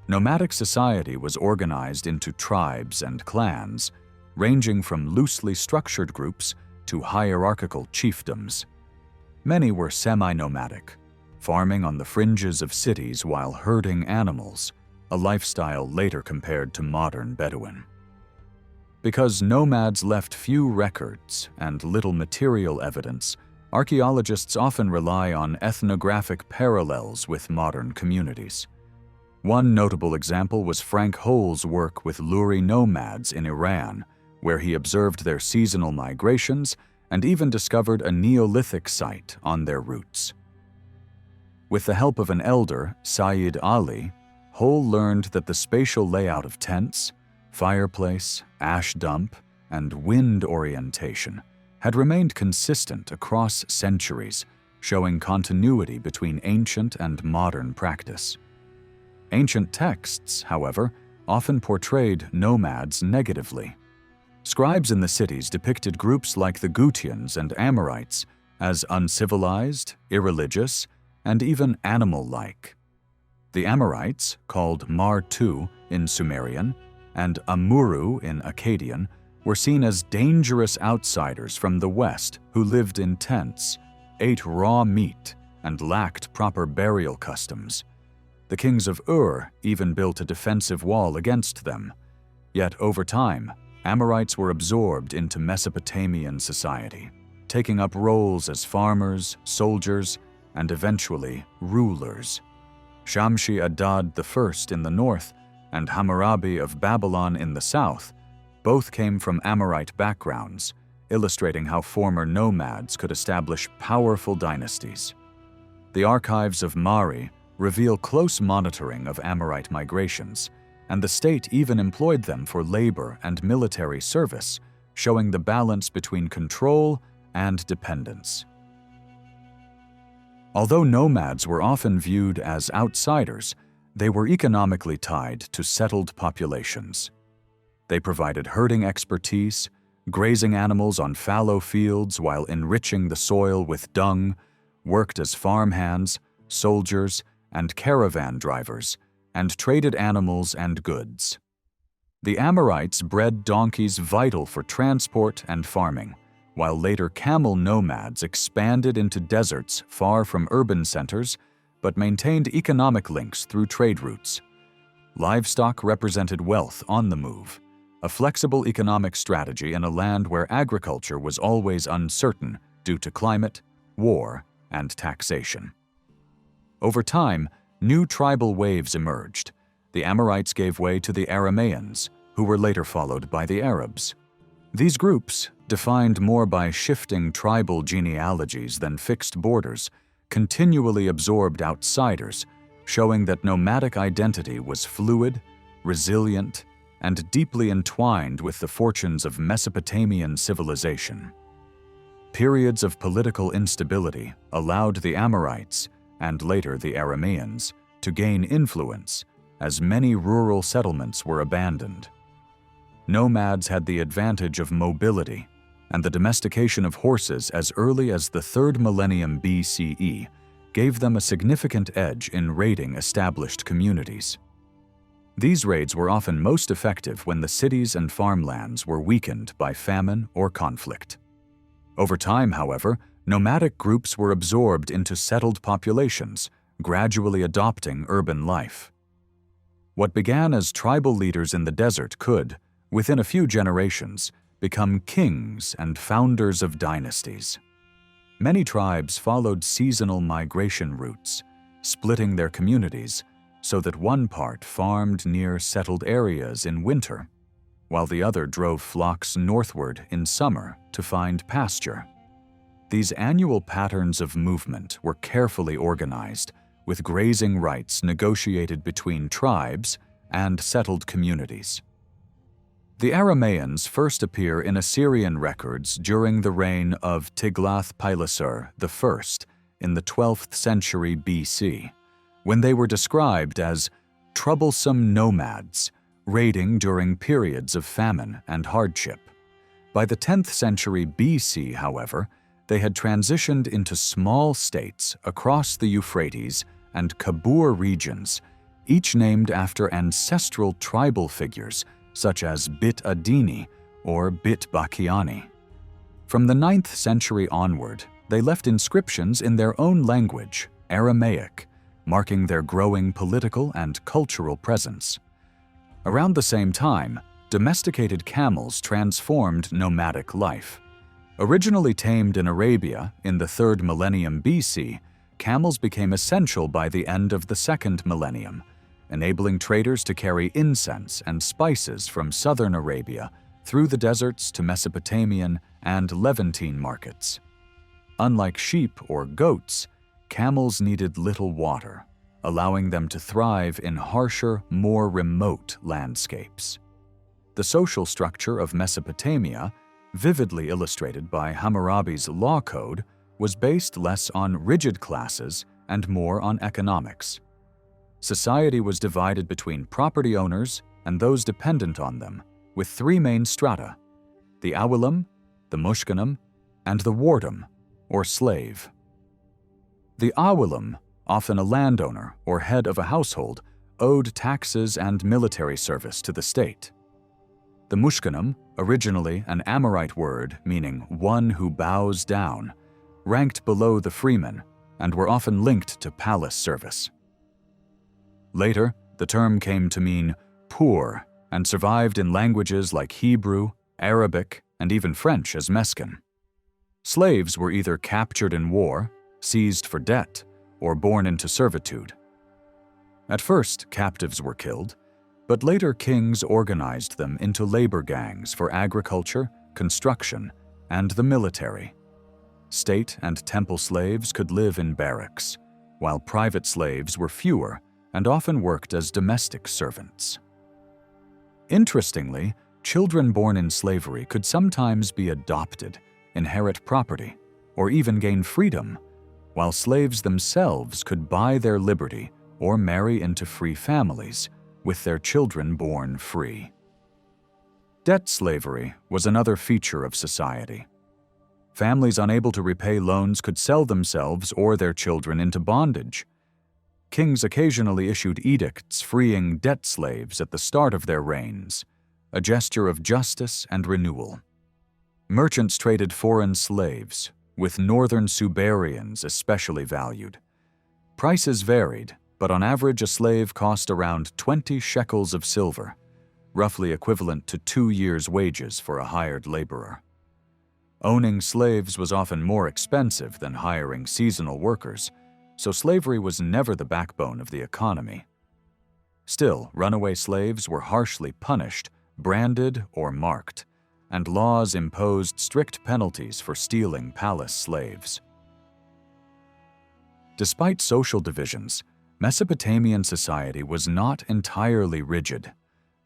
Nomadic society was organized into tribes and clans, ranging from loosely structured groups to hierarchical chiefdoms. Many were semi-nomadic, farming on the fringes of cities while herding animals, a lifestyle later compared to modern Bedouin. Because nomads left few records and little material evidence, archaeologists often rely on ethnographic parallels with modern communities. One notable example was Frank Hole's work with Luri nomads in Iran, where he observed their seasonal migrations and even discovered a Neolithic site on their routes. With the help of an elder, Sayyid Ali, Hole learned that the spatial layout of tents, fireplace, ash dump, and wind orientation had remained consistent across centuries, showing continuity between ancient and modern practice. Ancient texts, however, often portrayed nomads negatively. Scribes in the cities depicted groups like the Gutians and Amorites as uncivilized, irreligious, and even animal-like. The Amorites, called Mar-Tu in Sumerian and Amuru in Akkadian, were seen as dangerous outsiders from the west who lived in tents, ate raw meat, and lacked proper burial customs. The kings of Ur even built a defensive wall against them. Yet over time, Amorites were absorbed into Mesopotamian society, taking up roles as farmers, soldiers, and eventually rulers. Shamshi-Adad I in the north and Hammurabi of Babylon in the south both came from Amorite backgrounds, illustrating how former nomads could establish powerful dynasties. The archives of Mari reveal close monitoring of Amorite migrations, and the state even employed them for labor and military service, showing the balance between control and dependence. Although nomads were often viewed as outsiders, they were economically tied to settled populations. They provided herding expertise, grazing animals on fallow fields while enriching the soil with dung, worked as farmhands, soldiers, and caravan drivers, and traded animals and goods. The Amorites bred donkeys vital for transport and farming, while later camel nomads expanded into deserts far from urban centers but maintained economic links through trade routes. Livestock represented wealth on the move, a flexible economic strategy in a land where agriculture was always uncertain due to climate, war, and taxation. Over time, new tribal waves emerged. The Amorites gave way to the Aramaeans, who were later followed by the Arabs. These groups, defined more by shifting tribal genealogies than fixed borders, continually absorbed outsiders, showing that nomadic identity was fluid, resilient, and deeply entwined with the fortunes of Mesopotamian civilization. Periods of political instability allowed the Amorites, and later the Aramaeans, to gain influence, as many rural settlements were abandoned. Nomads had the advantage of mobility, and the domestication of horses as early as the 3rd millennium BCE gave them a significant edge in raiding established communities. These raids were often most effective when the cities and farmlands were weakened by famine or conflict. Over time, however, nomadic groups were absorbed into settled populations, gradually adopting urban life. What began as tribal leaders in the desert could, within a few generations, become kings and founders of dynasties. Many tribes followed seasonal migration routes, splitting their communities so that one part farmed near settled areas in winter, while the other drove flocks northward in summer to find pasture. These annual patterns of movement were carefully organized, with grazing rights negotiated between tribes and settled communities. The Aramaeans first appear in Assyrian records during the reign of Tiglath-Pileser I in the 12th century BC, when they were described as troublesome nomads, raiding during periods of famine and hardship. By the 10th century BC, however, they had transitioned into small states across the Euphrates and Kabur regions, each named after ancestral tribal figures such as Bit Adini or Bit Bakiani. From the 9th century onward, they left inscriptions in their own language, Aramaic, marking their growing political and cultural presence. Around the same time, domesticated camels transformed nomadic life. Originally tamed in Arabia in the 3rd millennium BC, camels became essential by the end of the 2nd millennium, enabling traders to carry incense and spices from southern Arabia through the deserts to Mesopotamian and Levantine markets. Unlike sheep or goats, camels needed little water, allowing them to thrive in harsher, more remote landscapes. The social structure of Mesopotamia, vividly illustrated by Hammurabi's law code, was based less on rigid classes and more on economics. Society was divided between property owners and those dependent on them, with 3 main strata: the awilum, the mushkanum, and the wardum, or slave. The awilum, often a landowner or head of a household, owed taxes and military service to the state. The mushkanum, originally an Amorite word meaning one who bows down, ranked below the freemen and were often linked to palace service. Later, the term came to mean poor and survived in languages like Hebrew, Arabic, and even French as Meskin. Slaves were either captured in war, seized for debt, or born into servitude. At first, captives were killed, but later kings organized them into labor gangs for agriculture, construction, and the military. State and temple slaves could live in barracks, while private slaves were fewer and often worked as domestic servants. Interestingly, children born in slavery could sometimes be adopted, inherit property, or even gain freedom, while slaves themselves could buy their liberty or marry into free families, with their children born free. Debt slavery was another feature of society. Families unable to repay loans could sell themselves or their children into bondage. Kings occasionally issued edicts freeing debt slaves at the start of their reigns, a gesture of justice and renewal. Merchants traded foreign slaves, with northern Subarians especially valued. Prices varied, but on average a slave cost around 20 shekels of silver, roughly equivalent to 2 years' wages for a hired laborer. Owning slaves was often more expensive than hiring seasonal workers, so slavery was never the backbone of the economy. Still, runaway slaves were harshly punished, branded or marked, and laws imposed strict penalties for stealing palace slaves. Despite social divisions, Mesopotamian society was not entirely rigid.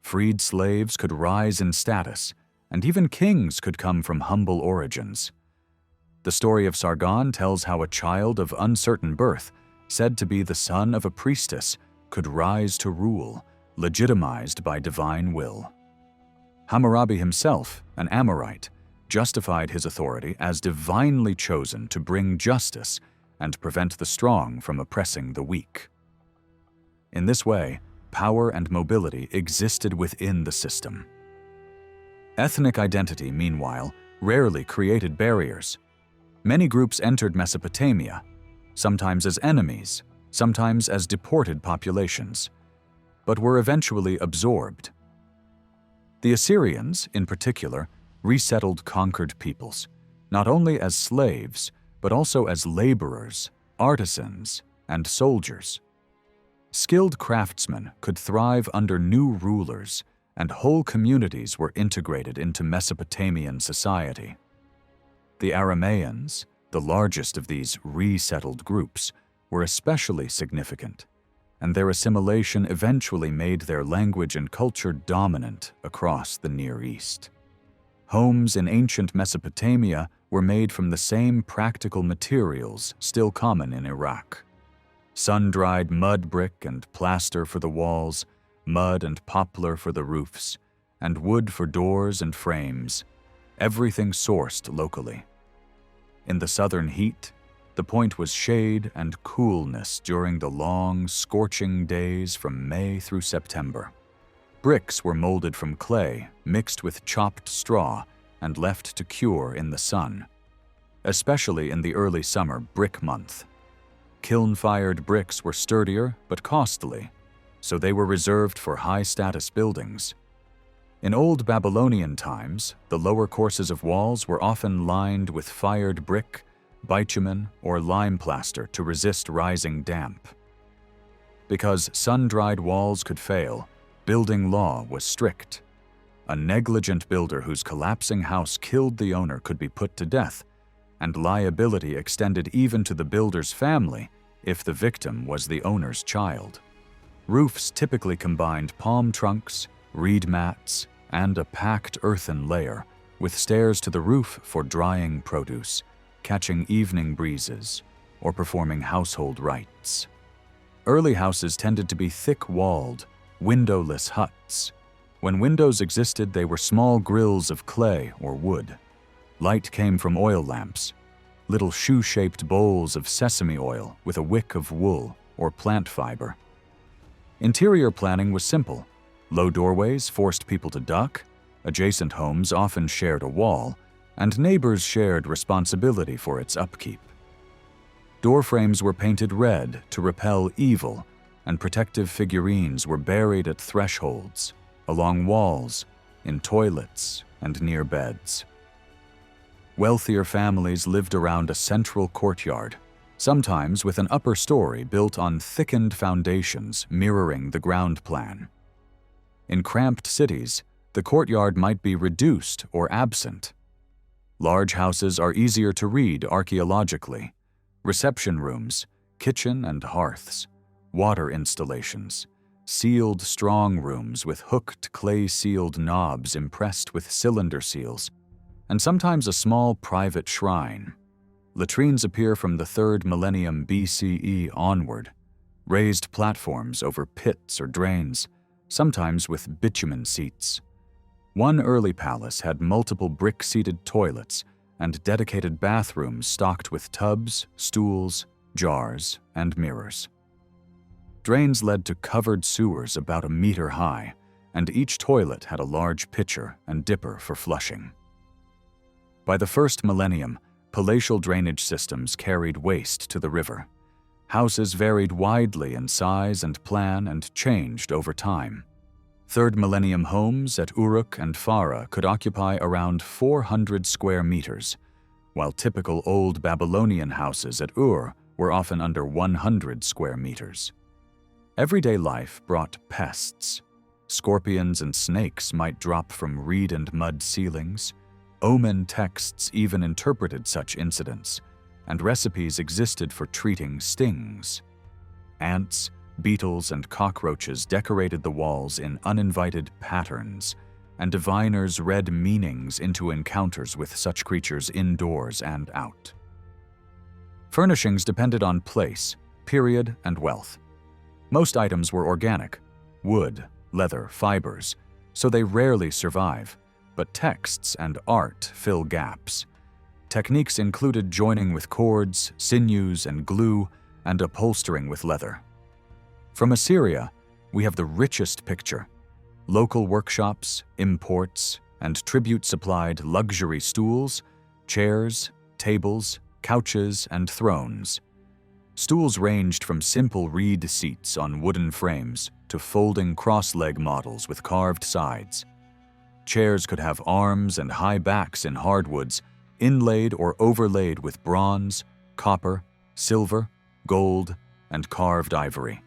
Freed slaves could rise in status, and even kings could come from humble origins. The story of Sargon tells how a child of uncertain birth, said to be the son of a priestess, could rise to rule, legitimized by divine will. Hammurabi himself, an Amorite, justified his authority as divinely chosen to bring justice and prevent the strong from oppressing the weak. In this way, power and mobility existed within the system. Ethnic identity, meanwhile, rarely created barriers. Many groups entered Mesopotamia, sometimes as enemies, sometimes as deported populations, but were eventually absorbed. The Assyrians, in particular, resettled conquered peoples, not only as slaves, but also as laborers, artisans, and soldiers. Skilled craftsmen could thrive under new rulers, and whole communities were integrated into Mesopotamian society. The Aramaeans, the largest of these resettled groups, were especially significant, and their assimilation eventually made their language and culture dominant across the Near East. Homes in ancient Mesopotamia were made from the same practical materials still common in Iraq. Sun-dried mud brick and plaster for the walls, mud and poplar for the roofs, and wood for doors and frames, everything sourced locally. In the southern heat, the point was shade and coolness during the long, scorching days from May through September. Bricks were molded from clay, mixed with chopped straw, and left to cure in the sun, especially in the early summer brick month. Kiln-fired bricks were sturdier but costly, so they were reserved for high-status buildings. In Old Babylonian times, the lower courses of walls were often lined with fired brick, bitumen, or lime plaster to resist rising damp. Because sun-dried walls could fail, building law was strict. A negligent builder whose collapsing house killed the owner could be put to death, and liability extended even to the builder's family if the victim was the owner's child. Roofs typically combined palm trunks, reed mats, and a packed earthen layer, with stairs to the roof for drying produce, catching evening breezes, or performing household rites. Early houses tended to be thick-walled, windowless huts. When windows existed, they were small grills of clay or wood. Light came from oil lamps, little shoe-shaped bowls of sesame oil with a wick of wool or plant fiber. Interior planning was simple. Low doorways forced people to duck, adjacent homes often shared a wall, and neighbors shared responsibility for its upkeep. Door frames were painted red to repel evil, and protective figurines were buried at thresholds, along walls, in toilets, and near beds. Wealthier families lived around a central courtyard, sometimes with an upper story built on thickened foundations mirroring the ground plan. In cramped cities, the courtyard might be reduced or absent. Large houses are easier to read archaeologically. Reception rooms, kitchen and hearths, water installations, sealed strong rooms with hooked clay-sealed knobs impressed with cylinder seals, and sometimes a small private shrine. Latrines appear from the 3rd millennium BCE onward, raised platforms over pits or drains, sometimes with bitumen seats. One early palace had multiple brick-seated toilets and dedicated bathrooms stocked with tubs, stools, jars, and mirrors. Drains led to covered sewers about a meter high, and each toilet had a large pitcher and dipper for flushing. By the 1st millennium, palatial drainage systems carried waste to the river. Houses varied widely in size and plan and changed over time. 3rd millennium homes at Uruk and Farah could occupy around 400 square meters, while typical Old Babylonian houses at Ur were often under 100 square meters. Everyday life brought pests. Scorpions and snakes might drop from reed and mud ceilings. Omen texts even interpreted such incidents, and recipes existed for treating stings. Ants, beetles, and cockroaches decorated the walls in uninvited patterns, and diviners read meanings into encounters with such creatures indoors and out. Furnishings depended on place, period, and wealth. Most items were organic, wood, leather, fibers, so they rarely survive, but texts and art fill gaps. Techniques included joining with cords, sinews, and glue, and upholstering with leather. From Assyria, we have the richest picture. Local workshops, imports, and tribute-supplied luxury stools, chairs, tables, couches, and thrones. Stools ranged from simple reed seats on wooden frames to folding cross-leg models with carved sides. Chairs could have arms and high backs in hardwoods, inlaid or overlaid with bronze, copper, silver, gold, and carved ivory.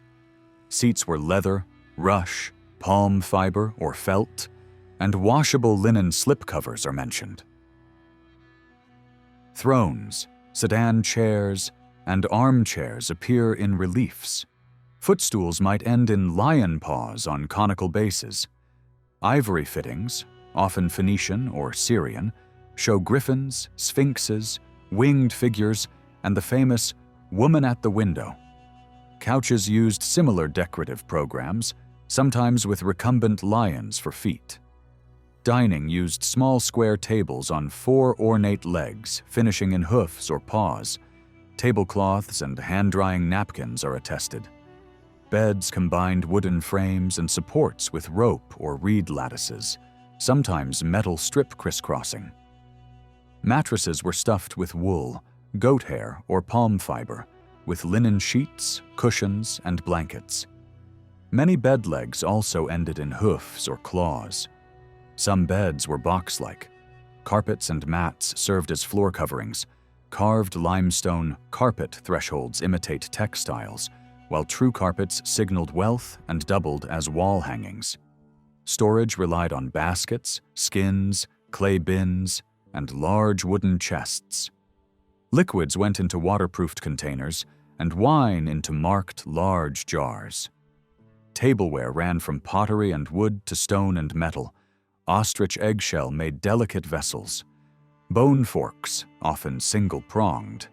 Seats were leather, rush, palm fiber or felt, and washable linen slipcovers are mentioned. Thrones, sedan chairs, and armchairs appear in reliefs. Footstools might end in lion paws on conical bases. Ivory fittings, often Phoenician or Syrian, show griffins, sphinxes, winged figures, and the famous woman at the window. Couches used similar decorative programs, sometimes with recumbent lions for feet. Dining used small square tables on 4 ornate legs, finishing in hoofs or paws. Tablecloths and hand-drying napkins are attested. Beds combined wooden frames and supports with rope or reed lattices, sometimes metal strip crisscrossing. Mattresses were stuffed with wool, goat hair, or palm fiber, with linen sheets, cushions, and blankets. Many bed legs also ended in hoofs or claws. Some beds were box-like. Carpets and mats served as floor coverings. Carved limestone carpet thresholds imitate textiles, while true carpets signaled wealth and doubled as wall hangings. Storage relied on baskets, skins, clay bins, and large wooden chests. Liquids went into waterproofed containers, and wine into marked large jars. Tableware ran from pottery and wood to stone and metal. Ostrich eggshell made delicate vessels. Bone forks, often single-pronged.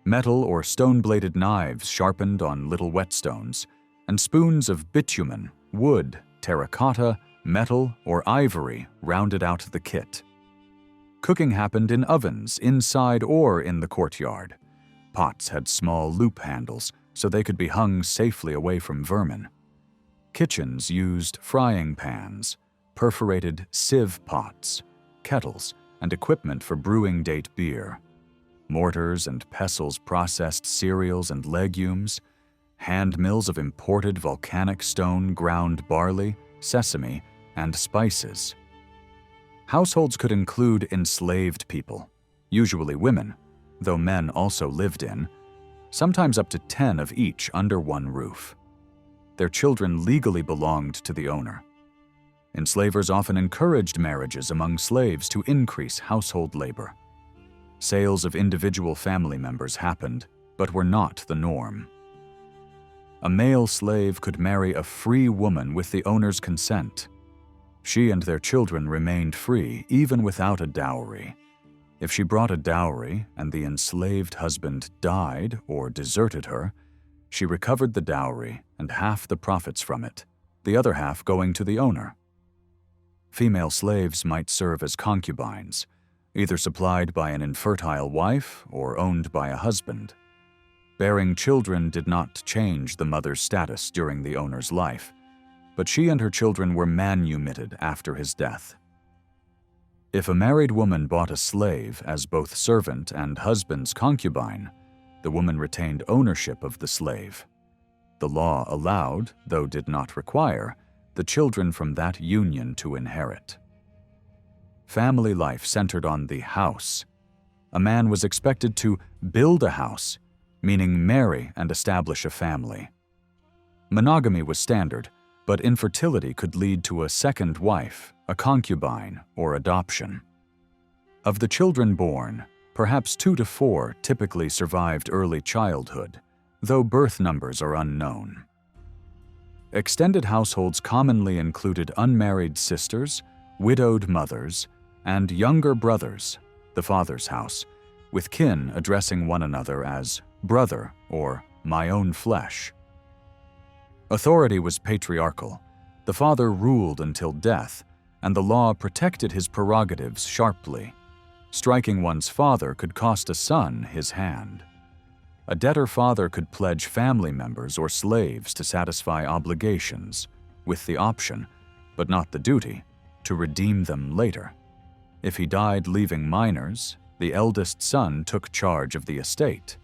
Metal or stone-bladed knives sharpened on little whetstones, and spoons of bitumen, wood, terracotta, metal, or ivory rounded out the kit. Cooking happened in ovens inside or in the courtyard. Pots had small loop handles so they could be hung safely away from vermin. Kitchens used frying pans, perforated sieve pots, kettles, and equipment for brewing date beer. Mortars and pestles processed cereals and legumes. Hand mills of imported volcanic stone ground barley, sesame, and spices. Households could include enslaved people, usually women, though men also lived in, sometimes up to 10 of each under one roof. Their children legally belonged to the owner. Enslavers often encouraged marriages among slaves to increase household labor. Sales of individual family members happened, but were not the norm. A male slave could marry a free woman with the owner's consent. She and their children remained free even without a dowry. If she brought a dowry and the enslaved husband died or deserted her, she recovered the dowry and half the profits from it, the other half going to the owner. Female slaves might serve as concubines, either supplied by an infertile wife or owned by a husband. Bearing children did not change the mother's status during the owner's life, but she and her children were manumitted after his death. If a married woman bought a slave as both servant and husband's concubine, the woman retained ownership of the slave. The law allowed, though did not require, the children from that union to inherit. Family life centered on the house. A man was expected to build a house, meaning marry and establish a family. Monogamy was standard, but infertility could lead to a second wife, a concubine, or adoption. Of the children born, perhaps 2 to 4 typically survived early childhood, though birth numbers are unknown. Extended households commonly included unmarried sisters, widowed mothers, and younger brothers, the father's house, with kin addressing one another as brother or my own flesh. Authority was patriarchal. The father ruled until death, and the law protected his prerogatives sharply. Striking one's father could cost a son his hand. A debtor father could pledge family members or slaves to satisfy obligations, with the option, but not the duty, to redeem them later. If he died leaving minors, the eldest son took charge of the estate.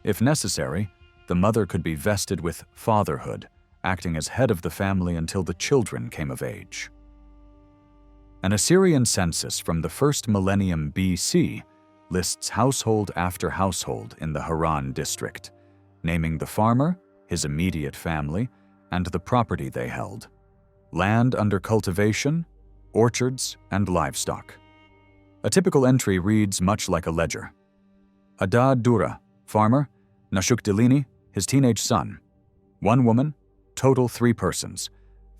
If necessary, the mother could be vested with fatherhood, acting as head of the family until the children came of age. An Assyrian census from the 1st millennium BC lists household after household in the Haran district, naming the farmer, his immediate family, and the property they held, land under cultivation, orchards, and livestock. A typical entry reads much like a ledger. Adad Dura, farmer, Nashukdilini, his teenage son. 1 woman, total 3 persons,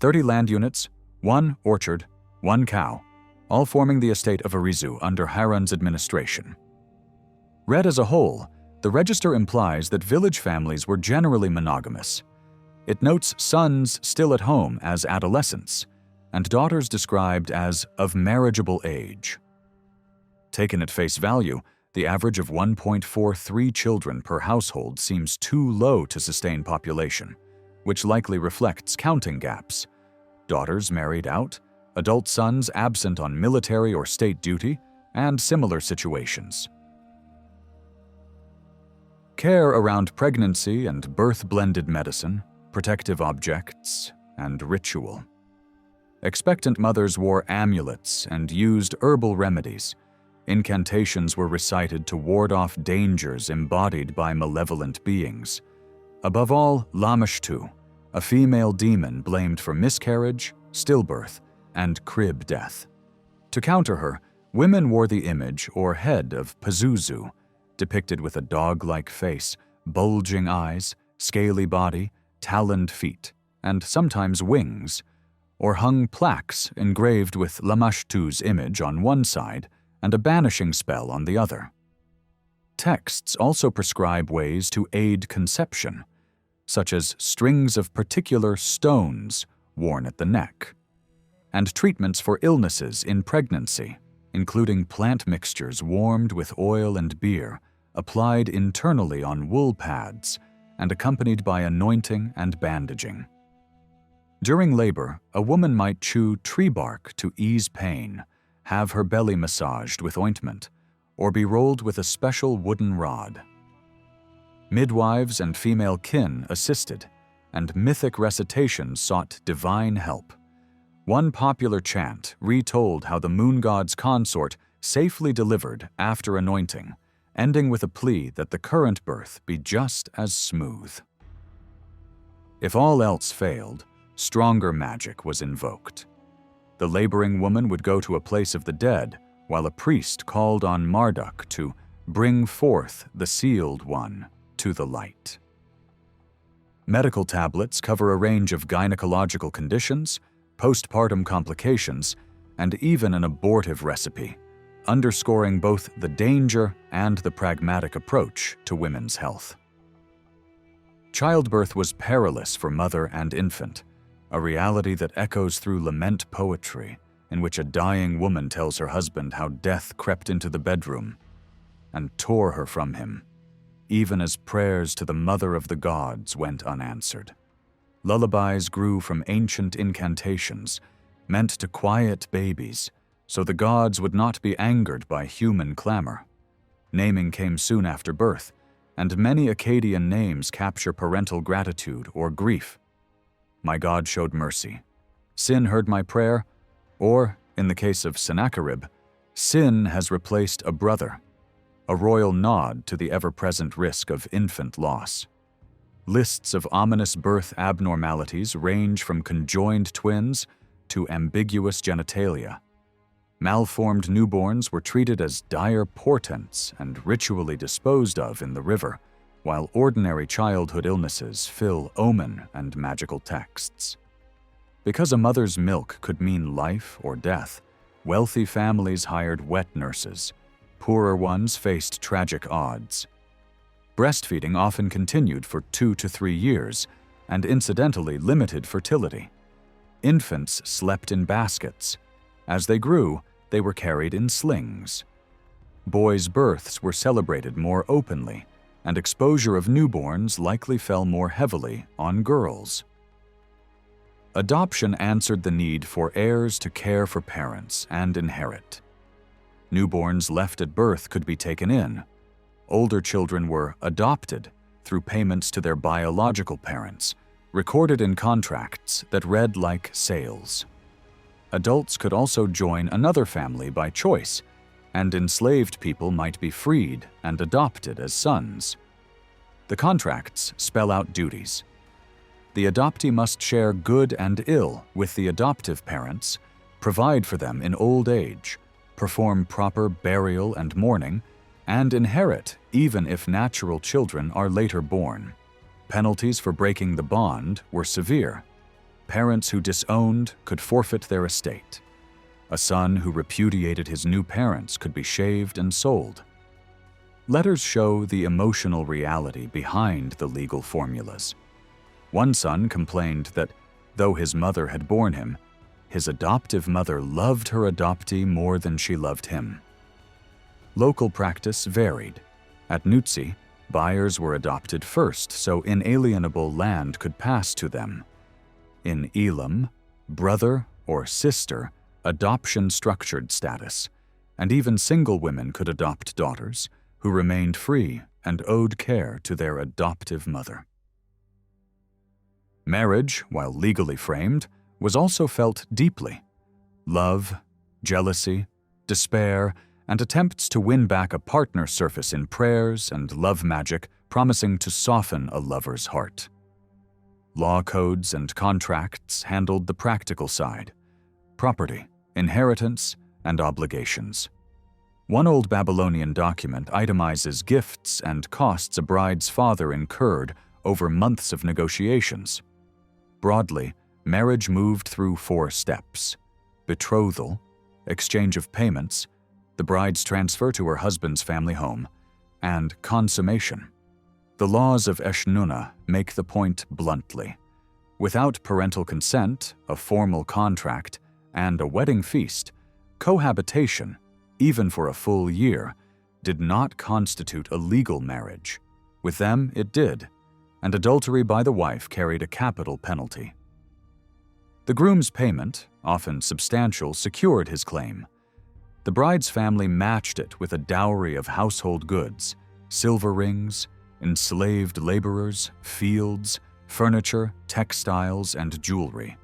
30 land units, 1 orchard, 1 cow, all forming the estate of Arizu under Haran's administration. Read as a whole, the register implies that village families were generally monogamous. It notes sons still at home as adolescents, and daughters described as of marriageable age. Taken at face value, the average of 1.43 children per household seems too low to sustain population, which likely reflects counting gaps. Daughters married out, adult sons absent on military or state duty, and similar situations. Care around pregnancy and birth-blended medicine, protective objects, and ritual. Expectant mothers wore amulets and used herbal remedies. Incantations were recited to ward off dangers embodied by malevolent beings. Above all, Lamashtu, a female demon blamed for miscarriage, stillbirth, and crib death. To counter her, women wore the image or head of Pazuzu, depicted with a dog-like face, bulging eyes, scaly body, taloned feet, and sometimes wings, or hung plaques engraved with Lamashtu's image on one side and a banishing spell on the other. Texts also prescribe ways to aid conception, such as strings of particular stones worn at the neck, and treatments for illnesses in pregnancy, including plant mixtures warmed with oil and beer, applied internally on wool pads, and accompanied by anointing and bandaging. During labor, a woman might chew tree bark to ease pain, have her belly massaged with ointment, or be rolled with a special wooden rod. Midwives and female kin assisted, and mythic recitations sought divine help. One popular chant retold how the moon god's consort safely delivered after anointing, ending with a plea that the current birth be just as smooth. If all else failed, stronger magic was invoked. The laboring woman would go to a place of the dead, while a priest called on Marduk to bring forth the sealed one to the light. Medical tablets cover a range of gynecological conditions, postpartum complications, and even an abortive recipe, underscoring both the danger and the pragmatic approach to women's health. Childbirth was perilous for mother and infant, a reality that echoes through lament poetry, in which a dying woman tells her husband how death crept into the bedroom and tore her from him, even as prayers to the mother of the gods went unanswered. Lullabies grew from ancient incantations, meant to quiet babies, so the gods would not be angered by human clamor. Naming came soon after birth, and many Akkadian names capture parental gratitude or grief. My God showed mercy. Sin heard my prayer, or, in the case of Sennacherib, sin has replaced a brother, a royal nod to the ever-present risk of infant loss. Lists of ominous birth abnormalities range from conjoined twins to ambiguous genitalia. Malformed newborns were treated as dire portents and ritually disposed of in the river, while ordinary childhood illnesses fill omen and magical texts. Because a mother's milk could mean life or death, wealthy families hired wet nurses. Poorer ones faced tragic odds. Breastfeeding often continued for 2 to 3 years, and incidentally limited fertility. Infants slept in baskets. As they grew, they were carried in slings. Boys' births were celebrated more openly, and exposure of newborns likely fell more heavily on girls. Adoption answered the need for heirs to care for parents and inherit. Newborns left at birth could be taken in. Older children were adopted through payments to their biological parents, recorded in contracts that read like sales. Adults could also join another family by choice, and enslaved people might be freed and adopted as sons. The contracts spell out duties. The adoptee must share good and ill with the adoptive parents, provide for them in old age, perform proper burial and mourning, and inherit even if natural children are later born. Penalties for breaking the bond were severe. Parents who disowned could forfeit their estate. A son who repudiated his new parents could be shaved and sold. Letters show the emotional reality behind the legal formulas. One son complained that, though his mother had borne him, his adoptive mother loved her adoptee more than she loved him. Local practice varied. At Nutsi, buyers were adopted first so inalienable land could pass to them. In Elam, brother or sister adoption structured status, and even single women could adopt daughters who remained free and owed care to their adoptive mother. Marriage, while legally framed, was also felt deeply. Love, jealousy, despair, and attempts to win back a partner surface in prayers and love magic promising to soften a lover's heart. Law codes and contracts handled the practical side: property, inheritance, and obligations. One old Babylonian document itemizes gifts and costs a bride's father incurred over months of negotiations. Broadly, marriage moved through 4 steps: betrothal, exchange of payments, the bride's transfer to her husband's family home, and consummation. The laws of Eshnunna make the point bluntly. Without parental consent, a formal contract, and a wedding feast, cohabitation, even for a full year, did not constitute a legal marriage. With them, it did, and adultery by the wife carried a capital penalty. The groom's payment, often substantial, secured his claim. The bride's family matched it with a dowry of household goods, silver rings, enslaved laborers, fields, furniture, textiles, and jewelry.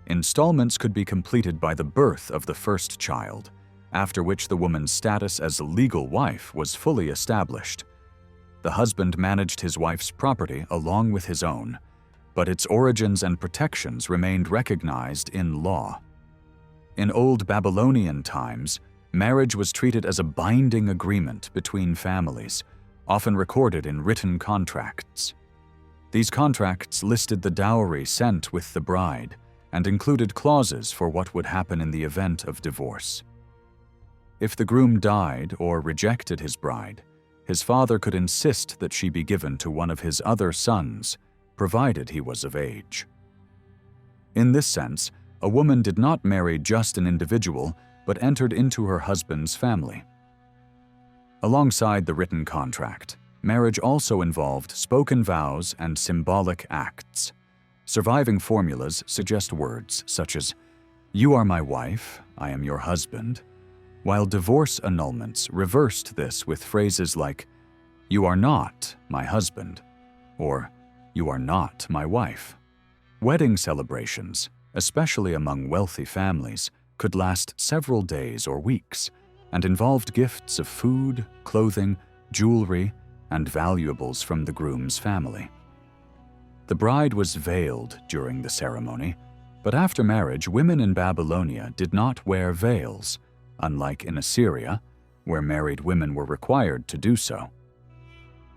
Installments could be completed by the birth of the first child, after which the woman's status as a legal wife was fully established. The husband managed his wife's property along with his own, but its origins and protections remained recognized in law. In old Babylonian times, marriage was treated as a binding agreement between families, often recorded in written contracts. These contracts listed the dowry sent with the bride and included clauses for what would happen in the event of divorce. If the groom died or rejected his bride, his father could insist that she be given to one of his other sons, provided he was of age. In this sense, a woman did not marry just an individual, but entered into her husband's family. Alongside the written contract, marriage also involved spoken vows and symbolic acts. Surviving formulas suggest words such as, "You are my wife, I am your husband," while divorce annulments reversed this with phrases like, "You are not my husband," or "You are not my wife." Wedding celebrations, especially among wealthy families, could last several days or weeks, and involved gifts of food, clothing, jewelry, and valuables from the groom's family. The bride was veiled during the ceremony, but after marriage, women in Babylonia did not wear veils, unlike in Assyria, where married women were required to do so.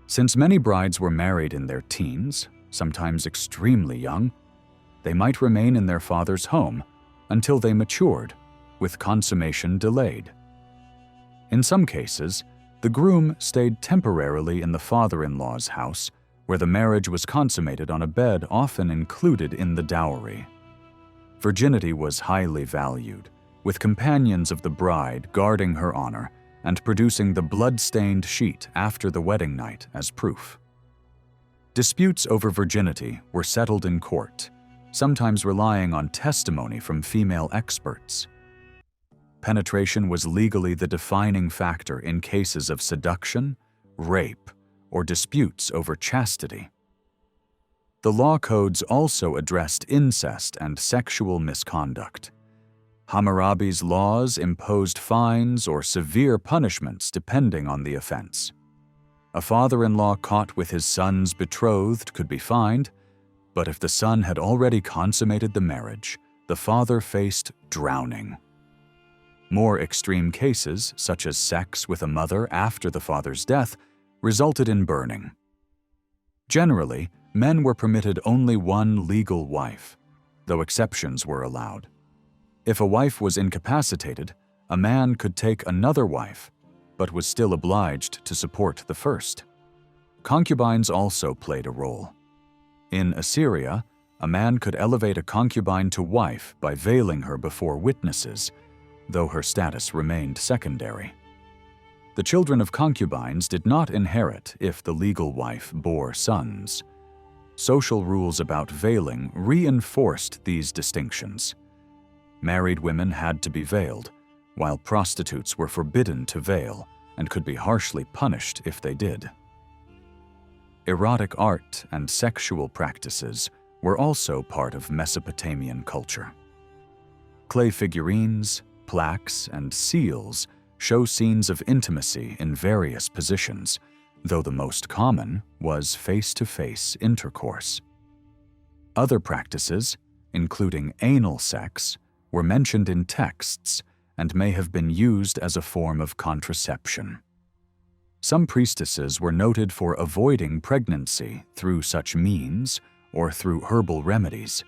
Since many brides were married in their teens, sometimes extremely young, they might remain in their father's home until they matured, with consummation delayed. In some cases, the groom stayed temporarily in the father-in-law's house, where the marriage was consummated on a bed often included in the dowry. Virginity was highly valued, with companions of the bride guarding her honor and producing the blood-stained sheet after the wedding night as proof. Disputes over virginity were settled in court, sometimes relying on testimony from female experts. Penetration was legally the defining factor in cases of seduction, rape, or disputes over chastity. The law codes also addressed incest and sexual misconduct. Hammurabi's laws imposed fines or severe punishments depending on the offense. A father-in-law caught with his son's betrothed could be fined, but if the son had already consummated the marriage, the father faced drowning. More extreme cases, such as sex with a mother after the father's death, resulted in burning. Generally, men were permitted only one legal wife, though exceptions were allowed. If a wife was incapacitated, a man could take another wife, but was still obliged to support the first. Concubines also played a role. In Assyria, a man could elevate a concubine to wife by veiling her before witnesses, though her status remained secondary. The children of concubines did not inherit if the legal wife bore sons. Social rules about veiling reinforced these distinctions. Married women had to be veiled, while prostitutes were forbidden to veil and could be harshly punished if they did. Erotic art and sexual practices were also part of Mesopotamian culture. Clay figurines, plaques, and seals show scenes of intimacy in various positions, though the most common was face-to-face intercourse. Other practices, including anal sex, were mentioned in texts and may have been used as a form of contraception. Some priestesses were noted for avoiding pregnancy through such means or through herbal remedies.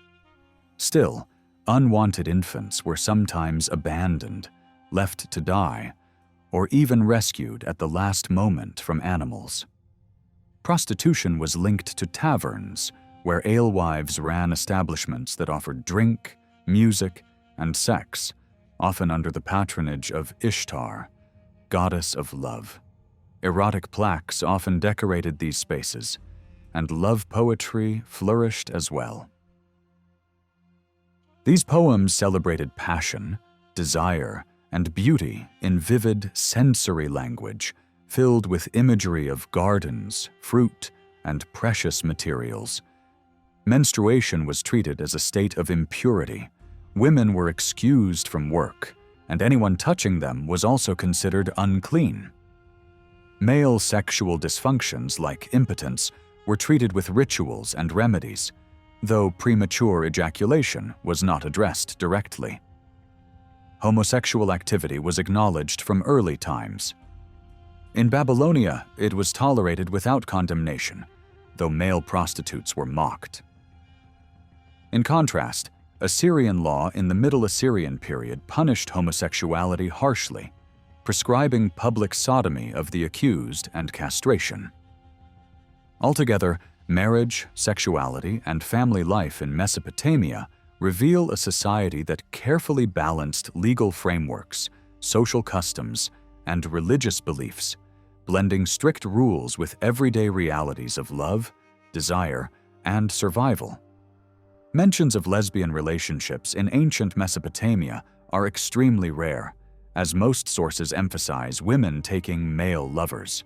Still, unwanted infants were sometimes abandoned, left to die, or even rescued at the last moment from animals. Prostitution was linked to taverns, where alewives ran establishments that offered drink, music, and sex, often under the patronage of Ishtar, goddess of love. Erotic plaques often decorated these spaces, and love poetry flourished as well. These poems celebrated passion, desire, and beauty in vivid sensory language, filled with imagery of gardens, fruit, and precious materials. Menstruation was treated as a state of impurity. Women were excused from work, and anyone touching them was also considered unclean. Male sexual dysfunctions like impotence were treated with rituals and remedies, though premature ejaculation was not addressed directly. Homosexual activity was acknowledged from early times. In Babylonia, it was tolerated without condemnation, though male prostitutes were mocked. In contrast, Assyrian law in the Middle Assyrian period punished homosexuality harshly, prescribing public sodomy of the accused and castration. Altogether, marriage, sexuality, and family life in Mesopotamia reveal a society that carefully balanced legal frameworks, social customs, and religious beliefs, blending strict rules with everyday realities of love, desire, and survival. Mentions of lesbian relationships in ancient Mesopotamia are extremely rare, as most sources emphasize women taking male lovers.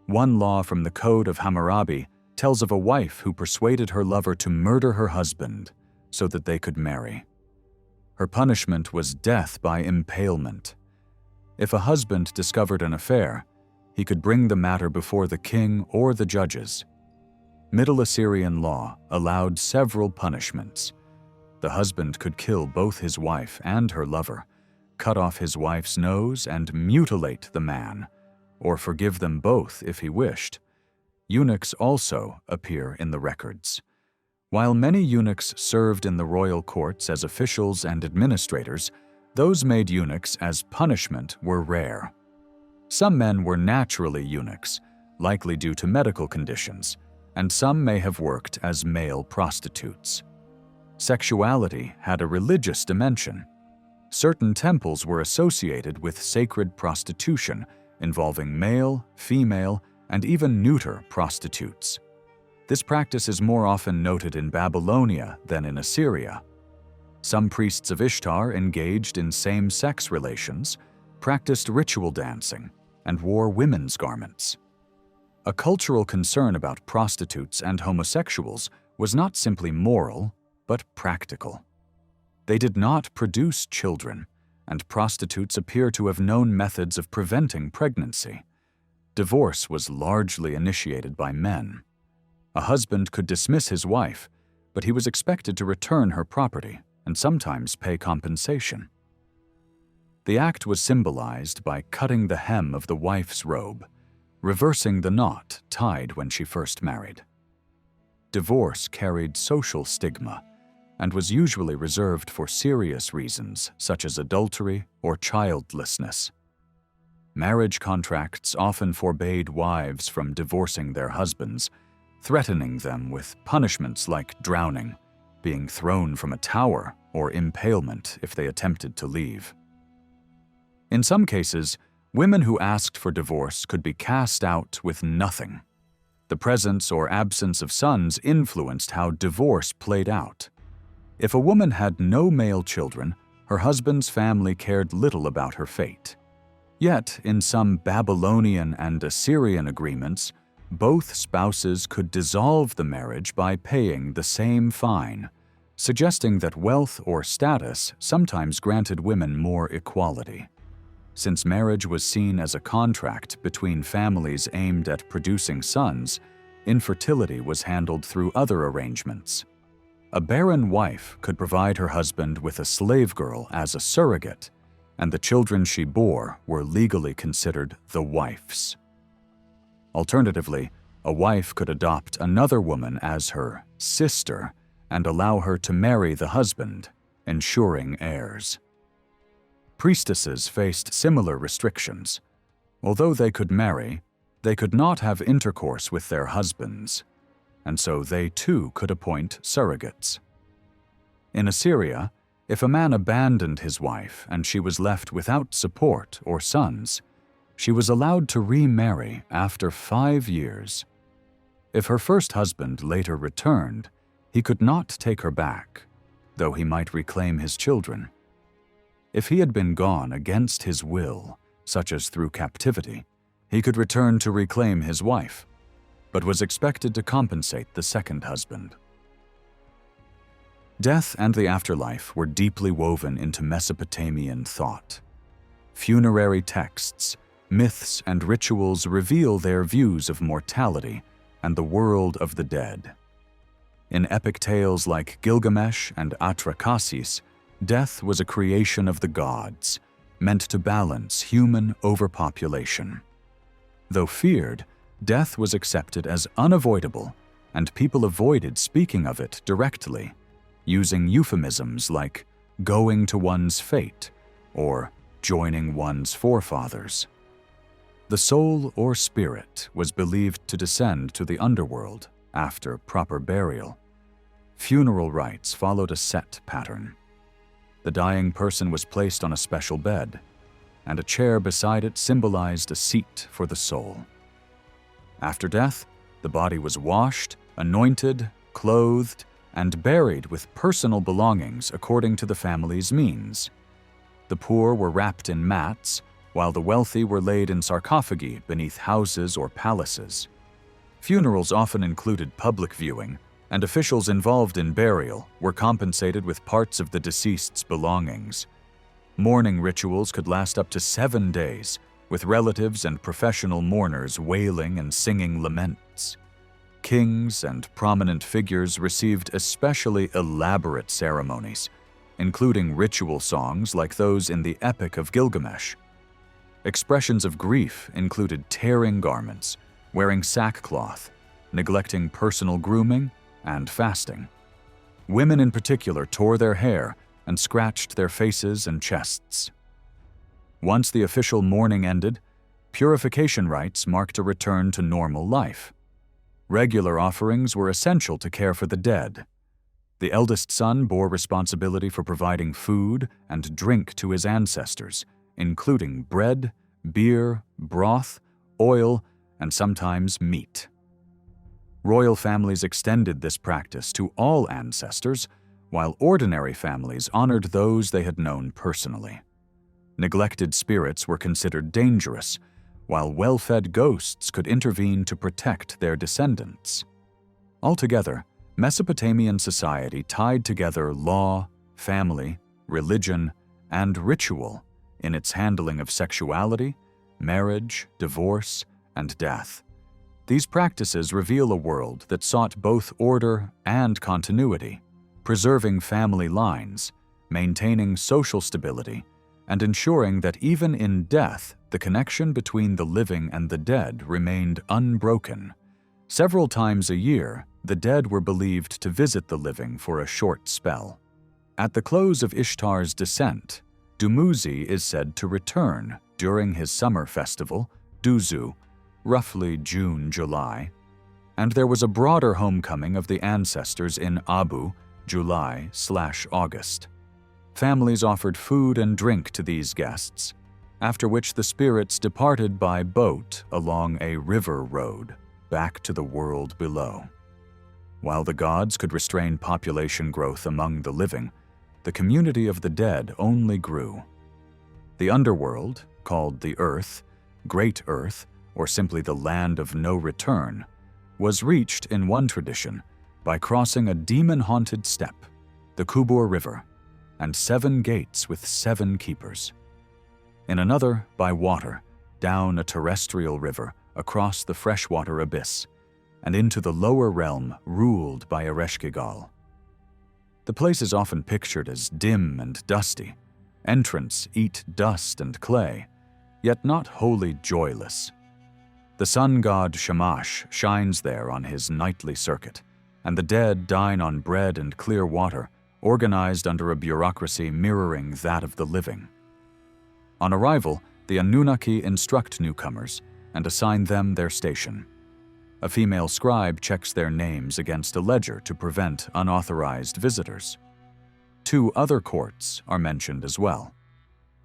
One law from the Code of Hammurabi tells of a wife who persuaded her lover to murder her husband so that they could marry. Her punishment was death by impalement. If a husband discovered an affair, he could bring the matter before the king or the judges. Middle Assyrian law allowed several punishments. The husband could kill both his wife and her lover, cut off his wife's nose and mutilate the man, or forgive them both if he wished. Eunuchs also appear in the records. While many eunuchs served in the royal courts as officials and administrators, those made eunuchs as punishment were rare. Some men were naturally eunuchs, likely due to medical conditions, and some may have worked as male prostitutes. Sexuality had a religious dimension. Certain temples were associated with sacred prostitution, involving male, female, and even neuter prostitutes. This practice is more often noted in Babylonia than in Assyria. Some priests of Ishtar engaged in same-sex relations, practiced ritual dancing, and wore women's garments. A cultural concern about prostitutes and homosexuals was not simply moral, but practical. they did not produce children, and prostitutes appear to have known methods of preventing pregnancy. Divorce was largely initiated by men. A husband could dismiss his wife, but he was expected to return her property and sometimes pay compensation. The act was symbolized by cutting the hem of the wife's robe, reversing the knot tied when she first married. Divorce carried social stigma and was usually reserved for serious reasons such as adultery or childlessness. Marriage contracts often forbade wives from divorcing their husbands, threatening them with punishments like drowning, being thrown from a tower, or impalement if they attempted to leave. In some cases, women who asked for divorce could be cast out with nothing. The presence or absence of sons influenced how divorce played out. If a woman had no male children, her husband's family cared little about her fate. Yet, in some Babylonian and Assyrian agreements, both spouses could dissolve the marriage by paying the same fine, suggesting that wealth or status sometimes granted women more equality. Since marriage was seen as a contract between families aimed at producing sons, infertility was handled through other arrangements. A barren wife could provide her husband with a slave girl as a surrogate, and the children she bore were legally considered the wife's. Alternatively, a wife could adopt another woman as her sister and allow her to marry the husband, ensuring heirs. Priestesses faced similar restrictions. Although they could marry, they could not have intercourse with their husbands, and so they too could appoint surrogates. In Assyria, if a man abandoned his wife and she was left without support or sons, she was allowed to remarry after 5 years. If her first husband later returned, he could not take her back, though he might reclaim his children. If he had been gone against his will, such as through captivity, he could return to reclaim his wife, but was expected to compensate the second husband. Death and the afterlife were deeply woven into Mesopotamian thought. Funerary texts, myths, and rituals reveal their views of mortality and the world of the dead. In epic tales like Gilgamesh and Atrahasis, death was a creation of the gods, meant to balance human overpopulation. Though feared, death was accepted as unavoidable, and people avoided speaking of it directly, using euphemisms like going to one's fate or joining one's forefathers. The soul or spirit was believed to descend to the underworld after proper burial. Funeral rites followed a set pattern. The dying person was placed on a special bed, and a chair beside it symbolized a seat for the soul. After death, the body was washed, anointed, clothed, and buried with personal belongings according to the family's means. The poor were wrapped in mats, while the wealthy were laid in sarcophagi beneath houses or palaces. Funerals often included public viewing, and officials involved in burial were compensated with parts of the deceased's belongings. Mourning rituals could last up to 7 days, with relatives and professional mourners wailing and singing laments. Kings and prominent figures received especially elaborate ceremonies, including ritual songs like those in the Epic of Gilgamesh. Expressions of grief included tearing garments, wearing sackcloth, neglecting personal grooming, and fasting. Women in particular tore their hair and scratched their faces and chests. Once the official mourning ended, purification rites marked a return to normal life. Regular offerings were essential to care for the dead. The eldest son bore responsibility for providing food and drink to his ancestors, including bread, beer, broth, oil, and sometimes meat. Royal families extended this practice to all ancestors, while ordinary families honored those they had known personally. Neglected spirits were considered dangerous, while well-fed ghosts could intervene to protect their descendants. Altogether, Mesopotamian society tied together law, family, religion, and ritual in its handling of sexuality, marriage, divorce, and death. These practices reveal a world that sought both order and continuity, preserving family lines, maintaining social stability, and ensuring that even in death, the connection between the living and the dead remained unbroken. Several times a year, the dead were believed to visit the living for a short spell. At the close of Ishtar's descent, Dumuzi is said to return during his summer festival, Duzu, roughly June-July, and there was a broader homecoming of the ancestors in Abu, July/August. Families offered food and drink to these guests, after which the spirits departed by boat along a river road back to the world below. While the gods could restrain population growth among the living, the community of the dead only grew. The underworld, called the Earth, Great Earth, or simply the Land of No Return, was reached in one tradition by crossing a demon-haunted steppe, the Kubur River, and 7 gates with 7 keepers. In another, by water, down a terrestrial river across the freshwater abyss, and into the lower realm ruled by Ereshkigal. The place is often pictured as dim and dusty. Entrants eat dust and clay, yet not wholly joyless. The sun god Shamash shines there on his nightly circuit, and the dead dine on bread and clear water, organized under a bureaucracy mirroring that of the living. On arrival, the Anunnaki instruct newcomers and assign them their station. A female scribe checks their names against a ledger to prevent unauthorized visitors. 2 other courts are mentioned as well,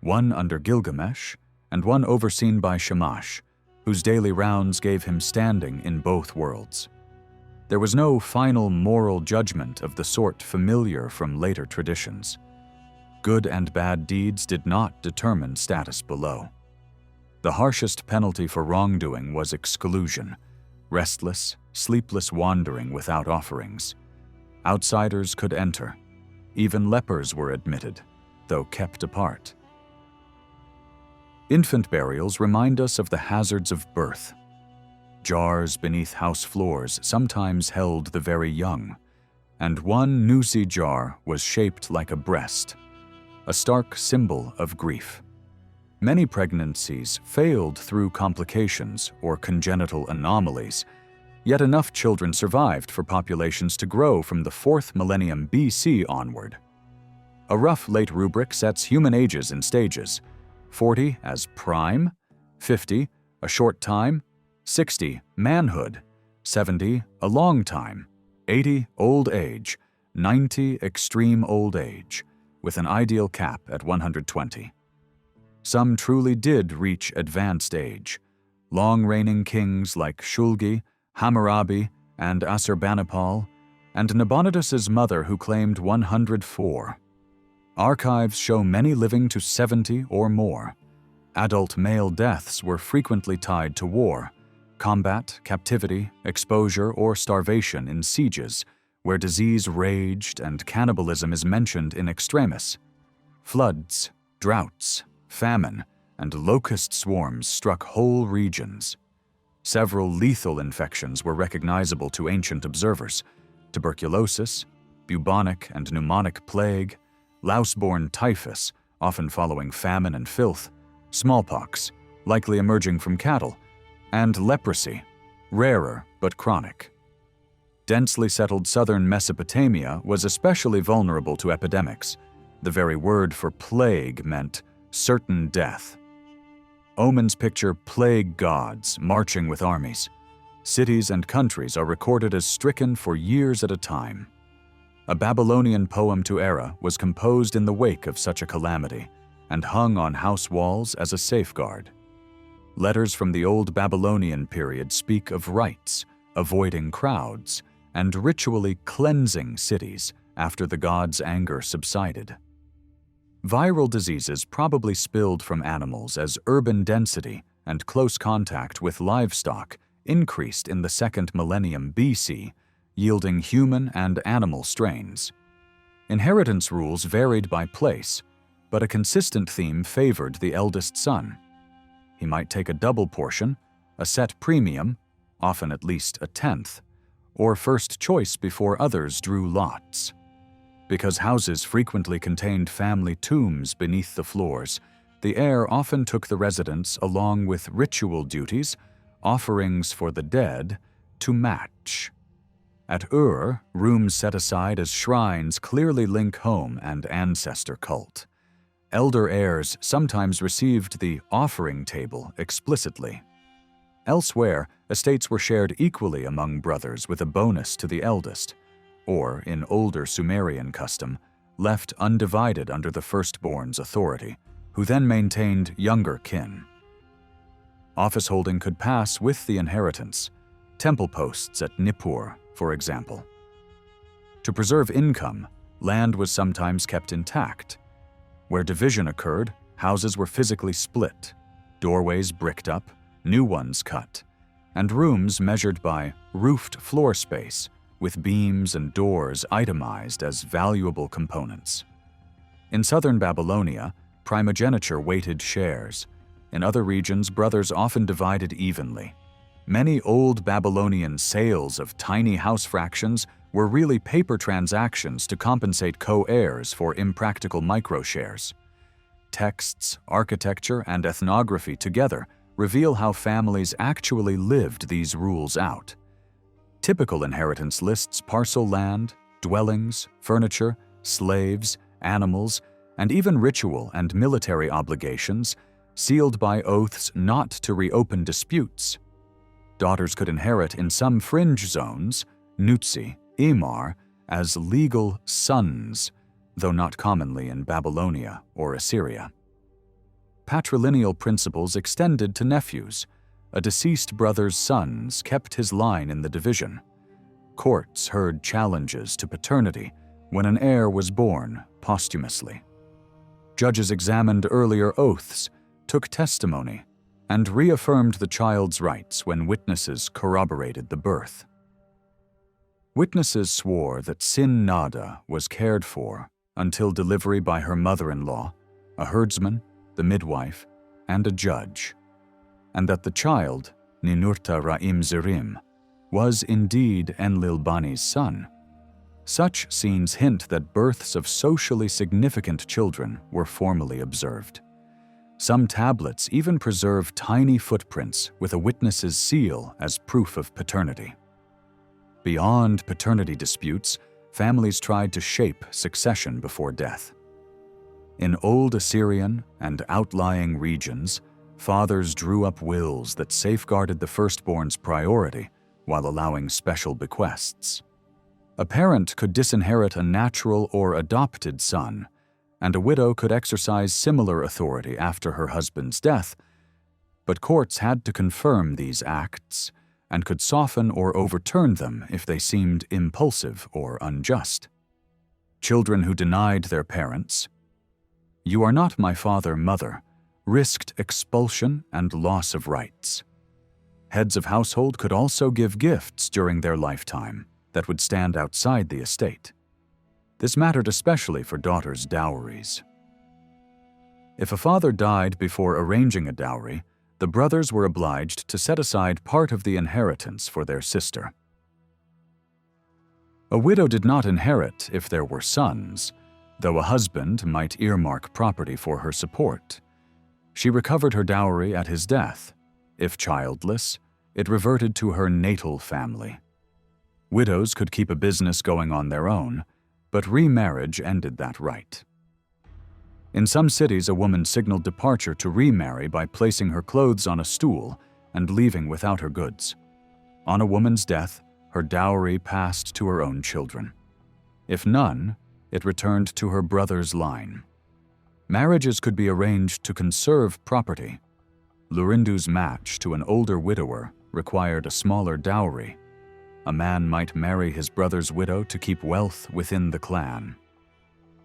one under Gilgamesh and one overseen by Shamash, whose daily rounds gave him standing in both worlds. There was no final moral judgment of the sort familiar from later traditions. Good and bad deeds did not determine status below. The harshest penalty for wrongdoing was exclusion, restless, sleepless wandering without offerings. Outsiders could enter. Even lepers were admitted, though kept apart. Infant burials remind us of the hazards of birth. Jars beneath house floors sometimes held the very young, and one Nusi jar was shaped like a breast, a stark symbol of grief. Many pregnancies failed through complications or congenital anomalies, yet enough children survived for populations to grow from the 4th millennium BC onward. A rough late rubric sets human ages in stages: 40 as prime, 50 a short time, 60 manhood, 70 a long time, 80 old age, 90 extreme old age, with an ideal cap at 120. Some truly did reach advanced age, long-reigning kings like Shulgi, Hammurabi, and Assurbanipal, and Nabonidus's mother who claimed 104. Archives show many living to 70 or more. Adult male deaths were frequently tied to war, combat, captivity, exposure, or starvation in sieges, where disease raged and cannibalism is mentioned in extremis. Floods, droughts, famine, and locust swarms struck whole regions. Several lethal infections were recognizable to ancient observers: tuberculosis, bubonic and pneumonic plague, louse-borne typhus, often following famine and filth, smallpox, likely emerging from cattle, and leprosy, rarer but chronic. Densely settled southern Mesopotamia was especially vulnerable to epidemics. The very word for plague meant certain death. Omens picture plague gods marching with armies. Cities and countries are recorded as stricken for years at a time. A Babylonian poem to Era was composed in the wake of such a calamity and hung on house walls as a safeguard. Letters from the Old Babylonian period speak of rites, avoiding crowds, and ritually cleansing cities after the gods' anger subsided. Viral diseases probably spilled from animals as urban density and close contact with livestock increased in the 2nd millennium BC, yielding human and animal strains. Inheritance rules varied by place, but a consistent theme favored the eldest son. He might take a double portion, a set premium, often at least a tenth, or first choice before others drew lots. Because houses frequently contained family tombs beneath the floors, the heir often took the residence along with ritual duties, offerings for the dead, to match. At Ur, rooms set aside as shrines clearly link home and ancestor cult. Elder heirs sometimes received the offering table explicitly. Elsewhere, estates were shared equally among brothers with a bonus to the eldest, or, in older Sumerian custom, left undivided under the firstborn's authority, who then maintained younger kin. Office holding could pass with the inheritance, temple posts at Nippur, for example. To preserve income, land was sometimes kept intact. Where division occurred, houses were physically split, doorways bricked up, new ones cut, and rooms measured by roofed floor space, with beams and doors itemized as valuable components. In southern Babylonia, primogeniture weighted shares. In other regions, brothers often divided evenly. Many old Babylonian sales of tiny house fractions were really paper transactions to compensate co-heirs for impractical microshares. Texts, architecture, and ethnography together reveal how families actually lived these rules out. Typical inheritance lists parcel land, dwellings, furniture, slaves, animals, and even ritual and military obligations, sealed by oaths not to reopen disputes. Daughters could inherit in some fringe zones, Nutsi, Imar, as legal sons, though not commonly in Babylonia or Assyria. Patrilineal principles extended to nephews. A deceased brother's sons kept his line in the division. Courts heard challenges to paternity when an heir was born posthumously. Judges examined earlier oaths, took testimony, and reaffirmed the child's rights when witnesses corroborated the birth. Witnesses swore that Sin Nada was cared for until delivery by her mother-in-law, a herdsman, the midwife, and a judge, and that the child, Ninurta Ra'im Zerim, was indeed Enlil-Bani's son. Such scenes hint that births of socially significant children were formally observed. Some tablets even preserve tiny footprints with a witness's seal as proof of paternity. Beyond paternity disputes, families tried to shape succession before death. In Old Assyrian and outlying regions, fathers drew up wills that safeguarded the firstborn's priority while allowing special bequests. A parent could disinherit a natural or adopted son, and a widow could exercise similar authority after her husband's death, but courts had to confirm these acts and could soften or overturn them if they seemed impulsive or unjust. Children who denied their parents, "You are not my father, mother," risked expulsion and loss of rights. Heads of household could also give gifts during their lifetime that would stand outside the estate. This mattered especially for daughters' dowries. If a father died before arranging a dowry, the brothers were obliged to set aside part of the inheritance for their sister. A widow did not inherit if there were sons, though a husband might earmark property for her support. She recovered her dowry at his death. If childless, it reverted to her natal family. Widows could keep a business going on their own, but remarriage ended that right. In some cities, a woman signaled departure to remarry by placing her clothes on a stool and leaving without her goods. On a woman's death, her dowry passed to her own children. If none, it returned to her brother's line. Marriages could be arranged to conserve property. Lurindu's match to an older widower required a smaller dowry. A man might marry his brother's widow to keep wealth within the clan.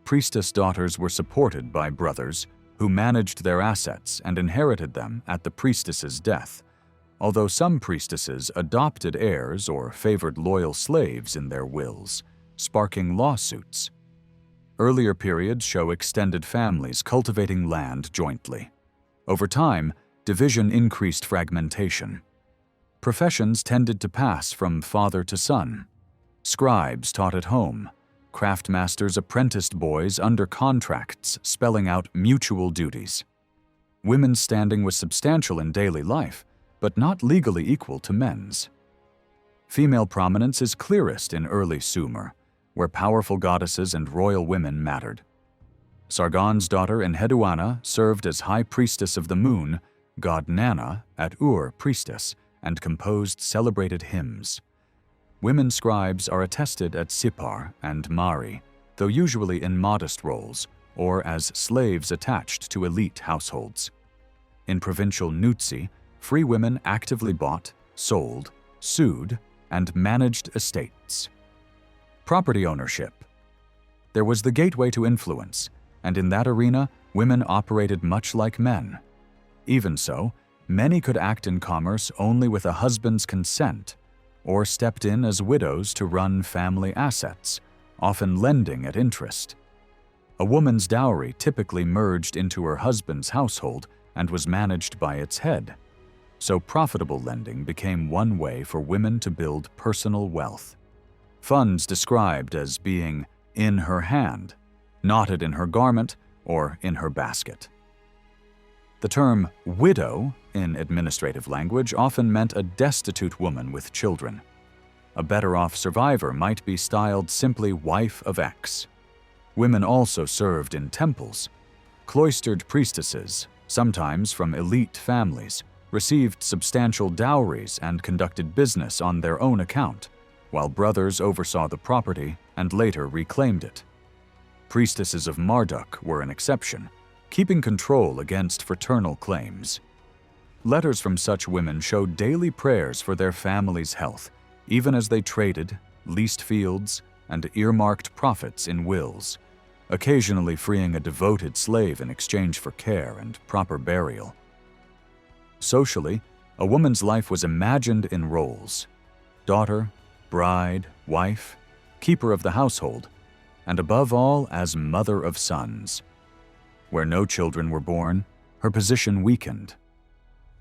Priestess daughters were supported by brothers who managed their assets and inherited them at the priestess's death, although some priestesses adopted heirs or favored loyal slaves in their wills, sparking lawsuits. Earlier periods show extended families cultivating land jointly. Over time, division increased fragmentation. Professions tended to pass from father to son. Scribes taught at home. Craftmasters apprenticed boys under contracts, spelling out mutual duties. Women's standing was substantial in daily life, but not legally equal to men's. Female prominence is clearest in early Sumer, where powerful goddesses and royal women mattered. Sargon's daughter Enheduanna served as high priestess of the moon, god Nanna at Ur priestess, and composed celebrated hymns. Women scribes are attested at Sippar and Mari, though usually in modest roles or as slaves attached to elite households. In provincial Nutsi, free women actively bought, sold, sued, and managed estates. Property ownership. There was the gateway to influence, and in that arena, women operated much like men. Even so, many could act in commerce only with a husband's consent, or stepped in as widows to run family assets, often lending at interest. A woman's dowry typically merged into her husband's household and was managed by its head, so profitable lending became one way for women to build personal wealth. Funds described as being in her hand, knotted in her garment, or in her basket. The term widow in administrative language often meant a destitute woman with children. A better-off survivor might be styled simply wife of X. Women also served in temples. Cloistered priestesses, sometimes from elite families, received substantial dowries and conducted business on their own account, while brothers oversaw the property and later reclaimed it. Priestesses of Marduk were an exception, keeping control against fraternal claims. Letters from such women showed daily prayers for their family's health, even as they traded, leased fields, and earmarked profits in wills, occasionally freeing a devoted slave in exchange for care and proper burial. Socially, a woman's life was imagined in roles: daughter, bride, wife, keeper of the household, and above all as mother of sons. Where no children were born, her position weakened.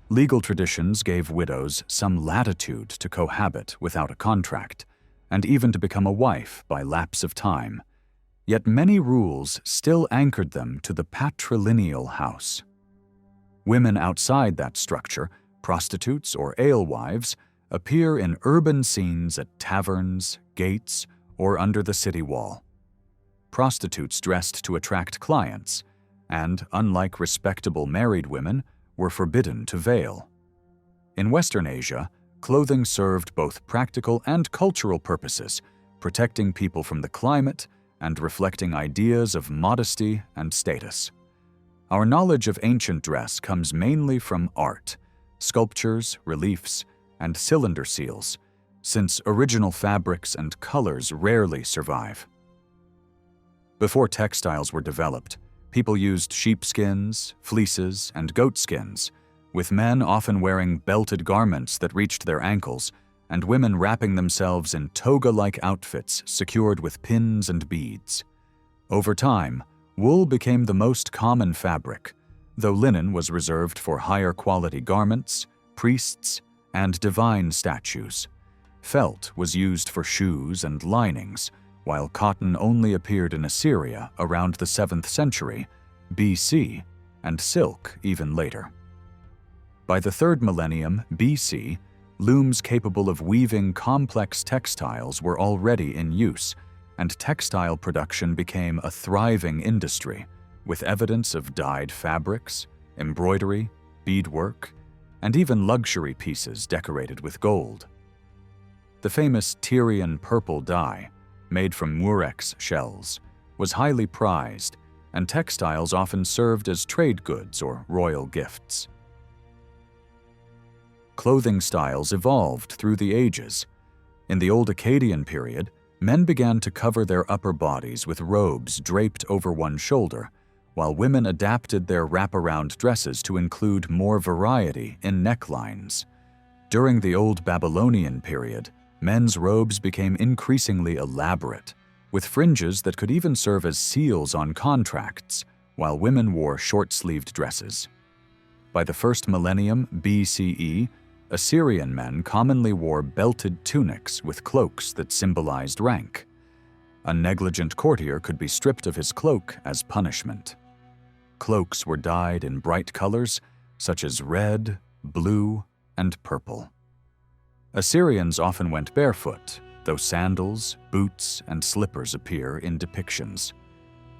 Legal traditions gave widows some latitude to cohabit without a contract, and even to become a wife by lapse of time. Yet many rules still anchored them to the patrilineal house. Women outside that structure, prostitutes or alewives, appear in urban scenes at taverns, gates, or under the city wall. Prostitutes dressed to attract clients, and, unlike respectable married women, were forbidden to veil. In Western Asia, clothing served both practical and cultural purposes, protecting people from the climate and reflecting ideas of modesty and status. Our knowledge of ancient dress comes mainly from art, sculptures, reliefs, and cylinder seals, since original fabrics and colors rarely survive. Before textiles were developed, people used sheepskins, fleeces, and goatskins, with men often wearing belted garments that reached their ankles, and women wrapping themselves in toga-like outfits secured with pins and beads. Over time, wool became the most common fabric, though linen was reserved for higher quality garments, priests, and divine statues. Felt was used for shoes and linings, while cotton only appeared in Assyria around the 7th century BC, and silk even later. By the 3rd millennium BC, looms capable of weaving complex textiles were already in use, and textile production became a thriving industry, with evidence of dyed fabrics, embroidery, beadwork, and even luxury pieces decorated with gold. The famous Tyrian purple dye, made from murex shells, was highly prized, and textiles often served as trade goods or royal gifts. Clothing styles evolved through the ages. In the Old Akkadian period, men began to cover their upper bodies with robes draped over one shoulder, while women adapted their wraparound dresses to include more variety in necklines. During the Old Babylonian period, men's robes became increasingly elaborate, with fringes that could even serve as seals on contracts, while women wore short-sleeved dresses. By the first millennium BCE, Assyrian men commonly wore belted tunics with cloaks that symbolized rank. A negligent courtier could be stripped of his cloak as punishment. Cloaks were dyed in bright colors such as red, blue, and purple. Assyrians often went barefoot, though sandals, boots, and slippers appear in depictions.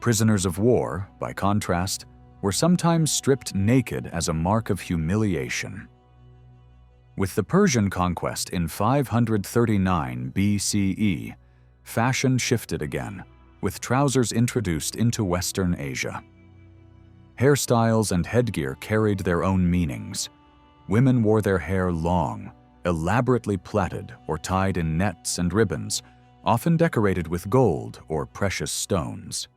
Prisoners of war, by contrast, were sometimes stripped naked as a mark of humiliation. With the Persian conquest in 539 BCE, fashion shifted again, with trousers introduced into Western Asia. Hairstyles and headgear carried their own meanings. Women wore their hair long, elaborately plaited or tied in nets and ribbons, often decorated with gold or precious stones.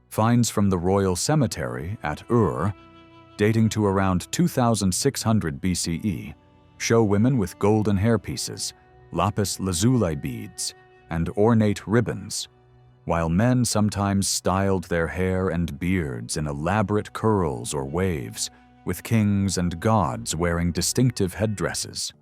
Finds from the royal cemetery at Ur, dating to around 2600 BCE, show women with golden hairpieces, lapis lazuli beads, and ornate ribbons, while men sometimes styled their hair and beards in elaborate curls or waves, with kings and gods wearing distinctive headdresses.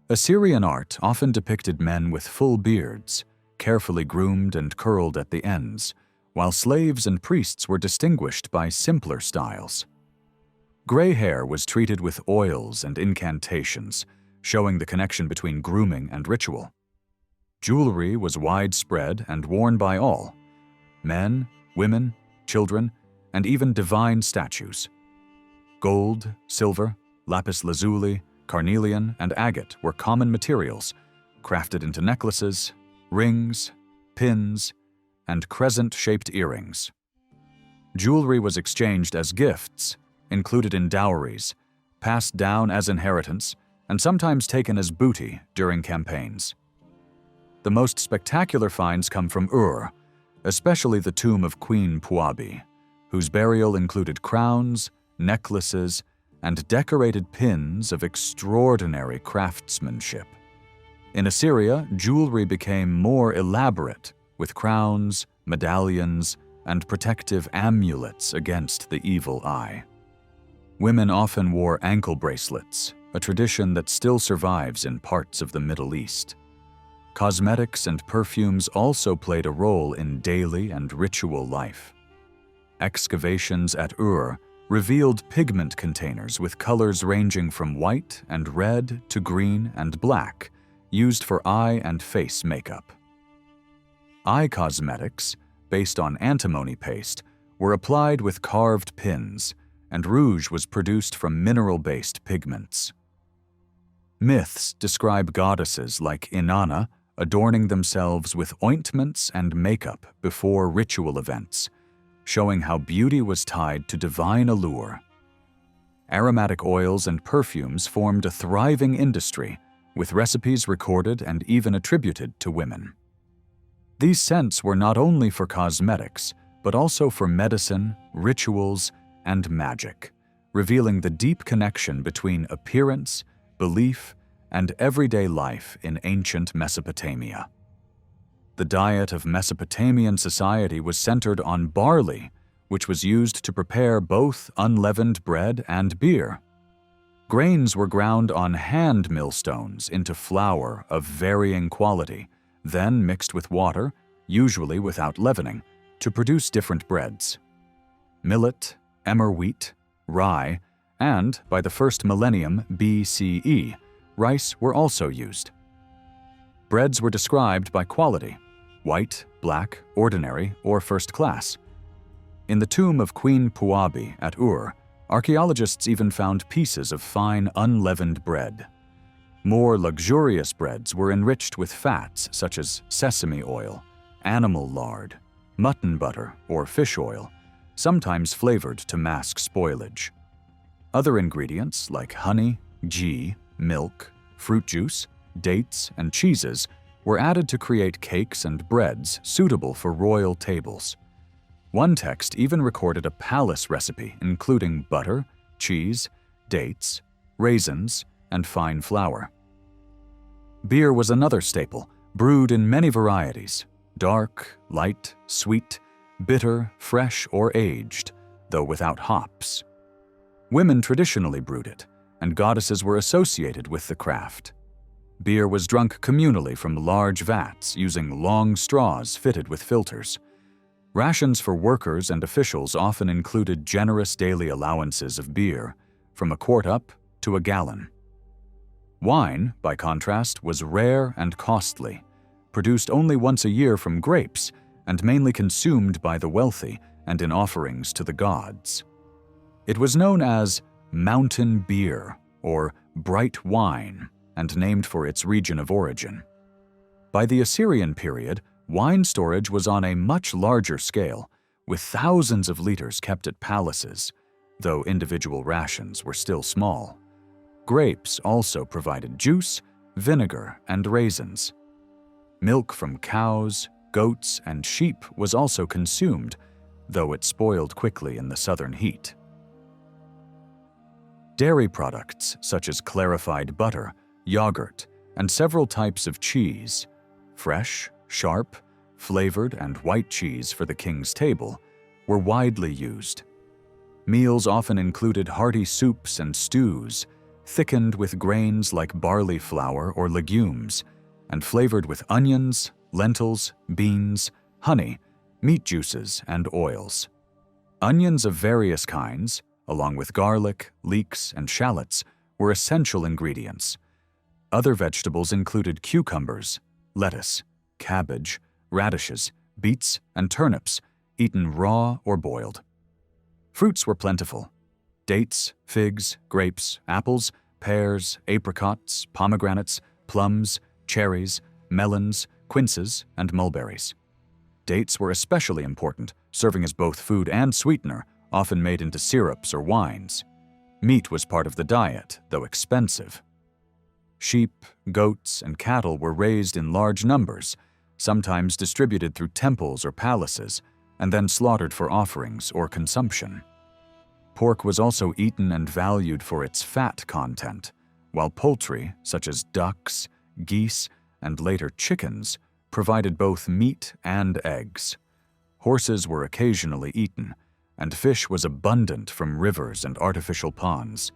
Assyrian art often depicted men with full beards, carefully groomed and curled at the ends, while slaves and priests were distinguished by simpler styles. Gray hair was treated with oils and incantations, showing the connection between grooming and ritual. Jewelry was widespread and worn by all: men, women, children, and even divine statues. Gold, silver, lapis lazuli, carnelian, and agate were common materials, crafted into necklaces, rings, pins, and crescent-shaped earrings. Jewelry was exchanged as gifts, included in dowries, passed down as inheritance, and sometimes taken as booty during campaigns. The most spectacular finds come from Ur, especially the tomb of Queen Puabi, whose burial included crowns, necklaces, and decorated pins of extraordinary craftsmanship. In Assyria, jewelry became more elaborate, with crowns, medallions, and protective amulets against the evil eye. Women often wore ankle bracelets, a tradition that still survives in parts of the Middle East. Cosmetics and perfumes also played a role in daily and ritual life. Excavations at Ur revealed pigment containers with colors ranging from white and red to green and black, used for eye and face makeup. Eye cosmetics, based on antimony paste, were applied with carved pins, and rouge was produced from mineral-based pigments. Myths describe goddesses like Inanna adorning themselves with ointments and makeup before ritual events, showing how beauty was tied to divine allure. Aromatic oils and perfumes formed a thriving industry, with recipes recorded and even attributed to women. These scents were not only for cosmetics, but also for medicine, rituals, and magic, revealing the deep connection between appearance, belief, and everyday life in ancient Mesopotamia. The diet of Mesopotamian society was centered on barley, which was used to prepare both unleavened bread and beer. Grains were ground on hand millstones into flour of varying quality, then mixed with water, usually without leavening, to produce different breads. Millet, emmer wheat, rye, and, by the first millennium BCE, rice were also used. Breads were described by quality: white, black, ordinary, or first class. In the tomb of Queen Puabi at Ur, archaeologists even found pieces of fine unleavened bread. More luxurious breads were enriched with fats such as sesame oil, animal lard, mutton butter, or fish oil, sometimes flavored to mask spoilage. Other ingredients like honey, ghee, milk, fruit juice, dates, and cheeses were added to create cakes and breads suitable for royal tables. One text even recorded a palace recipe including butter, cheese, dates, raisins, and fine flour. Beer was another staple, brewed in many varieties. dark, light, sweet, bitter, fresh, or aged, though without hops. Women traditionally brewed it, and goddesses were associated with the craft. Beer was drunk communally from large vats using long straws fitted with filters. Rations for workers and officials often included generous daily allowances of beer, from a quart up to a gallon. Wine, by contrast, was rare and costly, produced only once a year from grapes and mainly consumed by the wealthy and in offerings to the gods. It was known as mountain beer or bright wine and named for its region of origin. By the Assyrian period, wine storage was on a much larger scale, with thousands of liters kept at palaces, though individual rations were still small. Grapes also provided juice, vinegar, and raisins. Milk from cows, goats, and sheep was also consumed, though it spoiled quickly in the southern heat. Dairy products such as clarified butter, yogurt, and several types of cheese, fresh, sharp, flavored, and white cheese for the king's table, were widely used. Meals often included hearty soups and stews, thickened with grains like barley flour or legumes, and flavored with onions, lentils, beans, honey, meat juices, and oils. Onions of various kinds, along with garlic, leeks, and shallots, were essential ingredients. Other vegetables included cucumbers, lettuce, cabbage, radishes, beets, and turnips, eaten raw or boiled. Fruits were plentiful. Dates, figs, grapes, apples, pears, apricots, pomegranates, plums, cherries, melons, quinces, and mulberries. Dates were especially important, serving as both food and sweetener, often made into syrups or wines. Meat was part of the diet, though expensive. Sheep, goats, and cattle were raised in large numbers, sometimes distributed through temples or palaces, and then slaughtered for offerings or consumption. Pork was also eaten and valued for its fat content, while poultry, such as ducks, geese, and later chickens, provided both meat and eggs. Horses were occasionally eaten, and fish was abundant from rivers and artificial ponds.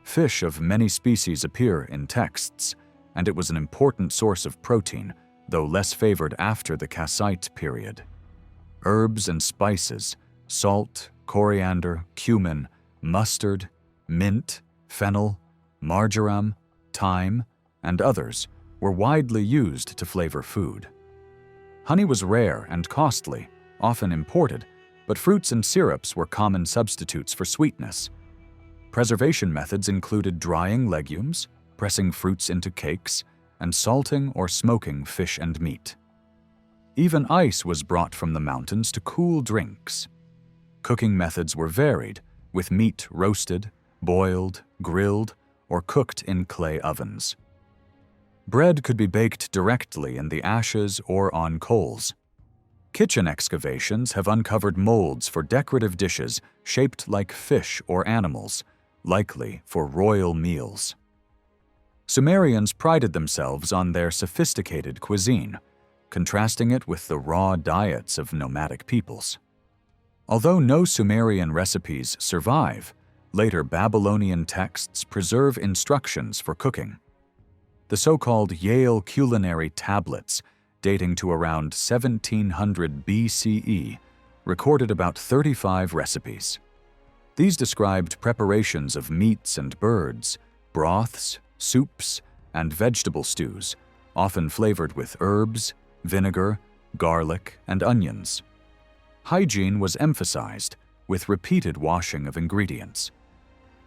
Fish of many species appear in texts, and it was an important source of protein, though less favored after the Kassite period. Herbs and spices, salt, coriander, cumin, mustard, mint, fennel, marjoram, thyme, and others were widely used to flavor food. Honey was rare and costly, often imported, but fruits and syrups were common substitutes for sweetness. Preservation methods included drying legumes, pressing fruits into cakes, and salting or smoking fish and meat. Even ice was brought from the mountains to cool drinks. Cooking methods were varied, with meat roasted, boiled, grilled, or cooked in clay ovens. Bread could be baked directly in the ashes or on coals. Kitchen excavations have uncovered molds for decorative dishes shaped like fish or animals, likely for royal meals. Sumerians prided themselves on their sophisticated cuisine, contrasting it with the raw diets of nomadic peoples. Although no Sumerian recipes survive, later Babylonian texts preserve instructions for cooking. The so-called Yale culinary tablets, dating to around 1700 BCE, recorded about 35 recipes. These described preparations of meats and birds, broths, soups, and vegetable stews, often flavored with herbs, vinegar, garlic, and onions. Hygiene was emphasized, with repeated washing of ingredients.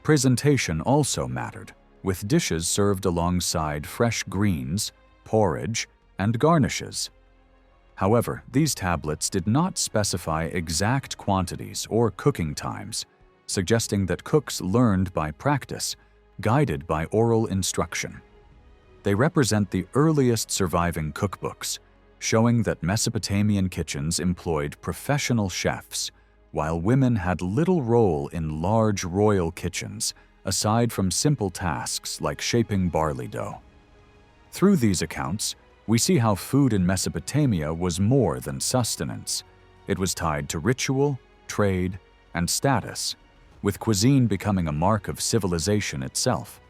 Presentation also mattered, with dishes served alongside fresh greens, porridge, and garnishes. However, these tablets did not specify exact quantities or cooking times, suggesting that cooks learned by practice, guided by oral instruction. They represent the earliest surviving cookbooks, showing that Mesopotamian kitchens employed professional chefs, while women had little role in large royal kitchens, aside from simple tasks like shaping barley dough. Through these accounts, we see how food in Mesopotamia was more than sustenance. It was tied to ritual, trade, and status, with cuisine becoming a mark of civilization itself.